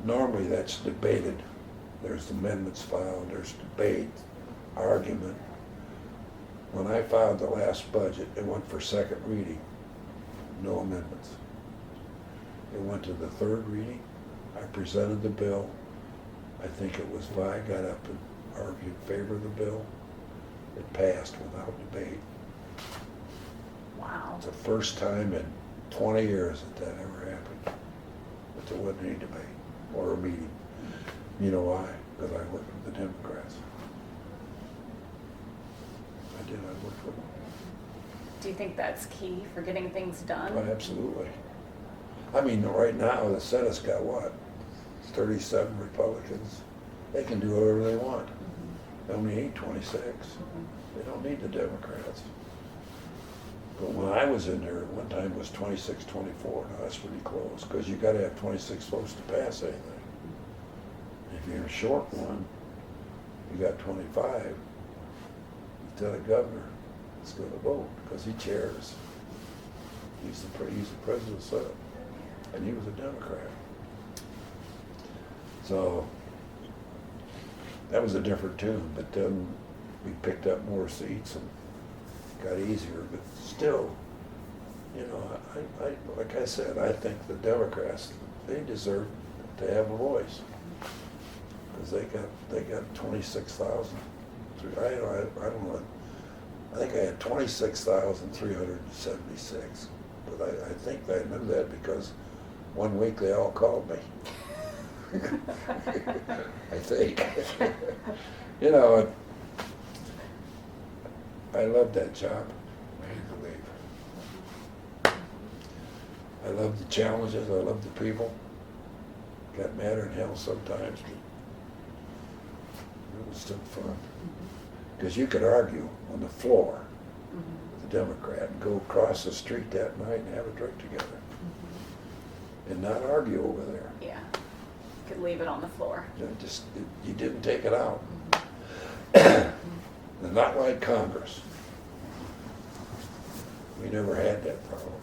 normally that's debated. There's amendments filed, there's debate, argument. When I filed the last budget, it went for second reading, no amendments. It went to the third reading. I presented the bill. I think it was Vi got up and argued in favor of the bill. It passed without debate. Wow. It's the first time in 20 years that ever happened, that there wasn't any debate or a meeting. You know why? Because I worked with the Democrats. I did, I worked with them. Do you think that's key for getting things done? Oh, absolutely. Right now, the Senate's got what? 37 Republicans. They can do whatever they want. They only need 26. They don't need the Democrats. But when I was in there, at one time it was 26-24. Now that's pretty close, because you got to have 26 votes to pass anything. If you're a short one, you got 25. You tell the governor he's going to vote, because he chairs. He's the president of the Senate, and he was a Democrat. So that was a different tune, but then we picked up more seats and got easier, but still, like I said, I think the Democrats, they deserve to have a voice, because they got 26,000. I don't know. I think I had 26,376, but I think I knew that because one week they all called me. I think. I loved that job. I hate to leave. I loved the challenges. I loved the people. got madder than hell sometimes, but it was still fun. Because you could argue on the floor with a Democrat and go across the street that night and have a drink together and not argue over there. Yeah. Could leave it on the floor. You didn't take it out. And not like Congress. We never had that problem.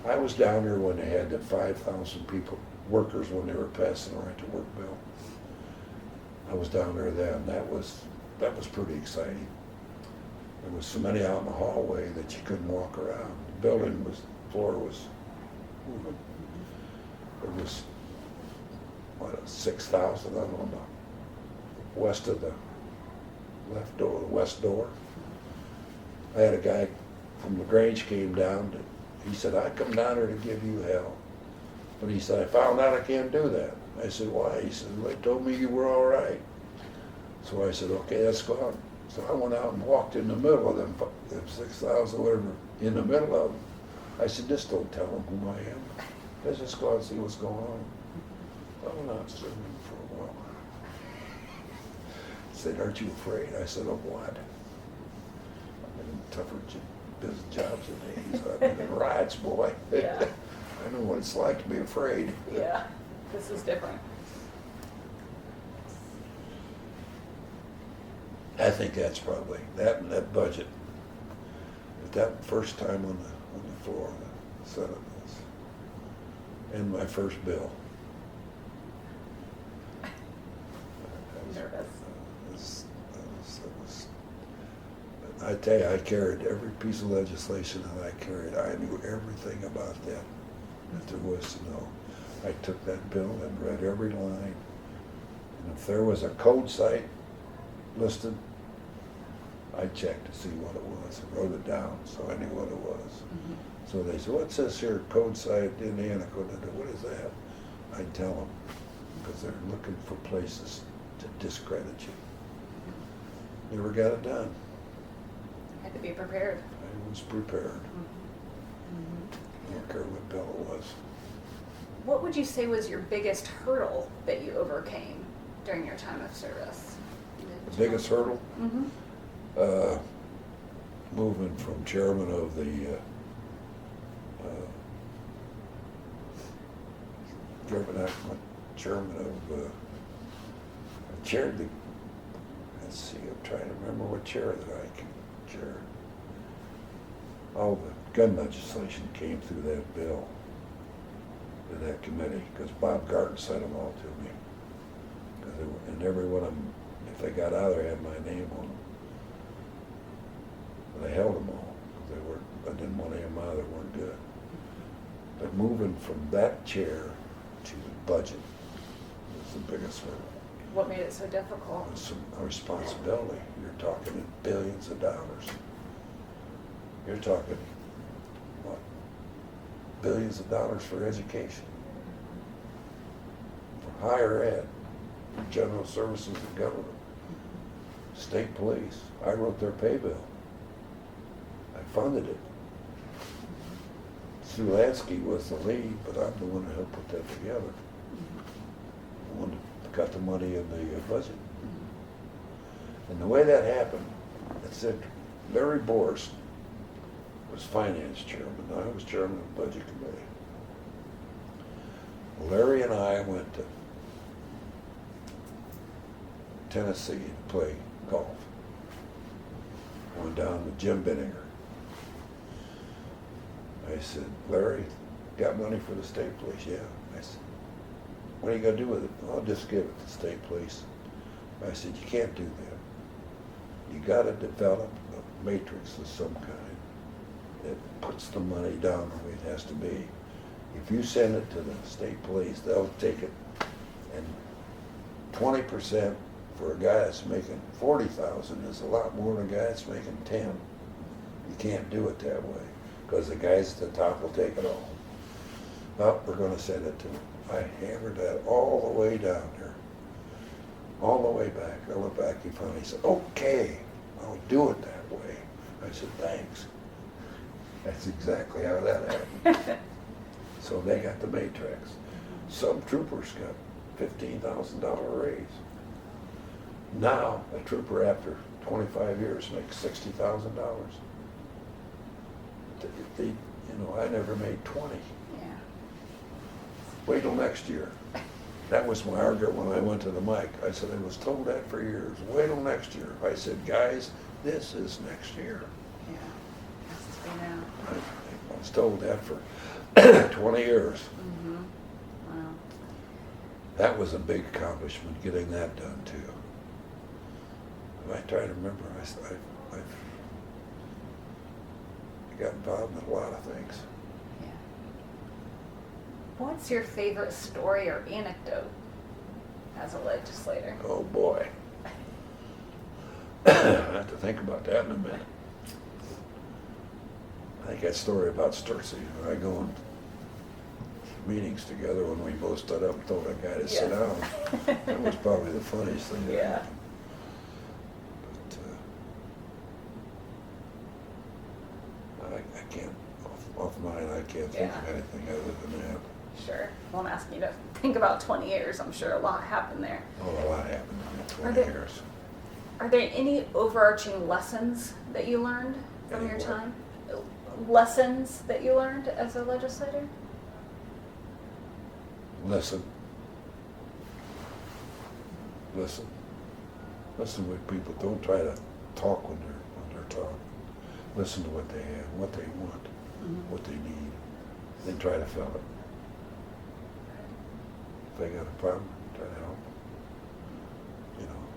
I was down there when they had the 5,000 people, workers, when they were passing the right to work bill. I was down there then. That was pretty exciting. There was so many out in the hallway that you couldn't walk around. The floor was moving. There was, 6,000 of them on the west of the left door, the west door. I had a guy from LaGrange came down. He said, I come down here to give you hell. But he said, I found out I can't do that. I said, why? He said, well, they told me you were all right. So I said, okay, let's go out. So I went out and walked in the middle of them 6,000, whatever, in the middle of them. I said, just don't tell them who I am. Let's just go out and see what's going on. I went out sitting for a while. He said, aren't you afraid? I said, of what? I've been in tougher business jobs than these. I've been in riots, boy. Yeah. I know what it's like to be afraid. Yeah. This is different. I think that's probably, that and that budget. But that first time on the floor of the Senate was, and my first bill. Nervous. I tell you, I carried every piece of legislation that I carried. I knew everything about that there was to know. I took that bill and read every line. And if there was a code site listed, I checked to see what it was and wrote it down so I knew what it was. So they said, what's this here, code site, Indiana code? What is that? I'd tell them, because they're looking for places to discredit you. Never got it done. Had to be prepared. I was prepared. I don't care what bill it was. What would you say was your biggest hurdle that you overcame during your time of service? The biggest hurdle? Mm-hmm. Moving from chairman of the chairman of chaired the, let's see, I'm trying to remember what chair that I can chair. All the gun legislation came through that bill, to that committee, because Bob Garten sent them all to me. And every one of them, if they got out of there, had my name on them. But I held them all, because they weren't, I didn't want any of them out, they weren't good. But moving from that chair to the budget was the biggest hurdle. What made it so difficult? It was some responsibility. You're talking in billions of dollars. You're talking, what, billions of dollars for education, for higher ed, for general services of government, state police. I wrote their pay bill. I funded it. Sue Lansky was the lead, but I'm the one who helped put that together. The one that got the money in the budget. And the way that happened, it said Larry Boris was finance chairman. I was chairman of the budget committee. Larry and I went to Tennessee to play golf. Went down with Jim Benninger. I said, Larry, got money for the state police? Yeah. I said, what are you going to do with it? I'll just give it to the state police. I said, you can't do that. You got to develop a matrix of some kind that puts the money down the way it has to be. If you send it to the state police, they'll take it, and 20% for a guy that's making $40,000 is a lot more than a guy that's making 10. You can't do it that way, because the guys at the top will take it all. Well, we're going to send it to him. I hammered that all the way down there, all the way back. I went back, he finally said, okay, I'll do it that way. I said, thanks. That's exactly how that happened. So they got the matrix. Some troopers got $15,000 raise. Now, a trooper after 25 years makes $60,000. I never made 20. Yeah. Wait till next year. That was my argument when I went to the mic. I said, I was told that for years. Wait till next year. I said, guys, this is next year. Yeah. Has to be now. I was told that for 20 years. Mm-hmm. Wow. That was a big accomplishment, getting that done too. I try to remember, I've got involved in a lot of things. Yeah. What's your favorite story or anecdote as a legislator? Oh boy. I have to think about that in a minute. I think that story about Sturcey, when I go in meetings together when we both stood up and told that guy to sit down, that was probably the funniest thing that Yeah. happened. But I can't, off mine, I can't think of anything other than that. Sure. Won't ask you to think about 20 years. I'm sure a lot happened there. Oh, a lot happened in 20 years. Are there any overarching lessons that you learned from your Any what? time? Lessons that you learned as a legislator? Listen with people. Don't try to talk when they're talking. Listen to what they have, what they want, what they need. Then try to fill it. If they got a problem, try to help them.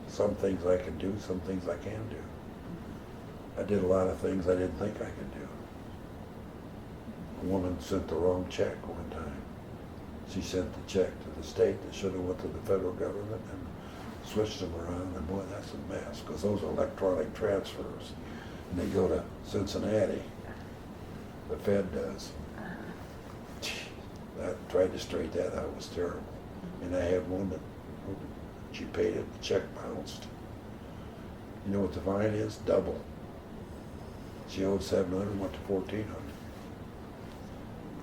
Some things I can do, some things I can do. I did a lot of things I didn't think I could do. A woman sent the wrong check one time. She sent the check to the state that should have went to the federal government and switched them around, and boy, that's a mess, because those are electronic transfers. And they go to Cincinnati, the Fed does. I tried to straighten that out, it was terrible. And I had one that, she paid it, the check bounced. You know what the fine is? Double. She owed $700, went to $1,400.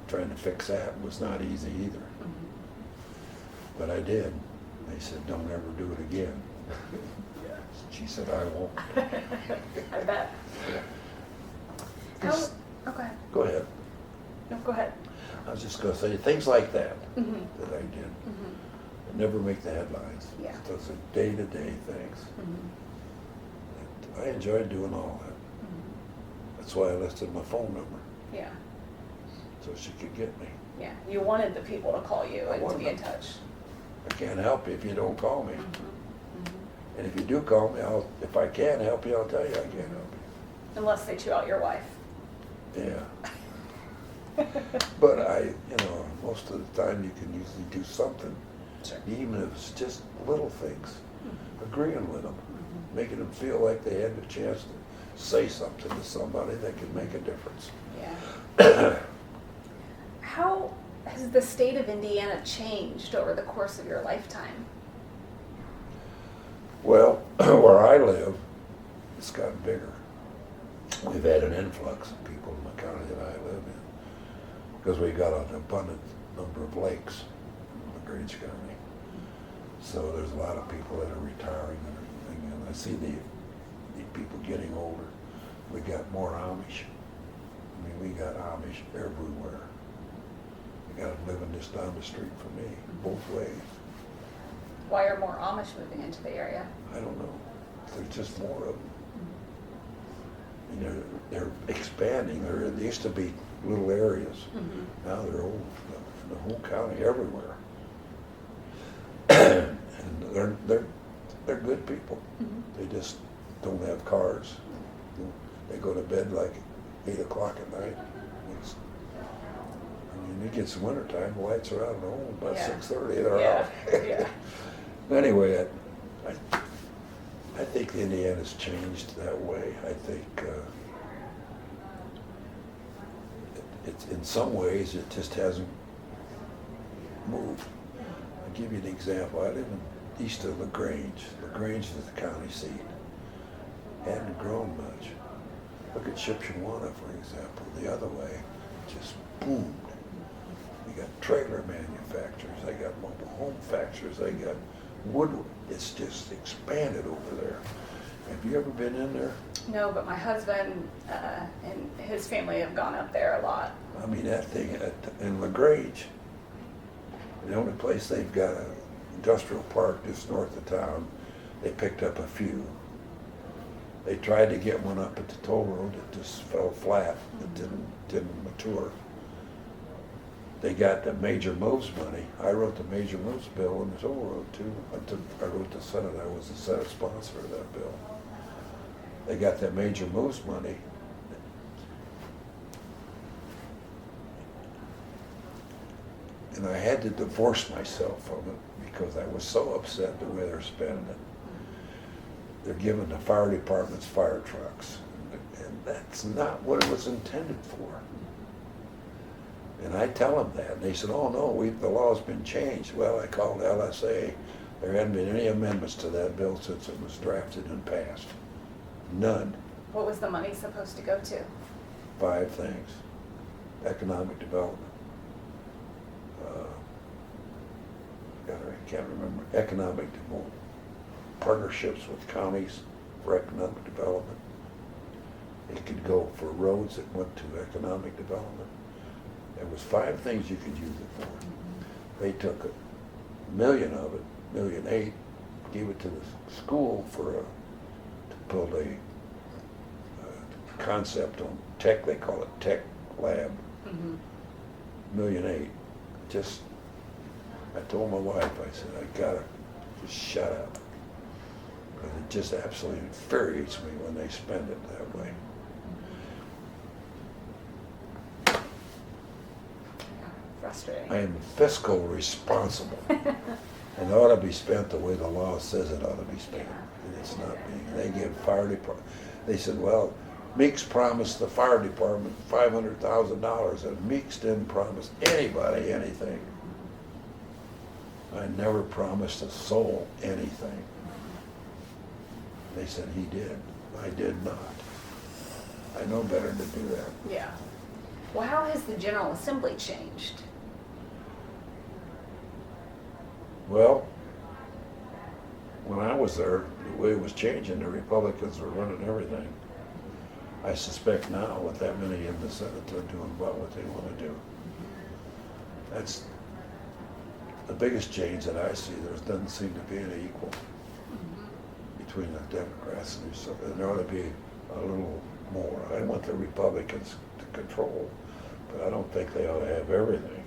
Trying to fix that was not easy either. But I did. They said, don't ever do it again. She said, I won't. I bet. Just- Okay. Go ahead. No, go ahead. I was just going to say things like that Mm-hmm. that I did. Mm-hmm. That never make the headlines. Yeah. Those are day-to-day things. Mm-hmm. I enjoyed doing all that. Mm-hmm. That's why I listed my phone number, Yeah. so she could get me. Yeah. You wanted the people to call you I and to wanted be in them. touch. I can't help you if you don't call me. Mm-hmm. And if you do call me, if I can help you, I'll tell you I can't help Unless they chew out your wife. you. Yeah. But most of the time you can usually do something, Sure. even if it's just little things. Agreeing with them, making them feel like they had the chance to say something to somebody that could make a difference. Yeah. How has the state of Indiana changed over the course of your lifetime? Well, where I live, it's gotten bigger. We've had an influx of people in the county that I live in because we got an abundant number of lakes in LaGrange County. So there's a lot of people that are retiring and everything, and I see the people getting older. We got more Amish. I mean, we got Amish everywhere. We got them living just down the street from me, both ways. Why are more Amish moving into the area? I don't know. There's just more of them. And they're expanding. They used to be little areas. Mm-hmm. Now they're all in the whole county, everywhere. And they're good people. Mm-hmm. They just don't have cars. They go to bed like 8 o'clock at night. It gets wintertime, the lights are out at home, about 6:30 they're out. Yeah. Anyway, I think Indiana's changed that way. I think it's in some ways it just hasn't moved. I'll give you an example. I live east of LaGrange. LaGrange is the county seat. Hadn't grown much. Look at Shipshewana, for example. The other way, just boomed. You got trailer manufacturers, they got mobile home factories, they got wood. It's just expanded over there. Have you ever been in there? No, but my husband and his family have gone up there a lot. I mean, that thing in LaGrange, the only place they've got an industrial park just north of town, they picked up a few. They tried to get one up at the toll road, it just fell flat, it didn't mature. They got the major moves money. I wrote the major moves bill on the toll road too. I wrote the Senate, I was the Senate sponsor of that bill. They got that major moves money. And I had to divorce myself from it because I was so upset the way they're spending it. They're giving the fire departments fire trucks. And that's not what it was intended for. And I tell them that. And they said, oh no, the law's been changed. Well, I called LSA. There hadn't been any amendments to that bill since it was drafted and passed. None. What was the money supposed to go to? 5 things. Economic development. I can't remember. Economic development. Partnerships with counties for economic development. It could go for roads that went to economic development. There was 5 things you could use it for. They took $1 million of it, $1.8 million, gave it to the school to build a concept on tech. They call it tech lab. $1.8 million. Just, I told my wife, I said, I gotta just shut up. Because it just absolutely infuriates me when they spend it that way. Frustrating. I am fiscal responsible. And it ought to be spent the way the law says it ought to be spent. And it's not being. They give fire department. They said, well, Meeks promised the fire department $500,000, and Meeks didn't promise anybody anything. I never promised a soul anything. They said he did. I did not. I know better to do that. Yeah. Well, how has the General Assembly changed? Well, when I was there, the way it was changing, the Republicans were running everything. I suspect now, with that many in the Senate, they're doing about what they want to do. That's the biggest change that I see. There doesn't seem to be any equal between the Democrats and the there ought to be a little more. I want the Republicans to control, but I don't think they ought to have everything.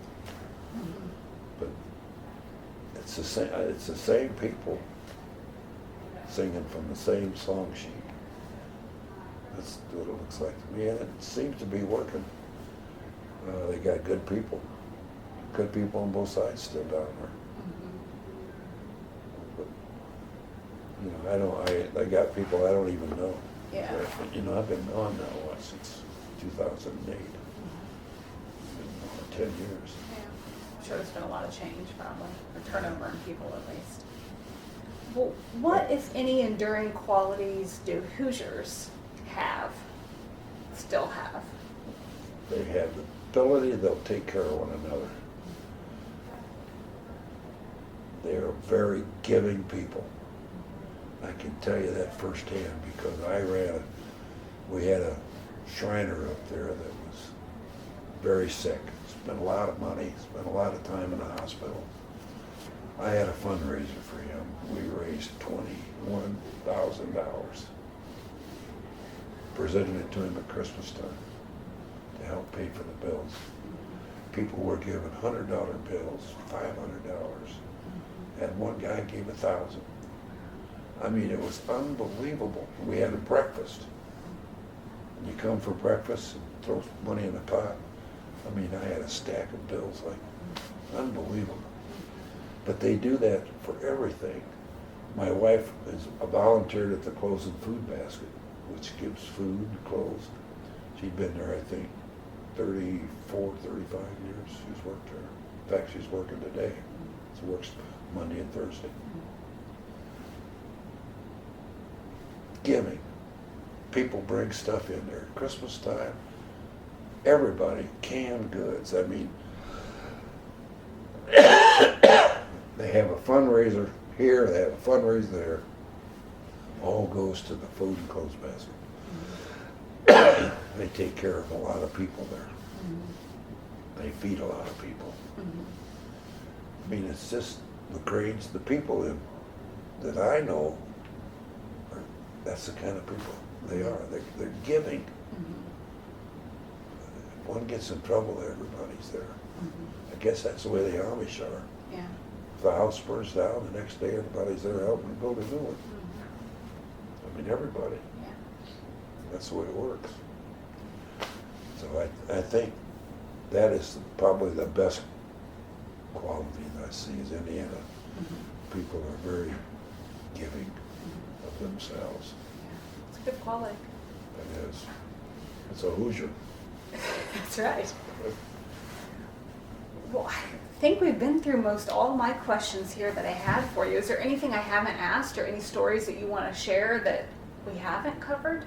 But it's the same people singing from the same song sheet. That's what it looks like to me, and it seems to be working. They got good people on both sides still down there. But, I got people I don't even know. Yeah. I've been gone now since 2008. It's been 10 years. Yeah. I'm sure there's been a lot of change, probably, or turnover in people at least. Well, what, if any, enduring qualities do Hoosiers still have? They have the ability, they'll take care of one another. They're very giving people. I can tell you that firsthand because we had a Shriner up there that was very sick, spent a lot of money, spent a lot of time in the hospital. I had a fundraiser for him. We raised $21,000. Presented it to him at Christmas time to help pay for the bills. People were given $100 bills, $500, and one guy gave 1,000. I mean, it was unbelievable. We had a breakfast. And you come for breakfast and throw money in the pot. I mean, I had a stack of bills, like, unbelievable. But they do that for everything. My wife is volunteered at the Clothes and Food Basket, which gives food and clothes. She'd been there, I think, 34, 35 years. She's worked there. In fact, she's working today. She works Monday and Thursday. Giving. People bring stuff in there. Christmas time, everybody, canned goods. I mean, they have a fundraiser here, they have a fundraiser there. All goes to the food and clothes basket. They take care of a lot of people there. They feed a lot of people. I mean, it's just the grades, the people that I know, that's the kind of people they are. They're giving. If one gets in trouble, everybody's there. I guess that's the way the Amish are. Yeah. If the house burns down, the next day everybody's there helping build a new one. I mean, everybody. Yeah. That's the way it works. So I think that is probably the best quality that I see is Indiana. People are very giving of themselves. Yeah. It's a good quality. It is. It's a Hoosier. That's right. Well, I think we've been through most all my questions here that I had for you. Is there anything I haven't asked or any stories that you want to share that we haven't covered?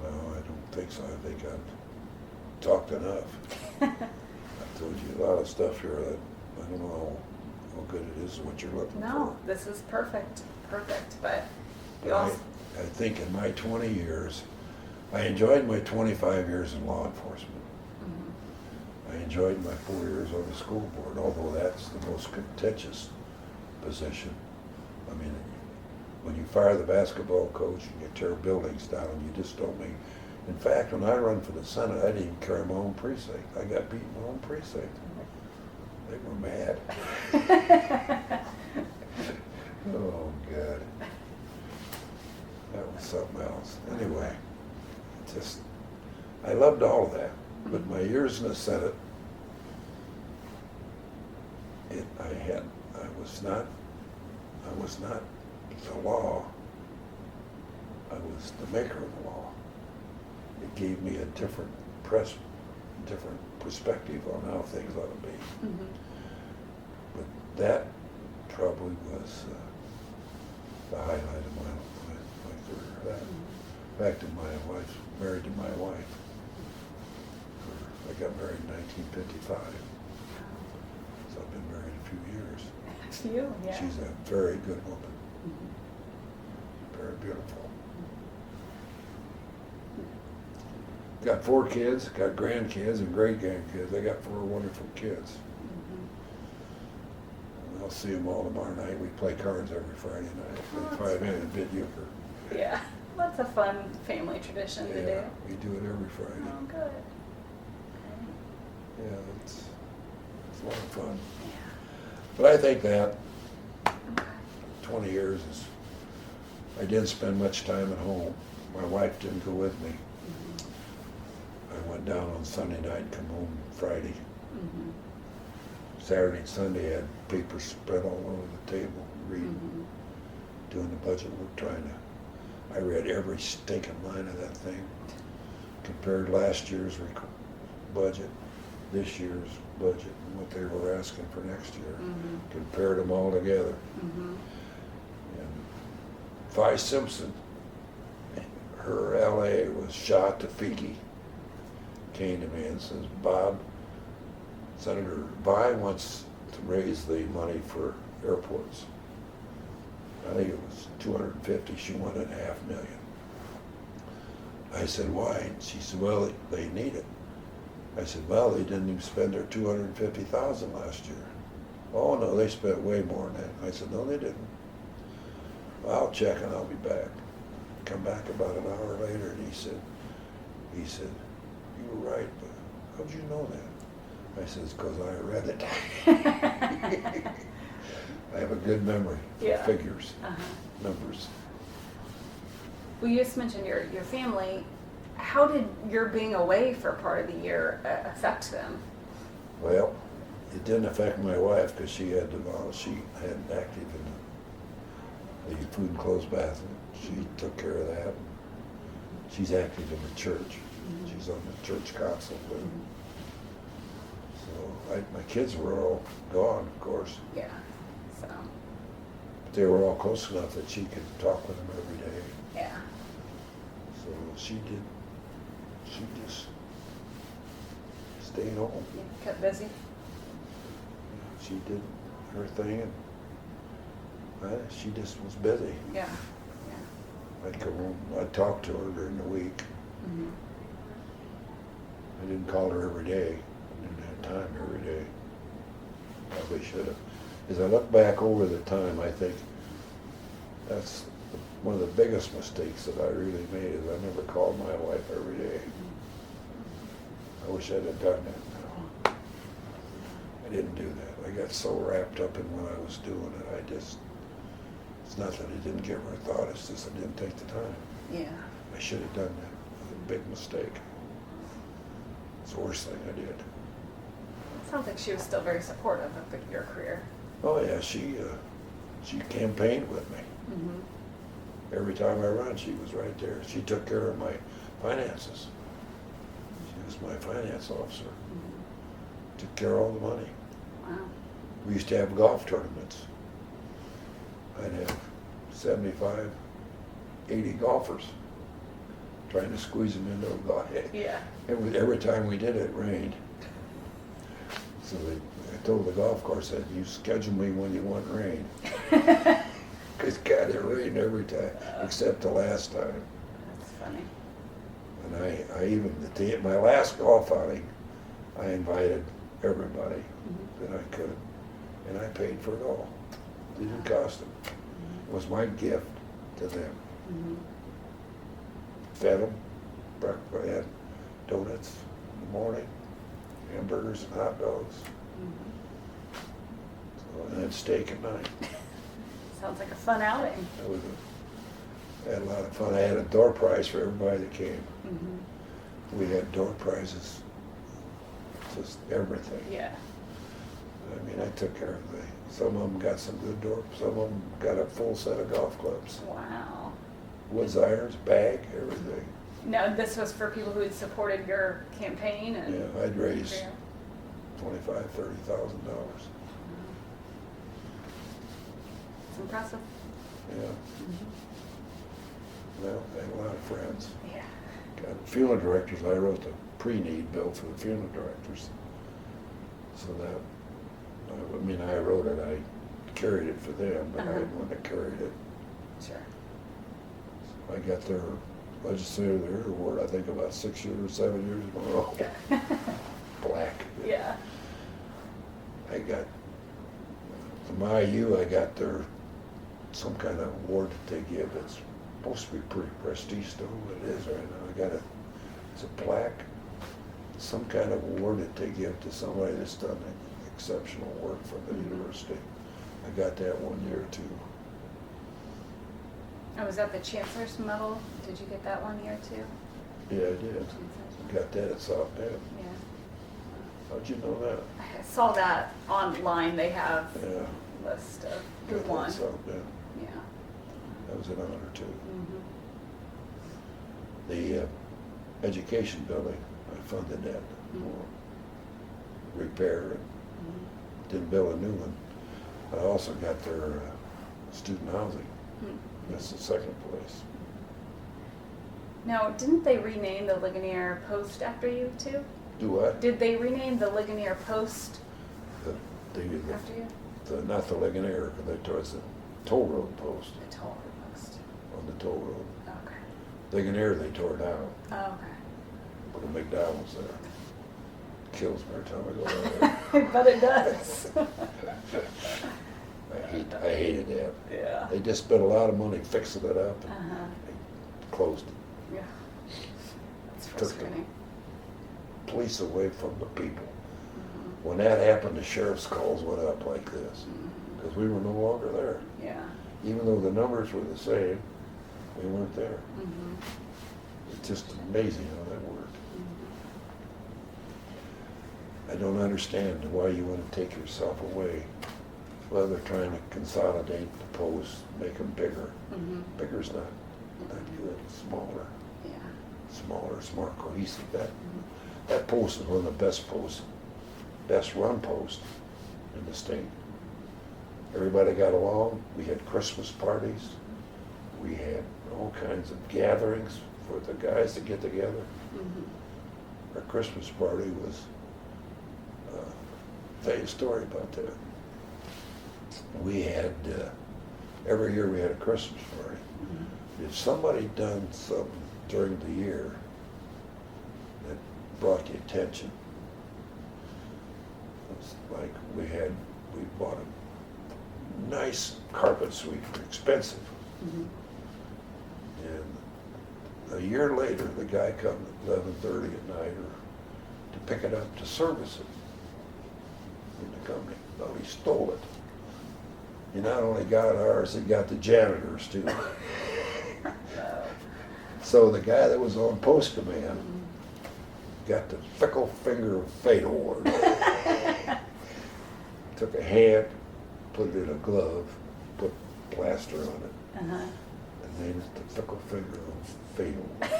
No, I don't think so. I think I've talked enough. I've told you a lot of stuff here that I don't know how good it is what you're looking for. No, this is perfect. Perfect. But you But also. I think in my 20 years, I enjoyed my 25 years in law enforcement. I enjoyed my 4 years on the school board, although that's the most contentious position. I mean, when you fire the basketball coach and you tear buildings down, you just don't make. In fact, when I run for the Senate, I didn't even carry my own precinct. I got beat in my own precinct. They were mad. Oh, God. That was something else. Anyway, I loved all of that. But my years in the Senate, I was not the law. I was the maker of the law. It gave me a different perspective on how things ought to be. But that probably was the highlight of my career. That. In fact, my wife's married to my wife. I got married in 1955, so I've been married a few years. A few, yeah. She's a very good woman, very beautiful. Got 4 kids, got grandkids and great-grandkids. I got 4 wonderful kids. I'll see them all tomorrow night. We play cards every Friday night. They fly in and bid euchre. Yeah, that's a fun family tradition to do. Yeah, we do it every Friday. Oh, good. Yeah, it's a lot of fun. Yeah. But I think that Okay. 20 years is, I didn't spend much time at home. My wife didn't go with me. I went down on Sunday night, come home Friday. Saturday and Sunday I had papers spread all over the table, reading, doing the budget work, I read every stinking line of that thing. Compared last year's budget, this year's budget, and what they were asking for next year. Compared them all together. And Vi Simpson, her LA was shot to Fiki, came to me and says, Bob, Senator Vi wants to raise the money for airports. I think it was 250, she wanted $500,000. I said, why? And she said, well, they need it. I said, well, they didn't even spend their $250,000 last year. Oh no, they spent way more than that. I said, no, they didn't. Well, I'll check and I'll be back. Come back about an hour later and he said, you were right, but how'd you know that? I said, it's because I read it. I have a good memory for figures, numbers. Well, you just mentioned your family. How did your being away for part of the year affect them? Well, it didn't affect my wife because she had active in the food and clothes bathroom. She took care of that. She's active in the church. She's on the church council. So my kids were all gone, of course. Yeah. So. But they were all close enough that she could talk with them every day. Yeah. So she just stayed home. You kept busy. she did her thing, and she just was busy. Yeah. I'd come home, I'd talk to her during the week. Mm-hmm. I didn't call her every day. I didn't have time every day. Probably should have. As I look back over the time, I think that's one of the biggest mistakes that I really made, is I never called my wife every day. I wish I'd have done that now. I didn't do that. I got so wrapped up in what I was doing that it's not that I didn't give her a thought, it's just I didn't take the time. Yeah. I should have done that. It was a big mistake. It's the worst thing I did. Sounds like she was still very supportive of your career. Oh yeah, she campaigned with me. Mm-hmm. Every time I run, she was right there. She took care of my finances. She was my finance officer. Mm-hmm. Took care of all the money. Wow. We used to have golf tournaments. I'd have 75, 80 golfers, trying to squeeze them into a golf. Yeah. Every time we did it, it rained. So I told the golf course, I said, you schedule me when you want rain. Because God, it rained every time, except the last time. That's funny. And I even, my last golf outing, I invited everybody Mm-hmm. that I could, and I paid for it all. It didn't cost them. It was my gift to them. Mm-hmm. Fed them, breakfast, had donuts in the morning, hamburgers and hot dogs, and then steak at night. Sounds like a fun outing. I had a lot of fun. I had a door prize for everybody that came. Mm-hmm. We had door prizes, just everything. Yeah. I mean, I took care of some of them got some good door, some of them got a full set of golf clubs. Wow. Woods irons, bag, everything. Now, this was for people who had supported your campaign? And Yeah, I'd raise $25,000, $30,000. It's impressive. Yeah. Mm-hmm. Well, I had a lot of friends. Yeah. Got funeral directors. I wrote the pre-need bill for the funeral directors. So that, I mean, I wrote it. I carried it for them, but I wouldn't have carried it. Sure. I got their legislative their award, I think about 6 years, 7 years in a row. Black. Yeah. I got, from IU, I got some kind of award that they give. It's supposed to be pretty prestigious, though it is right now. It's a plaque, some kind of award that they give to somebody that's done exceptional work for the university. I got that 1 year too. Oh, was that the Chancellor's Medal? Did you get that 1 year too? Yeah, I did. Got that at South Bend. Yeah. How'd you know that? I saw that online. They have Yeah. a list of who Got that won. at South Bend. Yeah. That was an honor too. Mm-hmm. The education building, I funded that for repair and didn't build a new one. I also got their student housing. That's the second place. Now, didn't they rename the Ligonier Post after you too? Do what? Did they rename the Ligonier Post The after you? not the Ligonier, but towards the toll road post, The toll road post. on the toll road. Okay. Ligonier they tore down, Oh, okay. put a McDonald's there. Kills me every time I go there. But it does. I hated that. Yeah. They just spent a lot of money fixing it up and they closed it. Yeah. That's Took the frustrating. police away from the people. When that happened, the sheriff's calls went up like this because we were no longer there. Yeah. Even though the numbers were the same, we weren't there. It's just amazing how that worked. I don't understand why you want to take yourself away. Well, they're trying to consolidate the posts, make them bigger. Bigger's not good. Smaller. Yeah. Smaller, it's more cohesive. That post is one of the best posts, best run posts in the state. Everybody got along. We had Christmas parties. We had all kinds of gatherings for the guys to get together. Our Christmas party was, tell you a story about that. we had, every year we had a Christmas party. If somebody done something during the year that brought you attention, it's like we bought a nice carpet sweeper, expensive. And a year later, the guy come at 11:30 at night to pick it up to service it in the company. Well, he stole it. He not only got ours, he got the janitor's too. So the guy that was on post command got the fickle finger of fate award. Took a hand, put it in a glove, put plaster on it, and named it the fickle finger of fate award.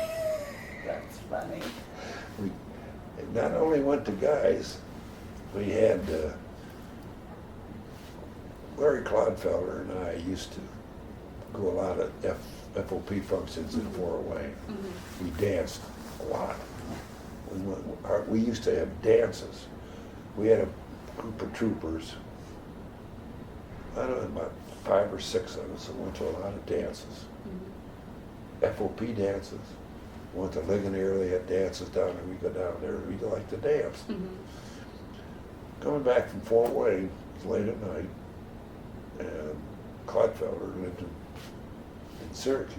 That's funny. It not only went to guys, we had Larry Clodfelder and I used to go a lot of FOP functions in Fort Wayne. We danced a lot. We used to have dances. We had a group of troopers, I don't know, about 5 or 6 of us that went to a lot of dances. FOP dances. Went to Ligonier, they had dances down there. We go down there, we like to dance. Coming back from Fort Wayne, it was late at night, and Clodfelder lived in Syracuse,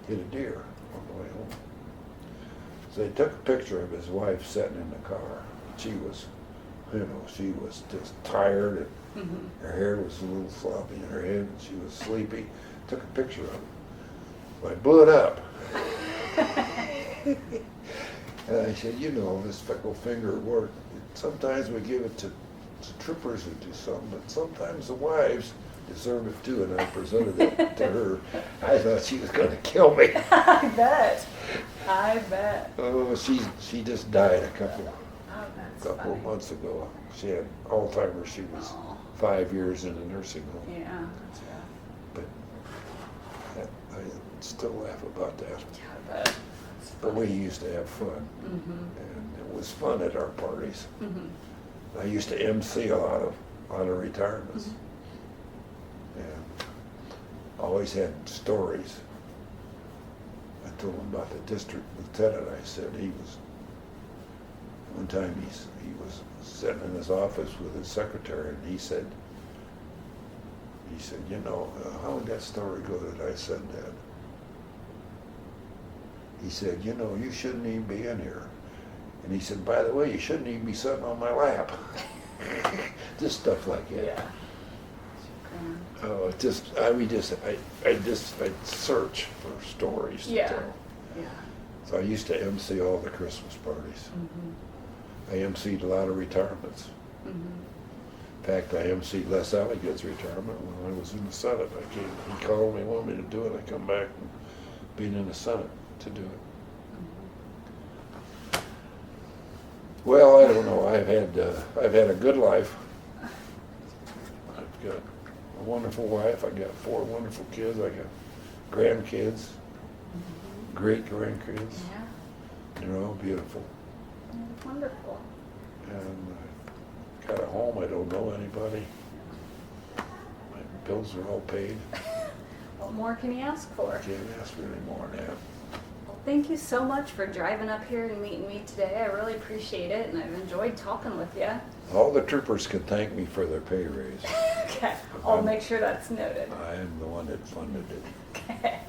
hit a deer on the way home. So they took a picture of his wife sitting in the car. She was, she was just tired, and her hair was a little floppy in her head, and she was sleepy. Took a picture of it. Well, I blew it up. And I said, this fickle finger work. Sometimes we give it to troopers who do something, but sometimes the wives deserve it too, and I presented it to her. I thought she was going to kill me. I bet. Oh, she just died a couple funny. of months ago. She had Alzheimer's. She was 5 years in a nursing home. Yeah, that's rough. But I still laugh about that. Yeah, I bet. But we used to have fun, and it was fun at our parties. I used to MC a lot of retirements, and always had stories. I told him about the district lieutenant. I said one time he was sitting in his office with his secretary, and he said, how would that story go that I said that? He said, you shouldn't even be in here. And he said, by the way, you shouldn't even be sitting on my lap. Just stuff like that. Yeah. Oh, I'd search for stories to tell. Yeah. So I used to MC all the Christmas parties. I MC'd a lot of retirements. In fact, I MC'd Les Alligood's retirement when I was in the Senate. He called me, wanted me to do it. I come back and being in the Senate to do it. Well, I don't know. I've had a good life. I've got a wonderful wife. I got 4 wonderful kids. I got grandkids, great grandkids. Yeah. They're all beautiful. Wonderful. And I got a home. I don't know anybody. My bills are all paid. What more can you ask for? Can't ask for any more than that. Well, thank you so much for driving up here and meeting me today. I really appreciate it, and I've enjoyed talking with you. All the troopers can thank me for their pay raise. Okay, I'll make sure that's noted. I am the one that funded it. Okay.